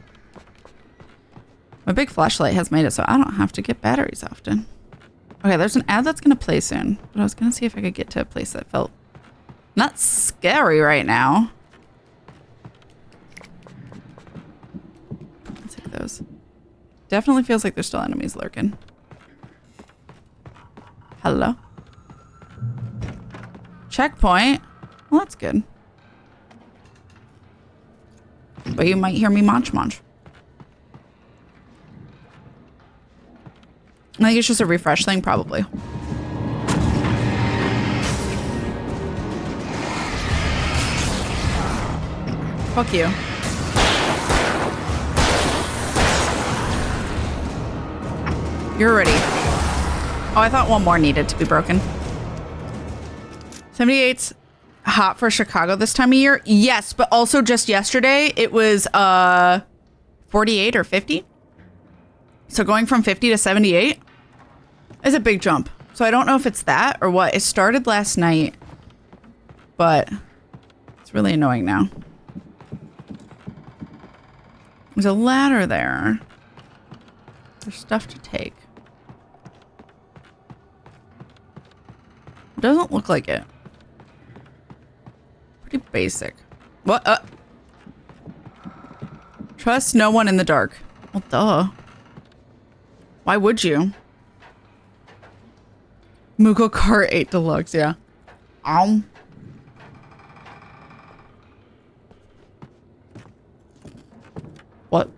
My big flashlight has made it so I don't have to get batteries often. Okay, there's an ad that's going to play soon. But I was going to see if I could get to a place that felt not scary right now. I'll take those. Definitely feels like there's still enemies lurking. Hello? Checkpoint. Well, that's good. But you might hear me munch. I think it's just a refresh thing, probably. Fuck you. You're ready. Oh, I thought one more needed to be broken. 78's hot for Chicago this time of year. Yes, but also just yesterday it was 48 or 50. So going from 50 to 78 is a big jump. So I don't know if it's that or what. It started last night, but it's really annoying now. There's a ladder there. There's stuff to take. It doesn't look like it. Pretty basic. What? Trust no one in the dark. Well, duh. Why would you? Moogle Kart 8 Deluxe, yeah. What?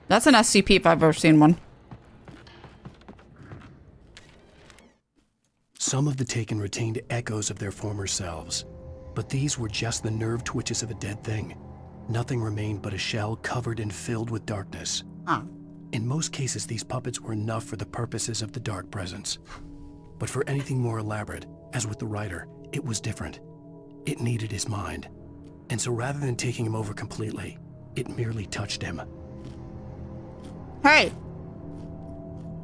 That's an SCP if I've ever seen one. Some of the Taken retained echoes of their former selves, but these were just the nerve twitches of a dead thing. Nothing remained but a shell covered and filled with darkness. In most cases, these puppets were enough for the purposes of the dark presence. But for anything more elaborate, as with the writer, it was different. It needed his mind. And so rather than taking him over completely, it merely touched him. Hey!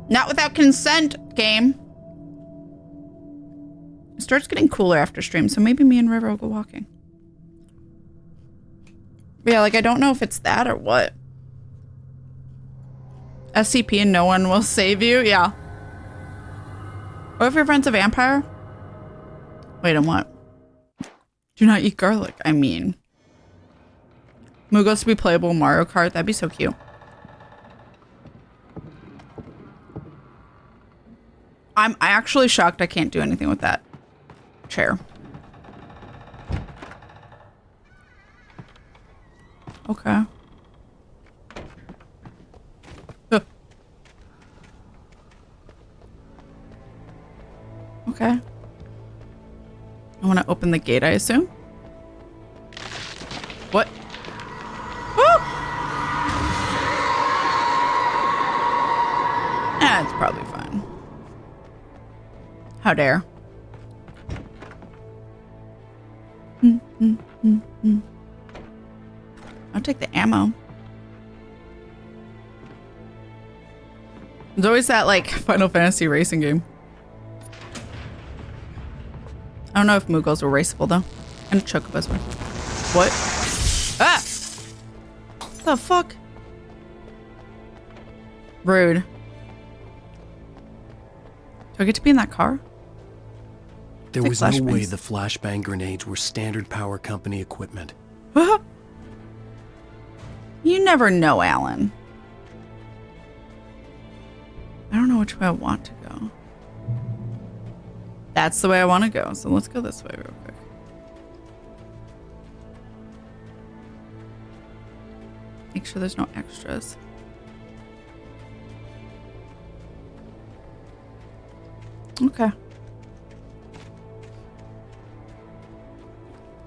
Not without consent, game. It starts getting cooler after stream, so maybe me and River will go walking. But yeah, like, I don't know if it's that or what. SCP and no one will save you? Yeah. What if your friend's a vampire? Wait, and what? Do not eat garlic. I mean. Moogles to be playable in Mario Kart? That'd be so cute. I'm actually shocked I can't do anything with that chair. Okay. Okay. I want to open the gate, I assume. It's probably fine. How dare. I'll take the ammo. There's always that, like, Final Fantasy racing game. I don't know if Moogles were raceable, though. And Chocobos were. What? Ah! What the fuck? Rude. Do I get to be in that car? There Like was no way flashbangs. the flashbang grenades were standard power company equipment. You never know, Alan. I don't know which way I want to go. That's the way I want to go, so let's go this way real quick. Make sure there's no extras. Okay.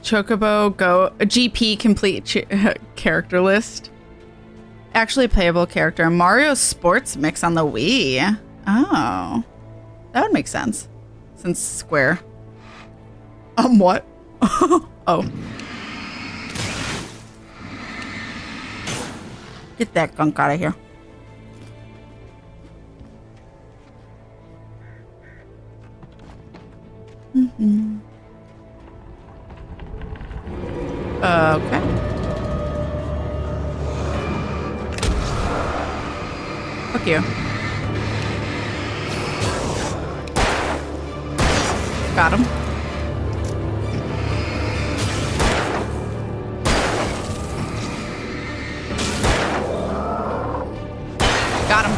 Chocobo Go GP complete character list. Actually playable character. Mario Sports Mix on the Wii. Oh. That would make sense. Since Square. What? Oh. Get that gunk out of here. Okay. Fuck you. Got him. Got him.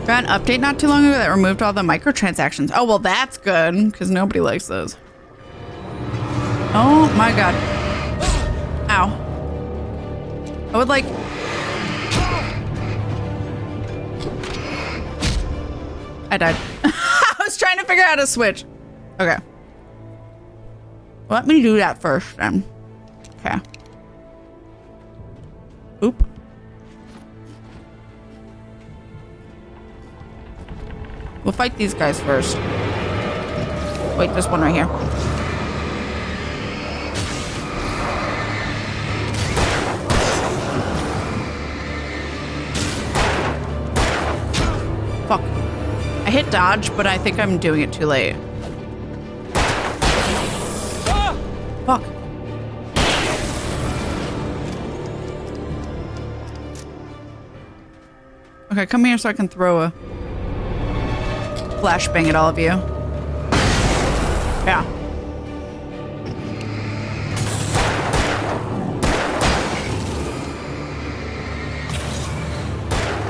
Got an update not too long ago that removed all the microtransactions. Oh, well, that's good, because nobody likes those. Oh my god. Ow. I would like... I died. I was trying to figure out how to switch. Okay. Let me do that first then. Okay. Oop. We'll fight these guys first. Wait, there's one right here. Fuck. I hit dodge, but I think I'm doing it too late. Fuck. Okay, come here so I can throw a flashbang at all of you. Yeah.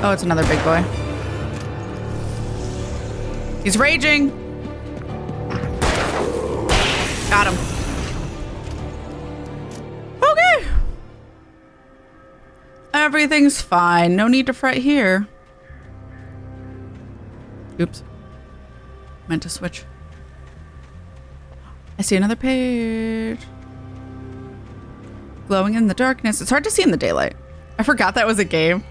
Oh, it's another big boy. He's raging. Got him. Okay. Everything's fine. No need to fret here. Oops. Meant to switch. I see another page. Glowing in the darkness. It's hard to see in the daylight. I forgot that was a game.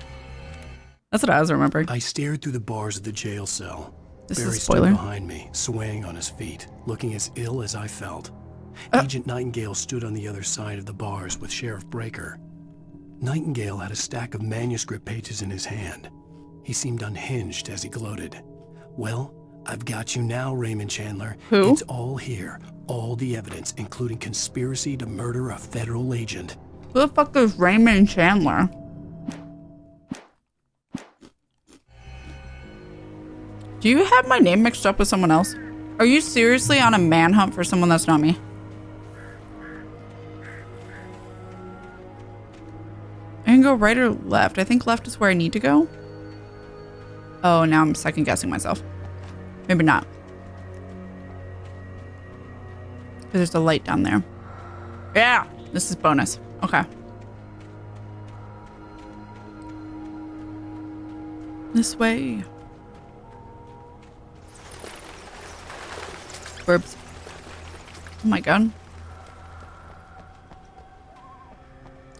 That's what I was remembering. I stared through the bars of the jail cell. This Barry is a spoiler. stood behind me, swaying on his feet, looking as ill as I felt. Agent Nightingale stood on the other side of the bars with Sheriff Breaker. Nightingale had a stack of manuscript pages in his hand. He seemed unhinged as he gloated. Well, I've got you now, Raymond Chandler. Who? It's all here. All the evidence, including conspiracy to murder a federal agent. Who the fuck is Raymond Chandler? Do you have my name mixed up with someone else? Are you seriously on a manhunt for someone that's not me? I can go right or left. I think left is where I need to go. Oh, now I'm second guessing myself. Maybe not. Because there's a light down there. Yeah, this is bonus. Okay. This way. Burbs. Oh my god.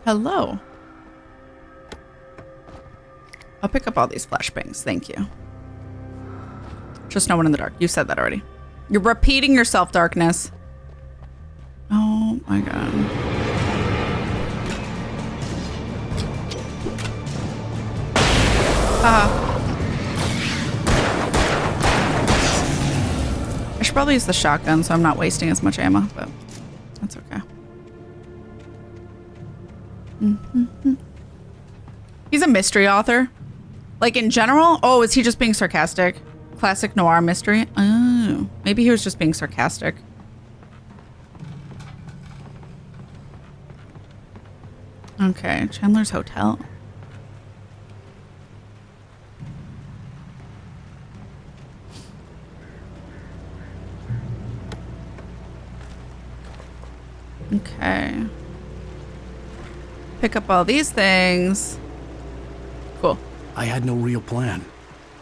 Hello. I'll pick up all these flashbangs. Thank you. Just no one in the dark. You said that already. You're repeating yourself, Darkness. Oh my god. I should probably use the shotgun so I'm not wasting as much ammo, but that's okay. He's a mystery author. Like in general? Oh, is he just being sarcastic? Classic noir mystery? Oh, maybe he was just being sarcastic. Okay, Chandler's Hotel. Okay. Pick up all these things. Cool. I had no real plan.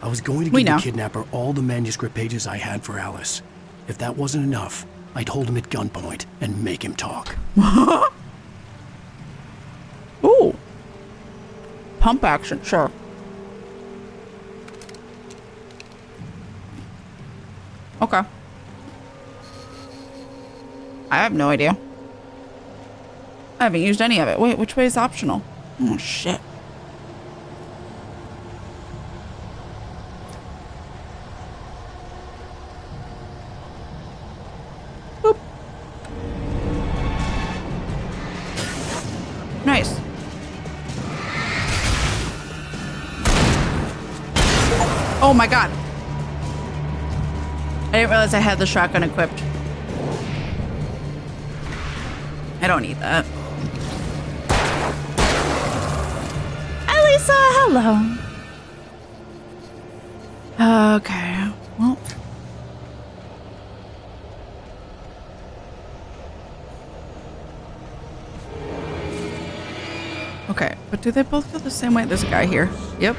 I was going to give the kidnapper all the manuscript pages I had for Alice. If that wasn't enough, I'd hold him at gunpoint and make him talk. Ooh. Pump action, sure. Okay. I have no idea. I haven't used any of it. Wait, which way is optional? Oh, shit. Boop. Nice. Oh my god. I didn't realize I had the shotgun equipped. I don't need that. Hi, Lisa. Hello. Okay. Well. Okay, but do they both go the same way? There's a guy here. Yep.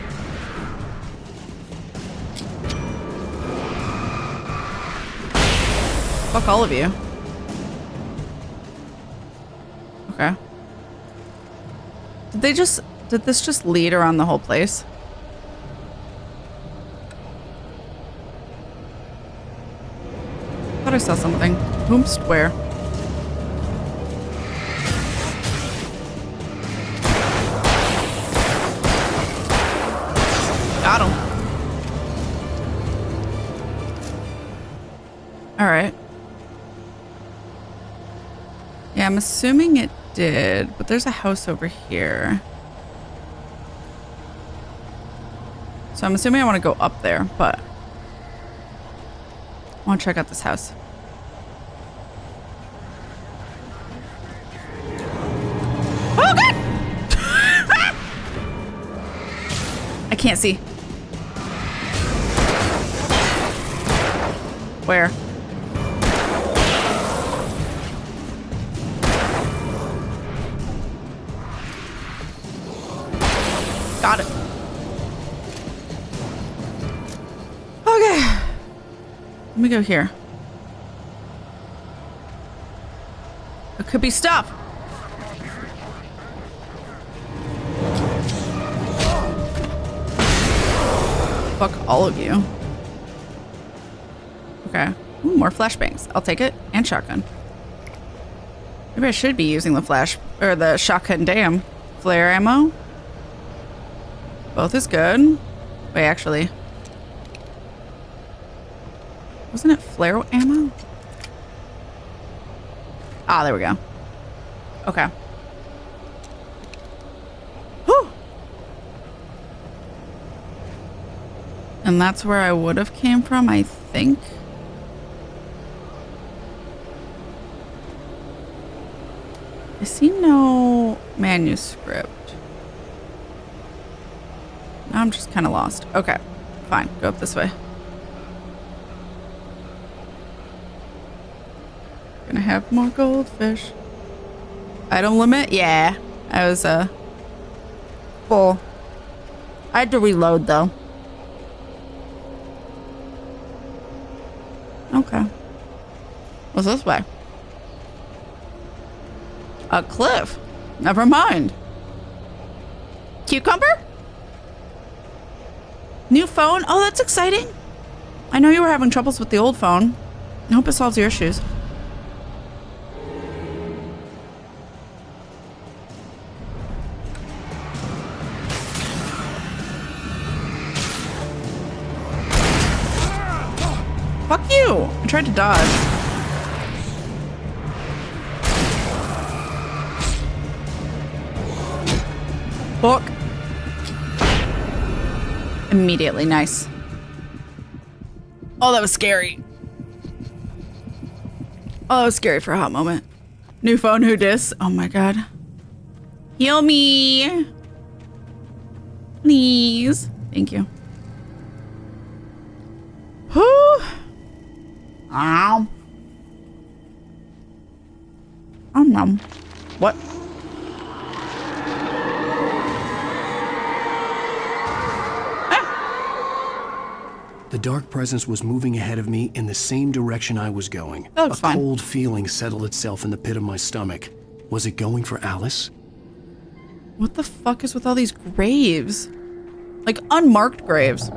Fuck all of you. Okay. Did this just lead around the whole place? Thought I saw something. Whomst where? Got him. All right. Yeah, I'm assuming it did, but there's a house over here. So I'm assuming I want to go up there, but I want to check out this house. Oh god! I can't see. Where? Got it. Okay. Let me go here. It could be stuff. Fuck all of you. Okay. Ooh, more flashbangs. I'll take it. And shotgun. Maybe I should be using the the shotgun. Damn. Flare ammo. Both is good. Wait, actually. Wasn't it flare ammo? Ah, there we go. Okay. Whew. And that's where I would have came from, I think. I see no manuscript. Now I'm just kind of lost. Okay, fine. Go up this way. Gonna have more goldfish. Item limit? Yeah. I was full. I had to reload though. Okay. What's this way? A cliff. Never mind. Cucumber? New phone? Oh, that's exciting. I know you were having troubles with the old phone. I hope it solves your issues. Fuck you! I tried to dodge. Fuck. Immediately, nice. Oh, that was scary. Oh, that was scary for a hot moment. New phone, who dis? Oh my god. Heal me. Please. Thank you. Whew. Ow. What? The dark presence was moving ahead of me in the same direction I was going. That was fine. A cold feeling settled itself in the pit of my stomach. Was it going for Alice? What the fuck is with all these graves? Like unmarked graves.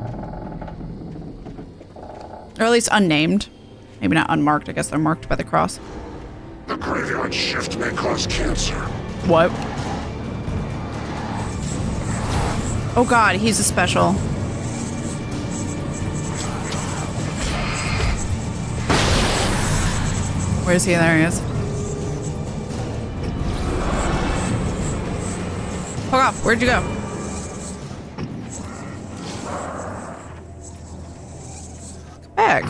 Or at least unnamed. Maybe not unmarked. I guess they're marked by the cross. The graveyard shift may cause cancer. What? Oh god, he's a special. Where is he? There he is. Fuck off. Where'd you go? Come back.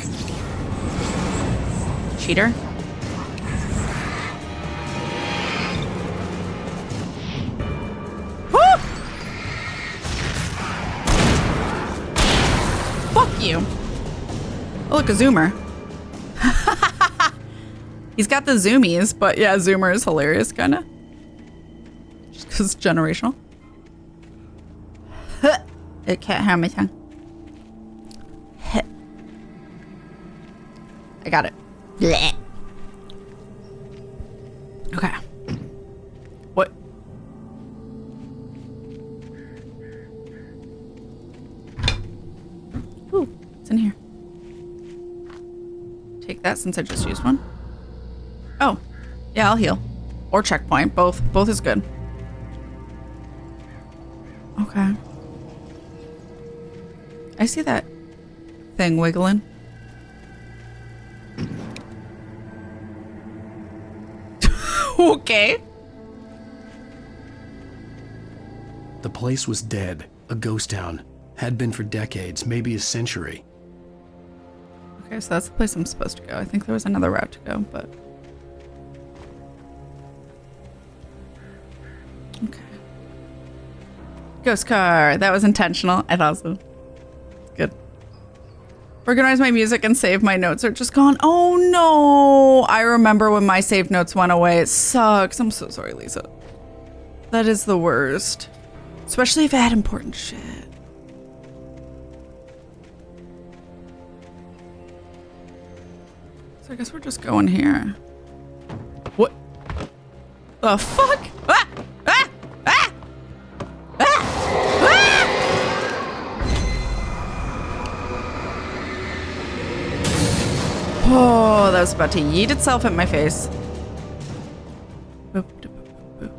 Cheater. Woo! Fuck you. Oh, look, a zoomer. He's got the zoomies, but yeah, zoomer is hilarious, kind of. Just because it's generational. It can't have my tongue. I got it. Blech. Okay. What? Ooh, it's in here. Take that since I just used one. Oh, yeah, I'll heal. Or checkpoint, both. Both is good. Okay. I see that thing wiggling. Okay. The place was dead, a ghost town. Had been for decades, maybe a century. Okay, so that's the place I'm supposed to go. I think there was another route to go, but... Okay. Ghost car. That was intentional. I thought so. Good. Organize my music and save my notes are just gone. Oh no. I remember when my saved notes went away. It sucks. I'm so sorry, Lisa. That is the worst. Especially if it had important shit. So I guess we're just going here. What? The fuck? Ah! Ah! Ah! Ah! Ah! Oh, that was about to yeet itself at my face. Boop, boop, boop, boop.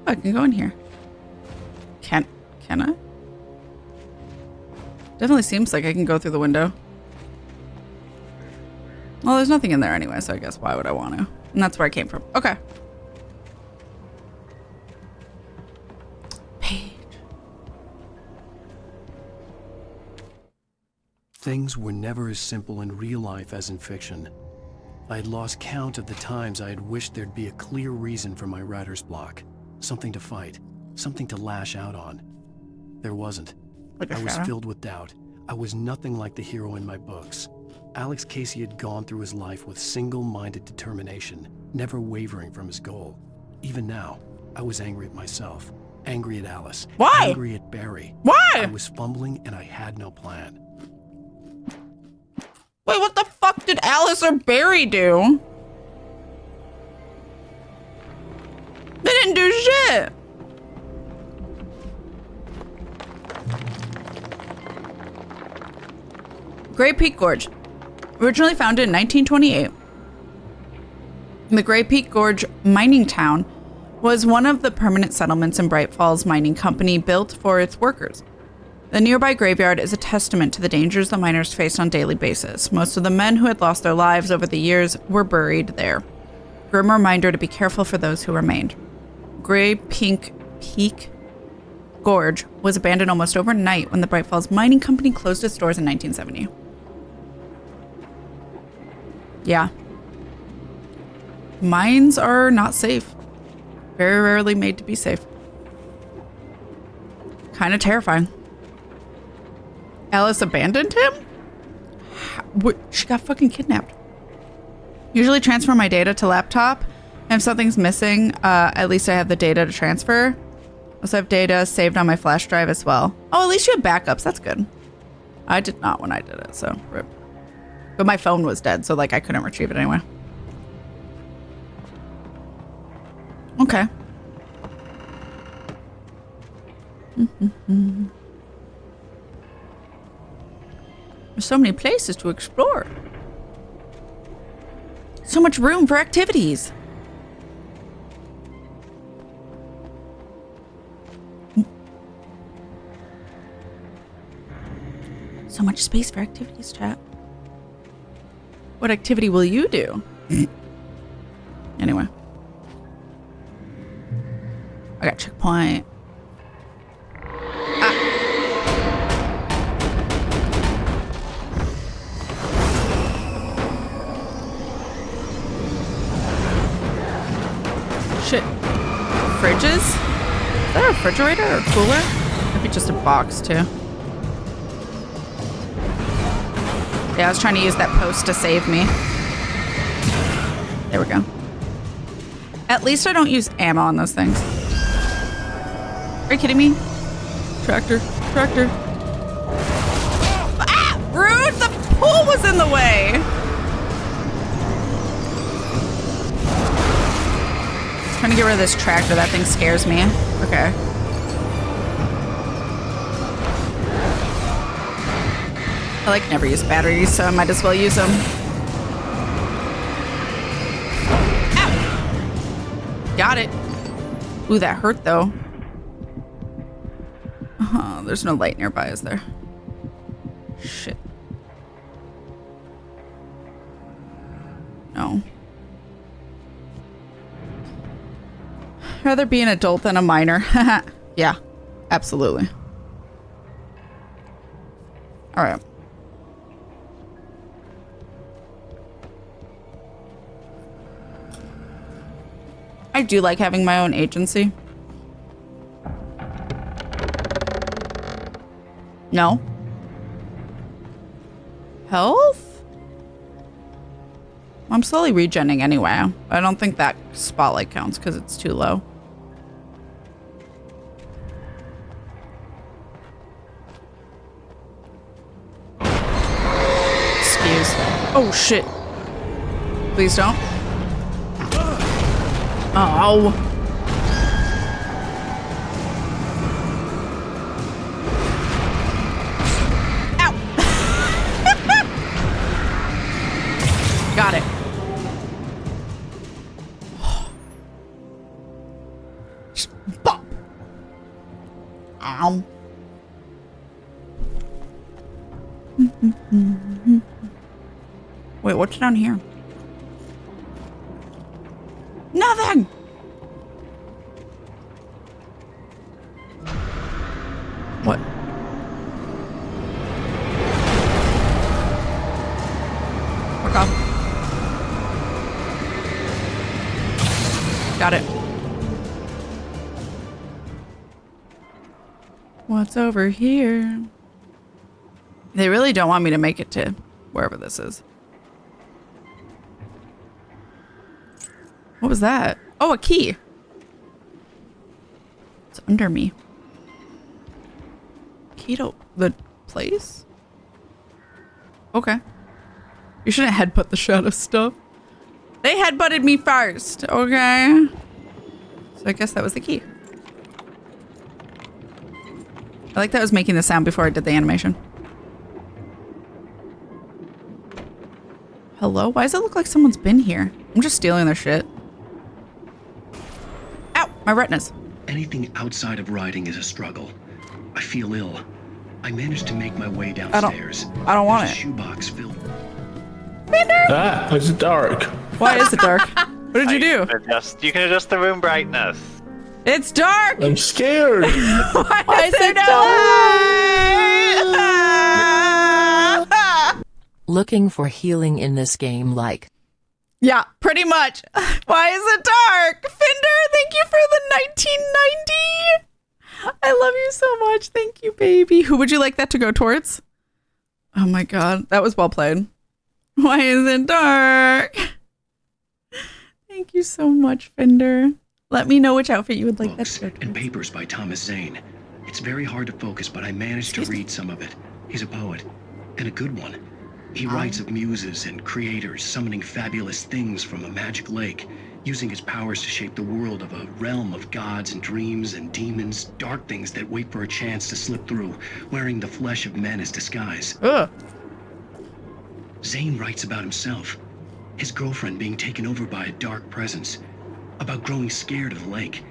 Oh, I can go in here. Can I? Definitely seems like I can go through the window. Well, there's nothing in there anyway, so I guess why would I want to? And that's where I came from. Okay. Page. Things were never as simple in real life as in fiction. I had lost count of the times I had wished there'd be a clear reason for my writer's block. Something to fight. Something to lash out on. There wasn't. I was filled with doubt. I was nothing like the hero in my books. Alex Casey had gone through his life with single-minded determination, never wavering from his goal. Even now, I was angry at myself, angry at Alice, Why? angry at Barry. Why? I was fumbling and I had no plan. Wait, what the fuck did Alice or Barry do? They didn't do shit. Grey Peak Gorge. Originally founded in 1928, the Grey Peak Gorge mining town was one of the permanent settlements in Bright Falls Mining Company built for its workers. The nearby graveyard is a testament to the dangers the miners faced on a daily basis. Most of the men who had lost their lives over the years were buried there. Grim reminder to be careful for those who remained. Grey Peak Gorge was abandoned almost overnight when the Bright Falls Mining Company closed its doors in 1970. Yeah. Mines are not safe. Very rarely made to be safe. Kind of terrifying. Alice abandoned him? What? She got fucking kidnapped. Usually transfer my data to laptop. And if something's missing, at least I have the data to transfer. Also have data saved on my flash drive as well. Oh, at least you have backups. That's good. I did not when I did it, so rip. But my phone was dead, so like I couldn't retrieve it anyway. Okay. There's so many places to explore. So much room for activities. So much space for activities, chat. What activity will you do? Anyway. I got checkpoint. Ah. Shit. Fridges? Is that a refrigerator or cooler? Maybe just a box too. Yeah, I was trying to use that post to save me. There we go. At least I don't use ammo on those things. Are you kidding me? Tractor. Tractor. Ah! Rude! The pool was in the way! I'm trying to get rid of this tractor. That thing scares me. Okay. I like never use batteries, so I might as well use them. Ow! Got it. Ooh, that hurt though. There's no light nearby, is there? Shit. No. Rather be an adult than a minor. Yeah, absolutely. All right. I do like having my own agency. No. Health? I'm slowly regenning anyway. I don't think that spotlight counts because it's too low. Excuse. Oh shit. Please don't. Oh. Ow. Got it. Just bop. Ow. Wait, what's down here? Nothing! What? Fuck off. Got it. What's over here? They really don't want me to make it to wherever this is. What was that? Oh, a key. It's under me. Key to the place? Okay. You shouldn't headbutt the shadow stuff. They headbutted me first, okay? So I guess that was the key. I like that I was making the sound before I did the animation. Hello? Why does it look like someone's been here? I'm just stealing their shit. Ow! My retinas. Anything outside of riding is a struggle. I feel ill. I managed to make my way downstairs. I don't want There's it. a shoebox filled. Ah, it's dark. Why is it dark? What did you do? You can adjust the room brightness. It's dark! I'm scared. Why is it dark? Looking for healing in this game like. Yeah, pretty much. Why is it dark? Fender, thank you for the 1990. I love you so much. Thank you, baby. Who would you like that to go towards? Oh my god, that was well played. Why is it dark? Thank you so much, Fender. Let me know which outfit you would like that to go towards. And papers by Thomas Zane. It's very hard to focus, but I managed to read some of it. He's a poet, and a good one. He writes of muses and creators summoning fabulous things from a magic lake, using his powers to shape the world of a realm of gods and dreams and demons, dark things that wait for a chance to slip through, wearing the flesh of men as disguise. Zane writes about himself, his girlfriend being taken over by a dark presence, about growing scared of the lake.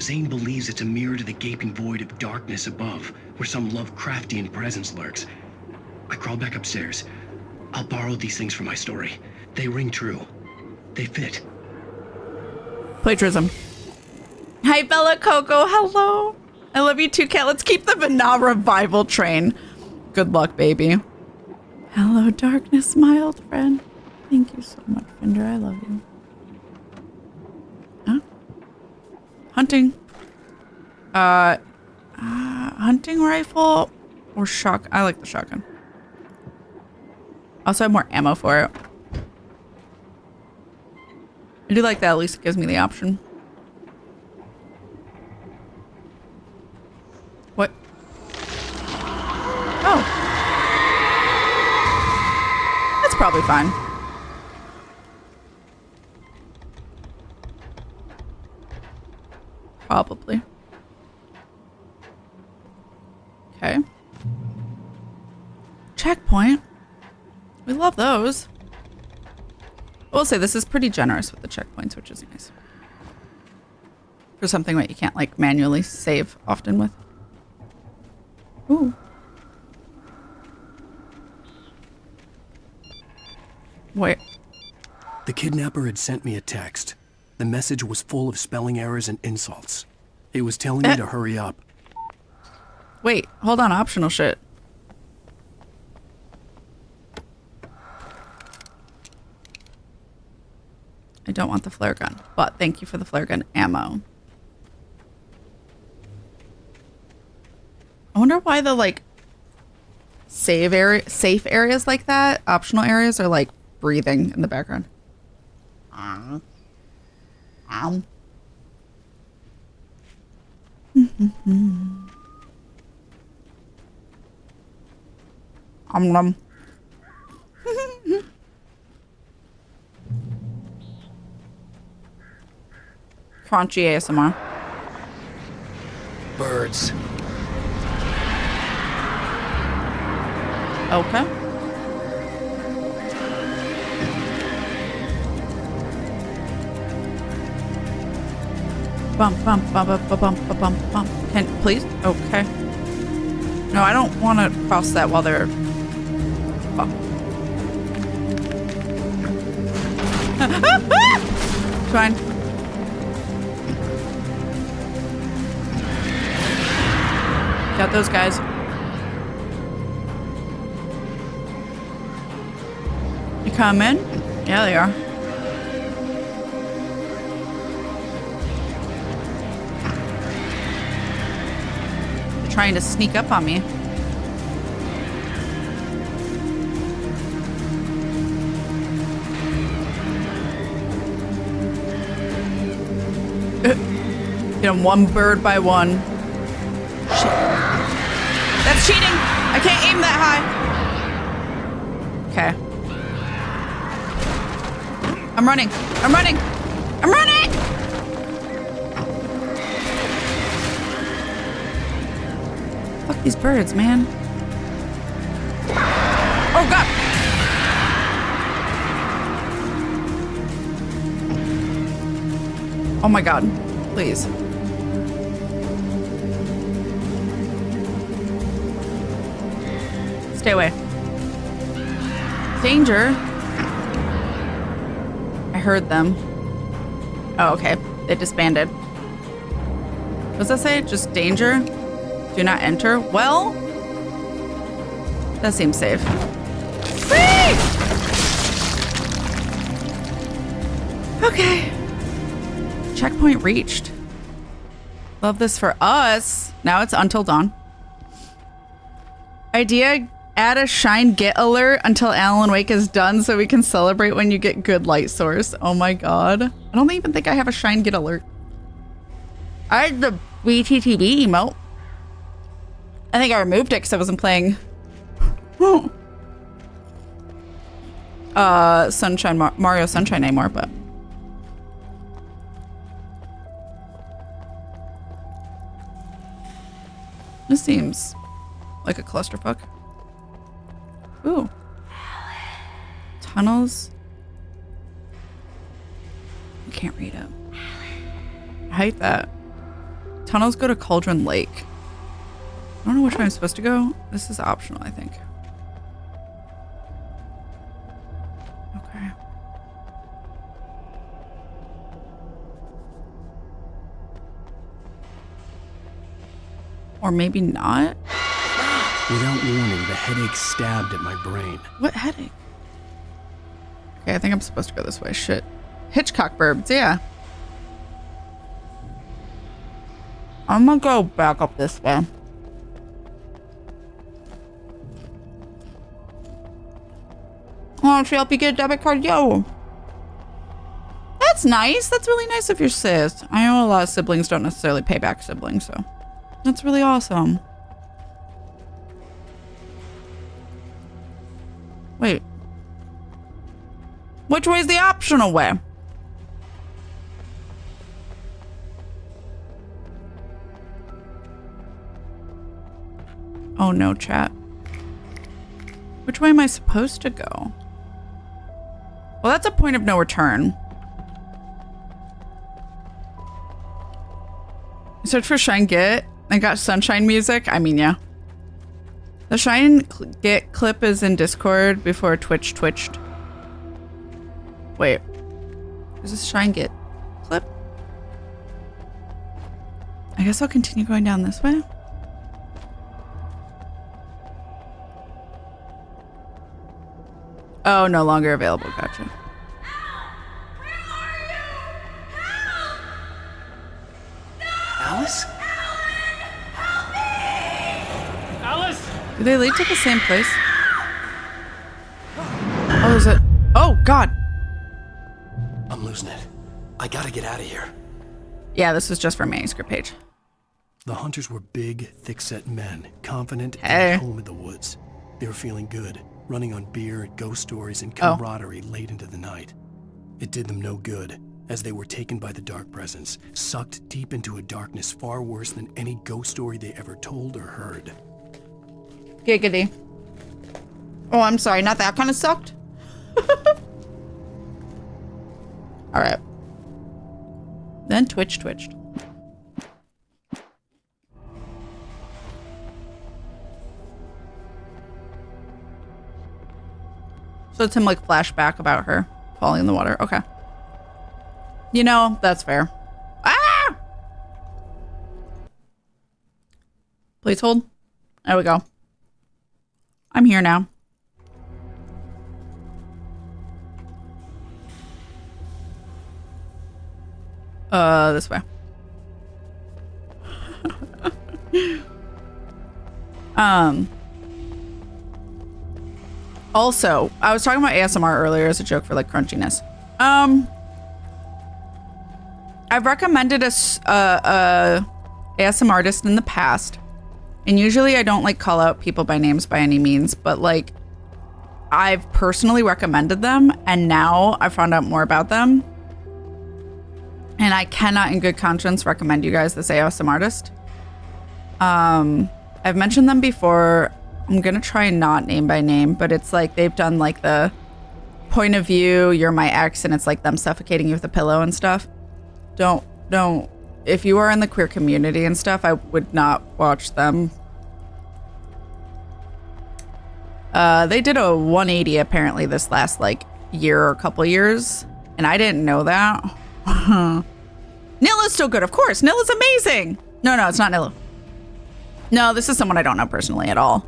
Zane believes it's a mirror to the gaping void of darkness above, where some Lovecraftian presence lurks. I crawl back upstairs. I'll borrow these things for my story. They ring true. They fit. Plagiarism. Hi, Bella Coco. Hello. I love you too, Kat. Let's keep the Vana revival train. Good luck, baby. Hello, darkness, my old friend. Thank you so much, Fender. I love you. Huh? Hunting. Hunting rifle or shotgun? I like the shotgun. Also have more ammo for it. I do like that. At least it gives me the option. What? Oh. That's probably fine. Probably. Okay. Checkpoint. We love those. I will say this is pretty generous with the checkpoints, which is nice. For something that you can't like manually save often with. Ooh. Wait. The kidnapper had sent me a text. The message was full of spelling errors and insults. It was telling me to hurry up. Wait, hold on, optional shit. I don't want the flare gun, but thank you for the flare gun ammo. I wonder why the like safe areas like that, optional areas, are like breathing in the background. Nom. Crunchy ASMR. Birds. Okay. Bump, bump, bump, bump, bump, bump, bump, bump. Can please? Okay. No, I don't want to cross that while they're. Oh. Fine. Got those guys. You coming? Yeah, they are. They're trying to sneak up on me. Get them one bird by one. Shit. That's cheating! I can't aim that high. Okay. I'm running. I'm running. I'm running! Fuck these birds, man. Oh, God. Oh my god. Please. Stay away. Danger. I heard them. Oh, okay. They disbanded. What does that say? Just danger? Do not enter? Well, that seems safe. Whee! Okay. Checkpoint reached. Love this for us. Now it's until dawn. Idea, add a shine get alert until Alan Wake is done so we can celebrate when you get good light source. Oh my god. I don't even think I have a shine get alert. I had the BTTB emote. I think I removed it because I wasn't playing Sunshine Mario Sunshine anymore, but this seems like a clusterfuck. Ooh. Tunnels. I can't read it. I hate that. Tunnels go to Cauldron Lake. I don't know which way I'm supposed to go. This is optional, I think. Okay. Or maybe not. Without warning, the headache stabbed at my brain. What headache? Okay, I think I'm supposed to go this way. Shit. Hitchcock birds, yeah. I'm gonna go back up this way. Oh, she help you get a debit card? Yo. That's nice. That's really nice of your sis. I know a lot of siblings don't necessarily pay back siblings, so that's really awesome. Wait. Which way is the optional way? Oh no, chat. Which way am I supposed to go? Well, that's a point of no return. Search for Shine Get. I got sunshine music. I mean, yeah. The Shine Get clip is in Discord before Twitch twitched. Wait. Is this Shine Get clip? I guess I'll continue going down this way. Oh, no longer available. Gotcha. Alice? Alice! Do they lead to the same place? Oh, is it? Oh, God. I'm losing it. I gotta get out of here. Yeah, this was just for manuscript page. The hunters were big, thick-set men, confident and Hey. at home in the woods. They were feeling good, running on beer, ghost stories, and camaraderie late into the night. It did them no good, as they were taken by the dark presence, sucked deep into a darkness far worse than any ghost story they ever told or heard. Giggity. Oh, I'm sorry. Not that kind of sucked. All right. Then twitched. So it's him like flashback about her falling in the water. Okay. You know, that's fair. Ah! Please hold. There we go. I'm here now. This way. Also, I was talking about ASMR earlier as a joke for like crunchiness. I've recommended a ASMR artist in the past, and usually I don't like call out people by names by any means, but like I've personally recommended them, and now I found out more about them, and I cannot in good conscience recommend you guys this ASMR artist. I've mentioned them before. I'm gonna try and not name by name, but it's like they've done like the point of view, you're my ex, and it's like them suffocating you with a pillow and stuff. Don't don't. If you are in the queer community and stuff, I would not watch them. They did a 180 apparently this last like year or couple years, and I didn't know that. Nilla's still good, of course. Nilla's amazing. No, it's not Nilla. No, this is someone I don't know personally at all.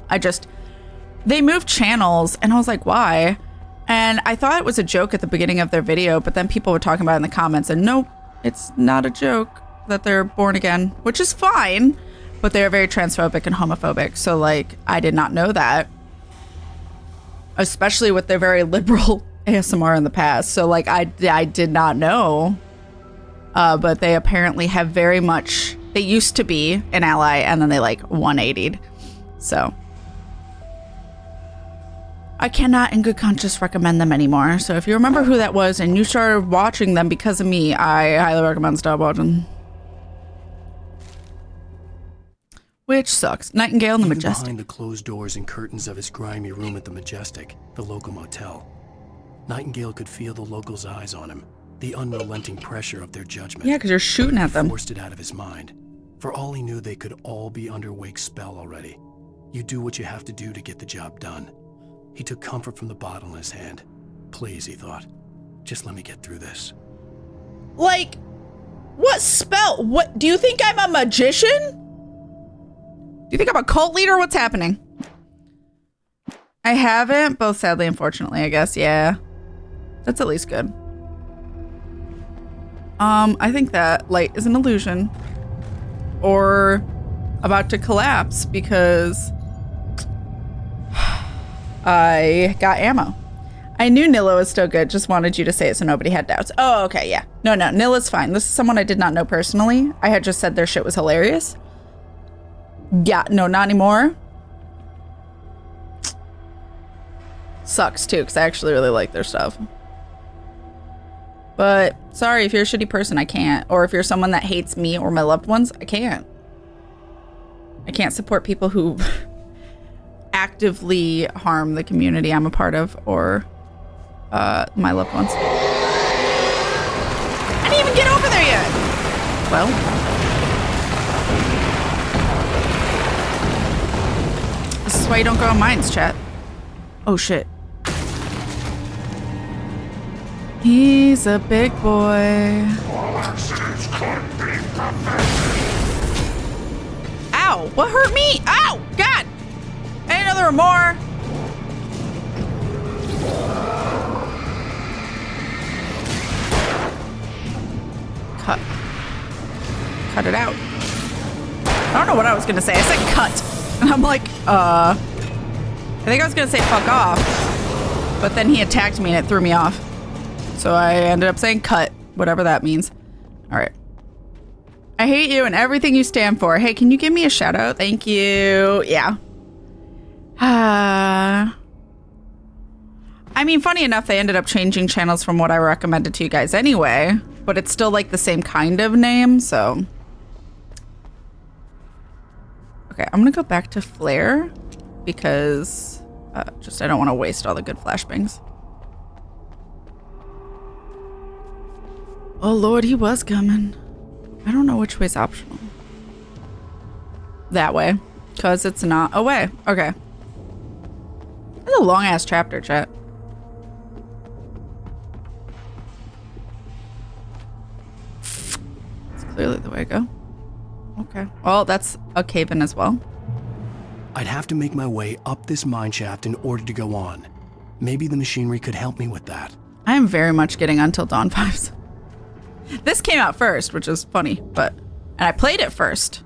They moved channels, and I was like, why? And I thought it was a joke at the beginning of their video, but then people were talking about it in the comments, and nope, it's not a joke that they're born again, which is fine, but they're very transphobic and homophobic. So like, I did not know that, especially with their very liberal ASMR in the past. So like, I did not know, but they apparently have very much, they used to be an ally and then they like 180'd. So I cannot in good conscience recommend them anymore. So if you remember who that was and you started watching them because of me, I highly recommend stop watching. Which sucks. Nightingale in the Majestic. Behind the closed doors and curtains of his grimy room at the Majestic, the local motel, Nightingale could feel the locals' eyes on him, the unrelenting pressure of their judgment. Yeah, because you're shooting at them. Forced it out of his mind. For all he knew, they could all be under Wake's spell already. You do what you have to do to get the job done. He took comfort from the bottle in his hand. Please, he thought, just let me get through this. Like, what spell? What, do you think I'm a magician? Do you think I'm a cult leader? What's happening? I haven't, both sadly, unfortunately, I guess. Yeah, that's at least good. I think that light is an illusion or about to collapse because I got ammo. I knew Nilla was still good, just wanted you to say it so nobody had doubts. Oh, okay, yeah. No, Nilla's fine. This is someone I did not know personally. I had just said their shit was hilarious. Yeah, no, not anymore. Sucks too, because I actually really like their stuff. But sorry, if you're a shitty person, I can't. Or if you're someone that hates me or my loved ones, I can't. I can't support people who actively harm the community I'm a part of or my loved ones. I didn't even get over there yet. Well. This is why you don't go on mines, chat. Oh shit. He's a big boy. Ow! What hurt me? Ow! God! I didn't know there were more. Cut it out. I don't know what I was gonna say. I said cut. And I'm like, I think I was gonna say fuck off. But then he attacked me and it threw me off. So I ended up saying cut, whatever that means. All right. I hate you and everything you stand for. Hey, can you give me a shout out? Thank you. Yeah. I mean, funny enough, they ended up changing channels from what I recommended to you guys anyway, but it's still like the same kind of name, so. Okay, I'm gonna go back to Flare because just I don't want to waste all the good flashbangs. Oh Lord, he was coming. I don't know which way's optional. That way, because it's not away. Okay. That's a long ass chapter, chat. It's clearly the way to go. Okay. Well, that's a cave-in as well. I'd have to make my way up this mine shaft in order to go on. Maybe the machinery could help me with that. I am very much getting Until Dawn vibes. This came out first, which is funny, and I played it first.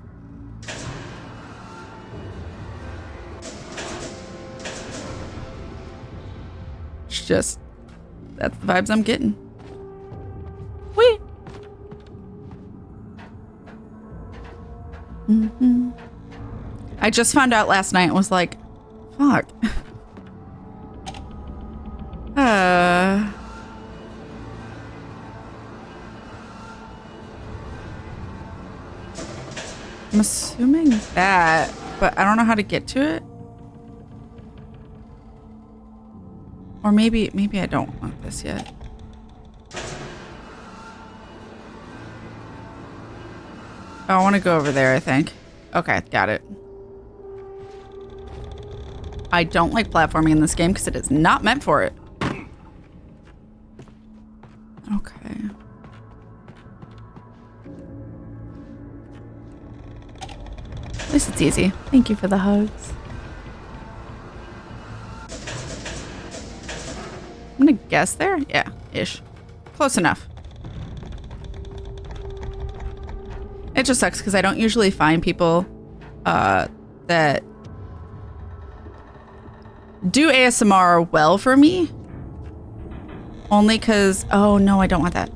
It's just, that's the vibes I'm getting. Whee! I just found out last night and was like, fuck. I'm assuming that, but I don't know how to get to it. Or maybe I don't want this yet. Oh, I want to go over there, I think. Okay, got it. I don't like platforming in this game because it is not meant for it. Okay. At least it's easy. Thank you for the hugs. I'm gonna guess there? Yeah, ish. Close enough. It just sucks because I don't usually find people that do ASMR well for me. Only because, oh no, I don't want that.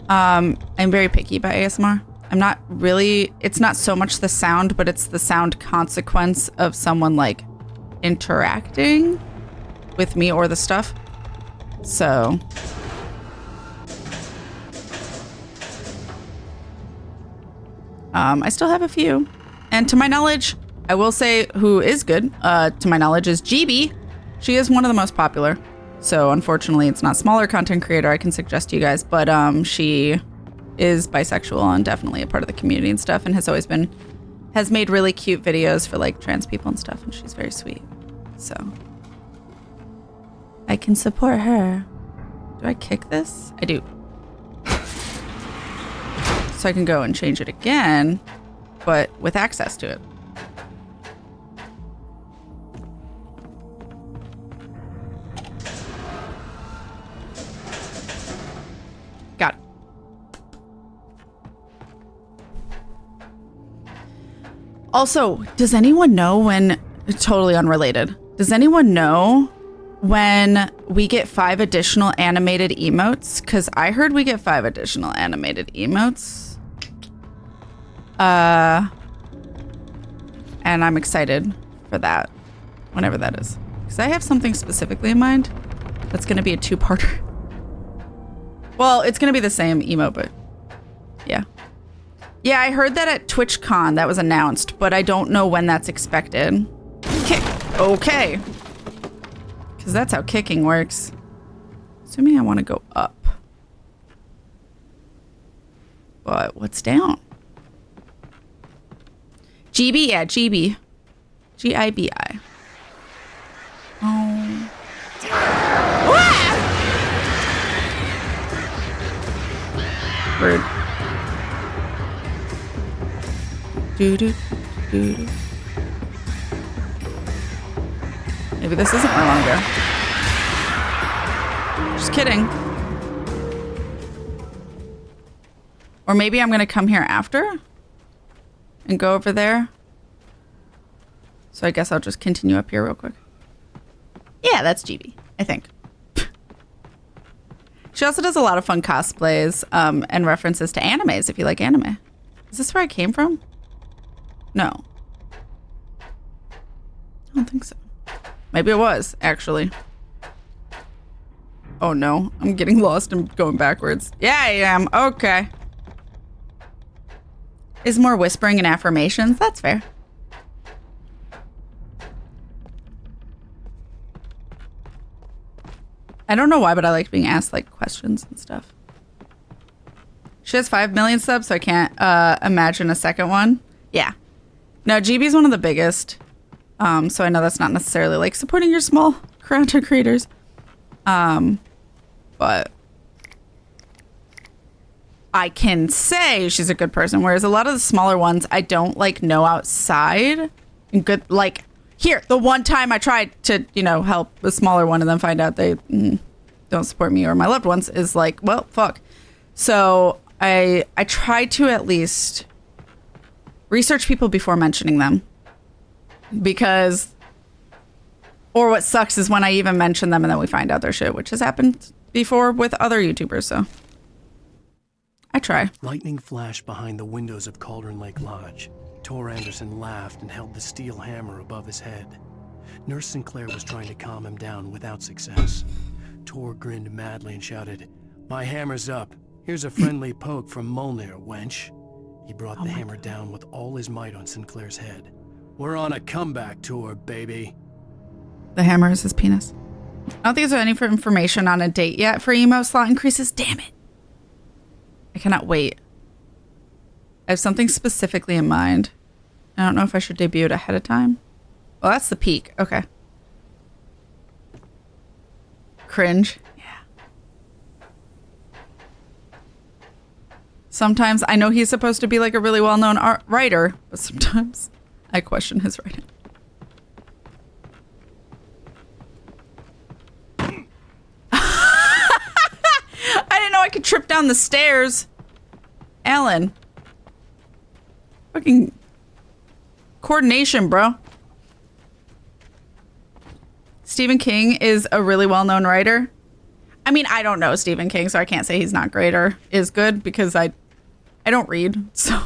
I'm very picky about ASMR. I'm not really, it's not so much the sound, but it's the sound consequence of someone like interacting with me or the stuff. So. I still have a few. And to my knowledge, I will say who is good, to my knowledge, is GB. She is one of the most popular. So unfortunately, it's not smaller content creator I can suggest to you guys, but she is bisexual and definitely a part of the community and stuff, and has made really cute videos for like trans people and stuff, and she's very sweet. So I can support her. Do I kick this? I do. So I can go and change it again, but with access to it. Got it. Also, does anyone know when, totally unrelated, does anyone know when we get 5 additional animated emotes? Because I heard we get 5 additional animated emotes. And I'm excited for that, whenever that is. Because I have something specifically in mind that's going to be a 2-parter. Well, it's going to be the same emote, but yeah. Yeah, I heard that at TwitchCon that was announced, but I don't know when that's expected. Kick. Okay. Because that's how kicking works. Assuming I want to go up. But what's down? GB? Yeah, GB. G-I-B-I. Oh. Rude. Do-do-do-do. Maybe this isn't where I want to go. Just kidding. Or maybe I'm going to come here after and go over there. So I guess I'll just continue up here real quick. Yeah, that's GB, I think. She also does a lot of fun cosplays and references to animes if you like anime. Is this where I came from? No. I don't think so. Maybe it was, actually. Oh no, I'm getting lost and going backwards. Yeah, I am. Okay. Is more whispering and affirmations. That's fair. I don't know why, but I like being asked like questions and stuff. She has 5 million subs, so I can't imagine a second one. Yeah. No, GB's one of the biggest. So I know that's not necessarily like supporting your small content creators. But I can say she's a good person, whereas a lot of the smaller ones I don't like know outside. And good, like here, the one time I tried to, help a smaller one and then find out they don't support me or my loved ones is like, well, fuck. So I try to at least research people before mentioning them, because, or what sucks is when I even mention them and then we find out their shit, which has happened before with other YouTubers. So I try. Lightning flashed behind the windows of Cauldron Lake Lodge. Tor Anderson laughed and held the steel hammer above his head. Nurse Sinclair was trying to calm him down without success. Tor grinned madly and shouted, "My hammer's up. Here's a friendly poke from Molnir, wench." He brought the hammer down with all his might on Sinclair's head. "We're on a comeback tour, baby." The hammer is his penis. I don't think there's any information on a date yet for emo slot increases. Damn it. I cannot wait. I have something specifically in mind. I don't know if I should debut it ahead of time. Well, that's the peak. Okay. Cringe. Yeah. Sometimes I know he's supposed to be like a really well-known writer, but sometimes I question his writing. I didn't know I could trip down the stairs. Alan. Fucking coordination, bro. Stephen King is a really well-known writer. I mean, I don't know Stephen King, so I can't say he's not great or is good because I don't read, so.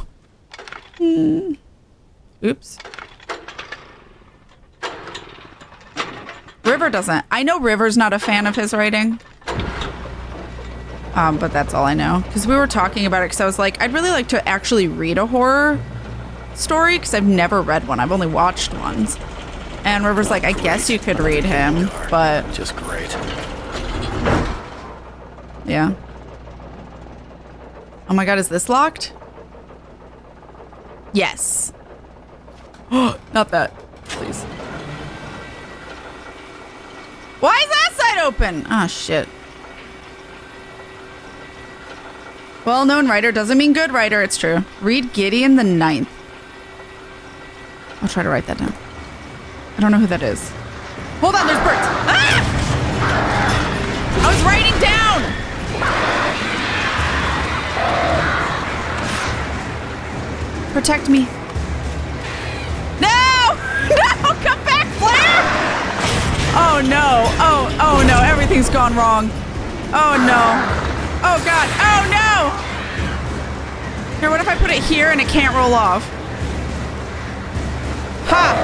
Oops. River doesn't. I know River's not a fan of his writing. But that's all I know. Because we were talking about it because I was like, I'd really like to actually read a horror story because I've never read one. I've only watched ones. And River's like, I guess you could read him, but... Just great. Yeah. Oh my god, is this locked? Yes. Not that. Please. Why is that side open? Ah, shit. Well-known writer doesn't mean good writer. It's true. Read Gideon the Ninth. I'll try to write that down. I don't know who that is. Hold on, there's birds. Ah! I was writing down. Protect me. No! No! Come back, Blair! Oh no. Oh no. Everything's gone wrong. Oh no. Oh god. Oh no! Here, what if I put it here and it can't roll off? Ha!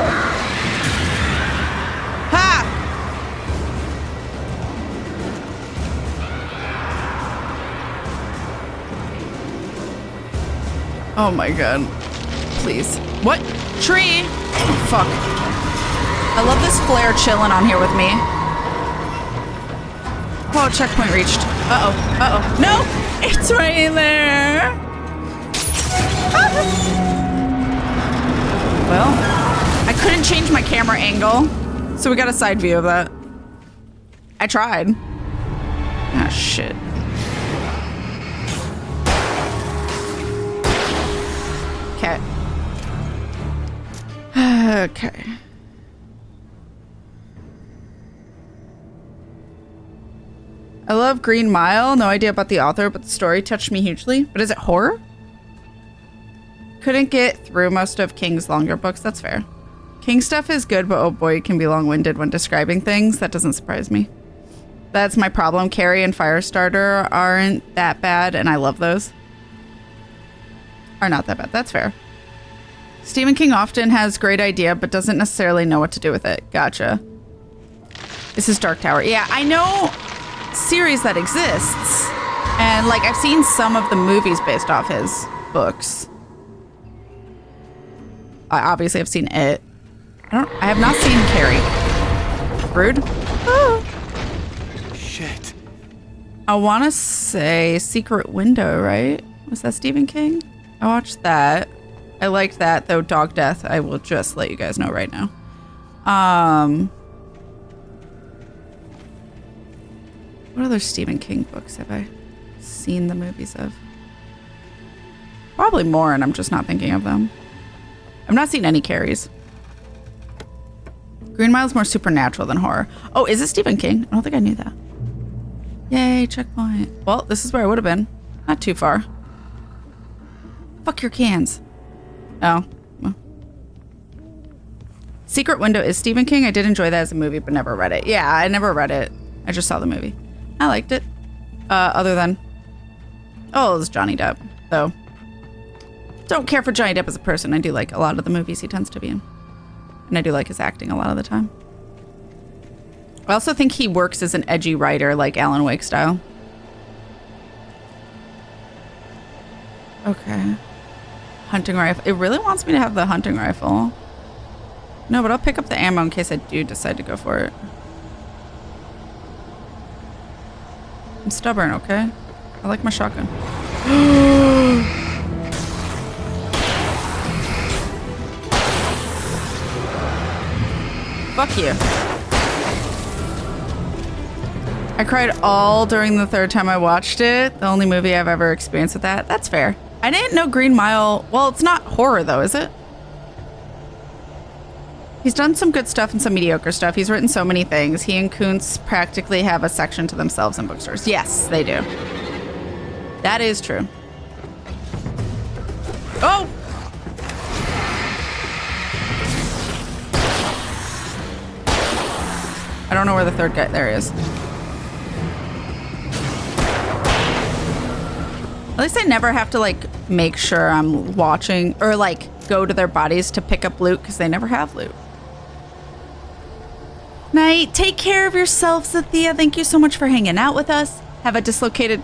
Ha! Oh my god. Please. What? Tree? Oh, fuck. I love this flare chilling on here with me. Oh, checkpoint reached. Uh-oh. Uh-oh. No! It's right there! Well, I couldn't change my camera angle, so we got a side view of that. I tried. Ah, shit. Okay. Okay. I love Green Mile. No idea about the author, but the story touched me hugely. But is it horror? Couldn't get through most of King's longer books. That's fair. King stuff is good, but oh boy, it can be long-winded when describing things. That doesn't surprise me. That's my problem. Carrie and Firestarter aren't that bad, and I love those. Are not that bad. That's fair. Stephen King often has great idea, but doesn't necessarily know what to do with it. Gotcha. This is Dark Tower. Yeah, I know series that exists, and like I've seen some of the movies based off his books. I obviously have seen it. I have not seen Carrie. Rude. Oh. Shit. I want to say Secret Window, right? Was that Stephen King? I watched that. I liked that, though Dog Death, I will just let you guys know right now. What other Stephen King books have I seen the movies of? Probably more, and I'm just not thinking of them. I've not seen any Carries. Green Mile's more supernatural than horror. Oh, is it Stephen King? I don't think I knew that. Yay, checkpoint. Well, this is where I would have been. Not too far. Fuck your cans. Oh. Well. Secret Window is Stephen King. I did enjoy that as a movie, but never read it. Yeah, I never read it. I just saw the movie. I liked it. Other than... Oh, it was Johnny Depp, though. Don't care for Johnny Depp as a person. I do like a lot of the movies he tends to be in. And I do like his acting a lot of the time. I also think he works as an edgy writer, like Alan Wake style. Okay. Hunting rifle. It really wants me to have the hunting rifle. No, but I'll pick up the ammo in case I do decide to go for it. I'm stubborn, okay? I like my shotgun. Fuck you. I cried all during the third time I watched it. The only movie I've ever experienced with that. That's fair. I didn't know Green Mile... Well, it's not horror, though, is it? He's done some good stuff and some mediocre stuff. He's written so many things. He and Kuntz practically have a section to themselves in bookstores. Yes, they do. That is true. Oh! I don't know where the third guy... There he is. At least I never have to, like, make sure I'm watching or, like, go to their bodies to pick up loot because they never have loot. Night. Take care of yourself, Zathia. Thank you so much for hanging out with us. Have a dislocated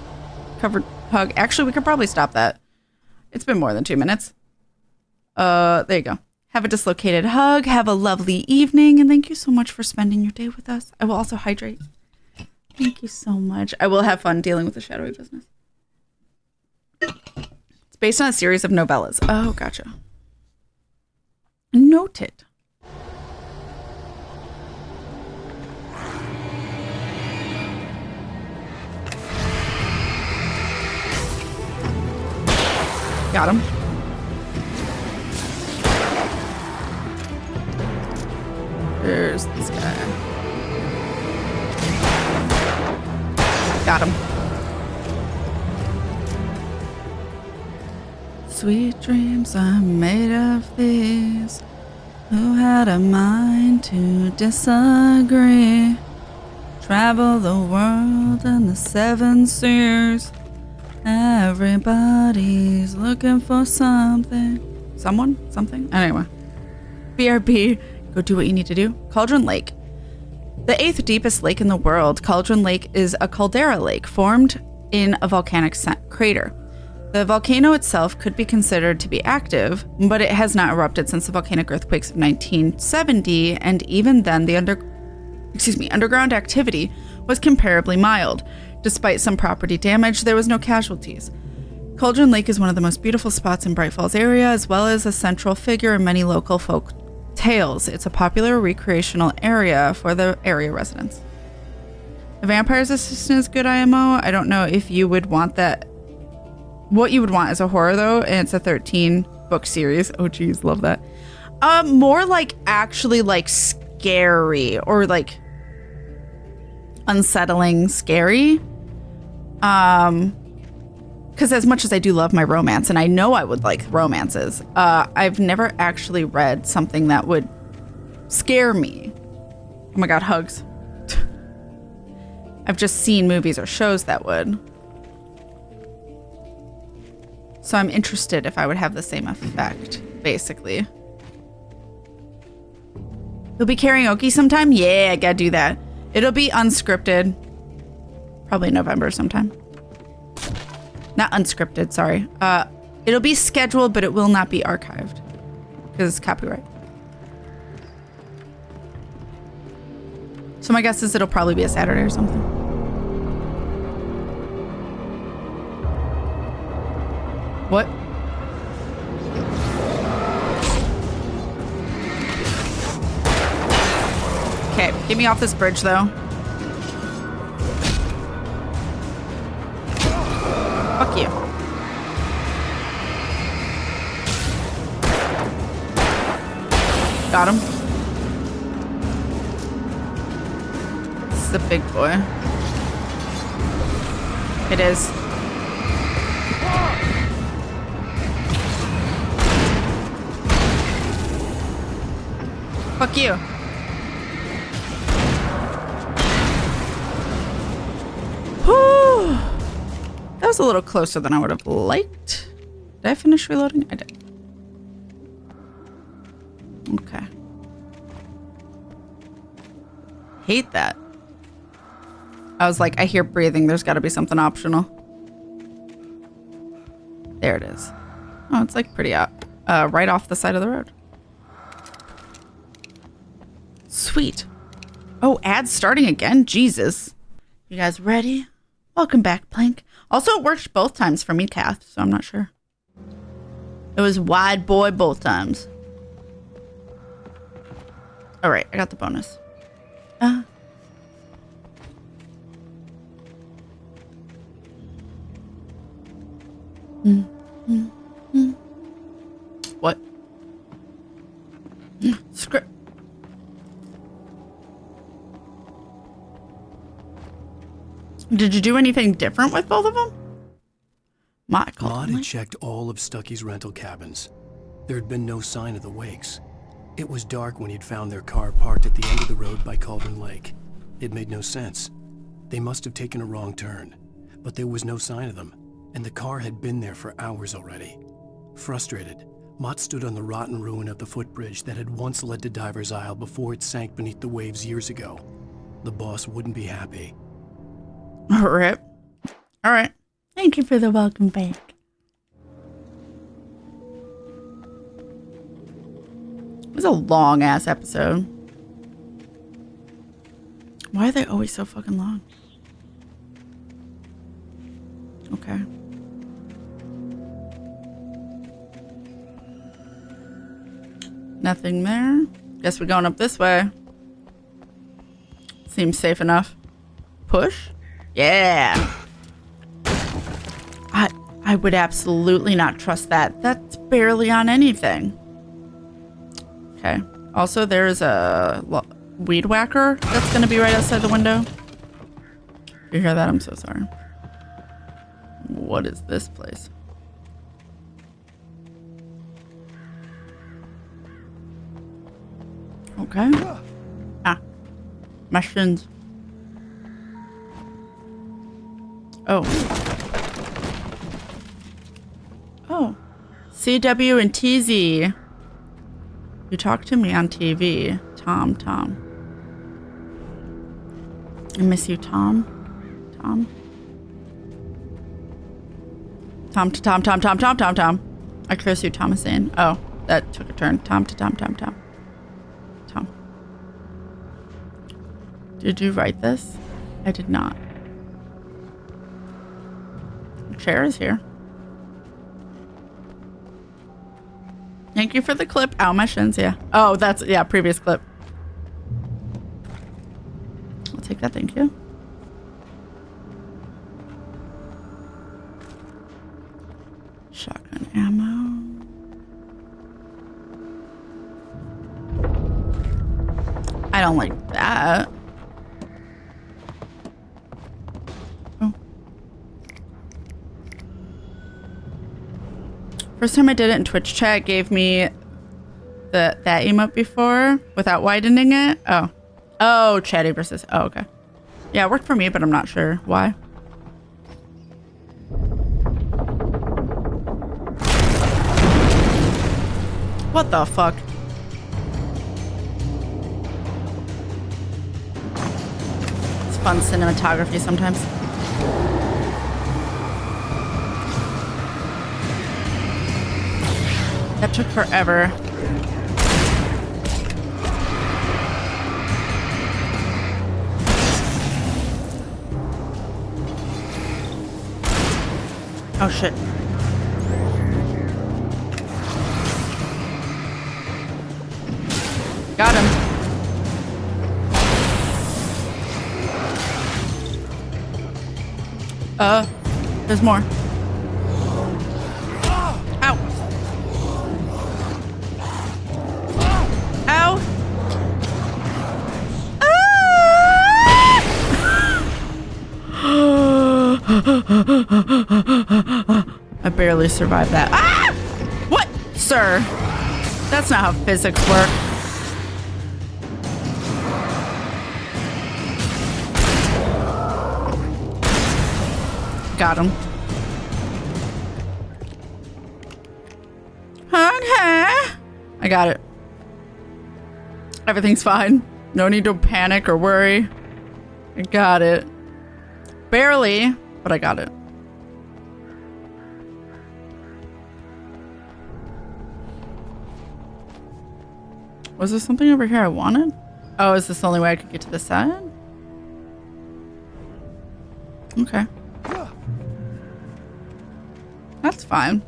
covered hug. Actually, we could probably stop that. It's been more than 2 minutes. There you go. Have a dislocated hug. Have a lovely evening. And thank you so much for spending your day with us. I will also hydrate. Thank you so much. I will have fun dealing with the shadowy business. It's based on a series of novellas. Oh, gotcha. Noted. Got him. There's this guy. Got him. Sweet dreams are made of these. Who had a mind to disagree? Travel the world and the 7 seas. Everybody's looking for something. Someone? Something? Anyway. BRB. Go do what you need to do. Cauldron Lake. The 8th deepest lake in the world, Cauldron Lake is a caldera lake formed in a volcanic crater. The volcano itself could be considered to be active, but it has not erupted since the volcanic earthquakes of 1970, and even then the underground activity was comparably mild. Despite some property damage, there was no casualties. Cauldron Lake is one of the most beautiful spots in Bright Falls area, as well as a central figure in many local folk tales. It's a popular recreational area for the area residents. The Vampire's Assistant is good IMO. I don't know if you would want that. What you would want is a horror, though, and it's a 13-book series. Oh, geez, love that. More like actually like scary or like unsettling scary. Because as much as I do love my romance, and I know I would like romances, I've never actually read something that would scare me. Oh my god, hugs. I've just seen movies or shows that would. So I'm interested if I would have the same effect, basically. You'll be karaoke sometime? Yeah, I gotta do that. It'll be unscripted. Probably November sometime. Not unscripted, sorry. It'll be scheduled, but it will not be archived. Because it's copyright. So my guess is it'll probably be a Saturday or something. What? Okay, get me off this bridge, though. Fuck you. Got him. This is a big boy. It is. Fuck you. Whew. That was a little closer than I would have liked. Did I finish reloading? I did. Okay. Hate that. I was like, I hear breathing. There's got to be something optional. There it is. Oh, it's like pretty up. Right off the side of the road. Sweet. Oh, ads starting again? Jesus. You guys ready? Welcome back, Plank. Also, it worked both times for me, Kath, so I'm not sure. It was wide boy both times. All right, I got the bonus. What? Script. Did you do anything different with both of them? Maud had checked all of Stucky's rental cabins. There had been no sign of the Wakes. It was dark when he'd found their car parked at the end of the road by Cauldron Lake. It made no sense. They must have taken a wrong turn, but there was no sign of them, and the car had been there for hours already. Frustrated, Mott stood on the rotten ruin of the footbridge that had once led to Diver's Isle before it sank beneath the waves years ago. The boss wouldn't be happy. All right. All right. Thank you for the welcome back. It was a long ass episode. Why are they always so fucking long? Okay. Nothing there. Guess we're going up this way. Seems safe enough. Push? Yeah. I would absolutely not trust that. That's barely on anything. Okay. Also, there's a weed whacker that's going to be right outside the window. If you hear that, I'm so sorry. What is this place? Okay. Ah. My shins. Oh. Oh. CW and TZ. You talk to me on TV. Tom. I miss you, Tom. Tom. I curse you, Thomasine. Oh, that took a turn. Tom. Did you write this? I did not. The chair is here. Thank you for the clip. Ow, my shins, yeah. Oh, that's, yeah, previous clip. I'll take that, thank you. Shotgun ammo. I don't like that. Oh. First time I did it in Twitch chat gave me that emote before without widening it. Oh, chatty versus. Oh, okay. Yeah, it worked for me, but I'm not sure why. What the fuck? It's fun cinematography sometimes. That took forever. Oh shit. Got him. There's more. Ow. Ow. I barely survived that. Ah! What? Sir. That's not how physics work. Got him. I got it. Everything's fine. No need to panic or worry. I got it. Barely, but I got it. Was there something over here I wanted? Oh, is this the only way I could get to the side? Okay. That's fine.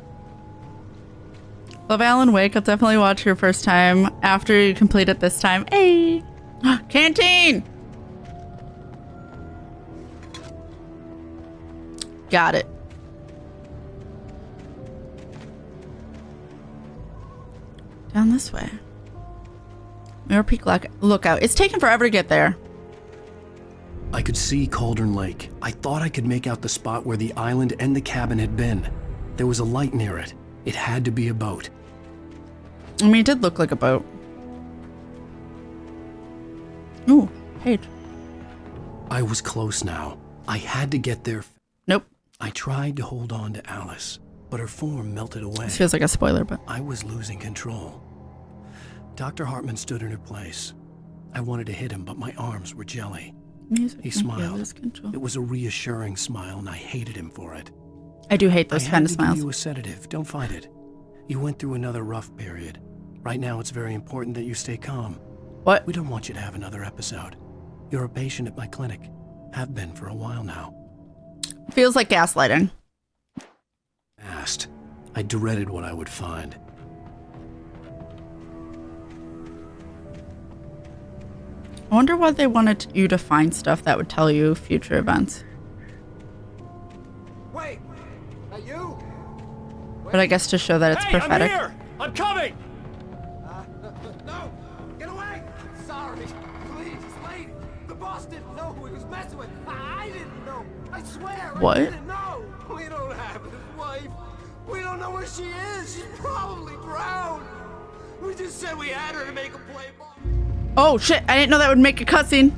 Love Alan Wake. I'll definitely watch your first time after you complete it this time. Hey! Canteen! Got it. Down this way. Mirror Peak Lookout. It's taken forever to get there. I could see Cauldron Lake. I thought I could make out the spot where the island and the cabin had been. There was a light near it. It had to be a boat. I mean, it did look like a boat. Ooh, page. I was close now. I had to get there. Nope. I tried to hold on to Alice, but her form melted away. This feels like a spoiler, but... I was losing control. Dr. Hartman stood in her place. I wanted to hit him, but my arms were jelly. He smiled. It was a reassuring smile, and I hated him for it. I do hate those kind of smiles. I had to give you a sedative. Don't fight it. You went through another rough period. Right now, it's very important that you stay calm. What? We don't want you to have another episode. You're a patient at my clinic. Have been for a while now. Feels like gaslighting. Asked. I dreaded what I would find. I wonder why they wanted you to find stuff that would tell you future events. Wait, are you? But I guess to show that it's prophetic. I'm here! I'm coming! No! Get away! Sorry. Please, it's late. The boss didn't know who he was messing with. I didn't know. I swear. What? I didn't know. We don't have his wife. We don't know where she is. She's probably drowned. We just said we had her to make a play ball. Oh shit, I didn't know that would make a cutscene.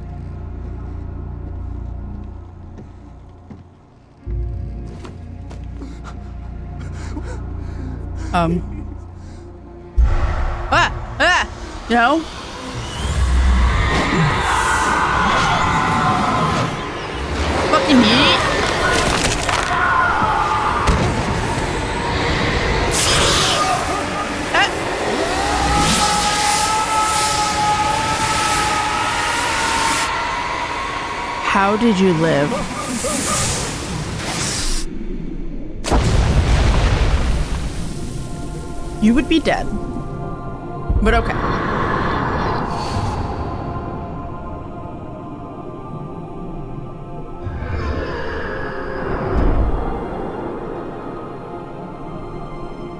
No. Fucking yeet. How did you live? You would be dead. But okay.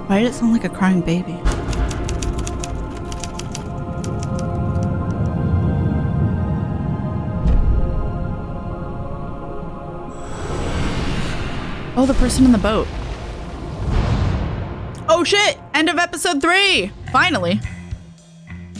Why did it sound like a crying baby? Oh, the person in the boat. Oh shit! End of episode 3! Finally.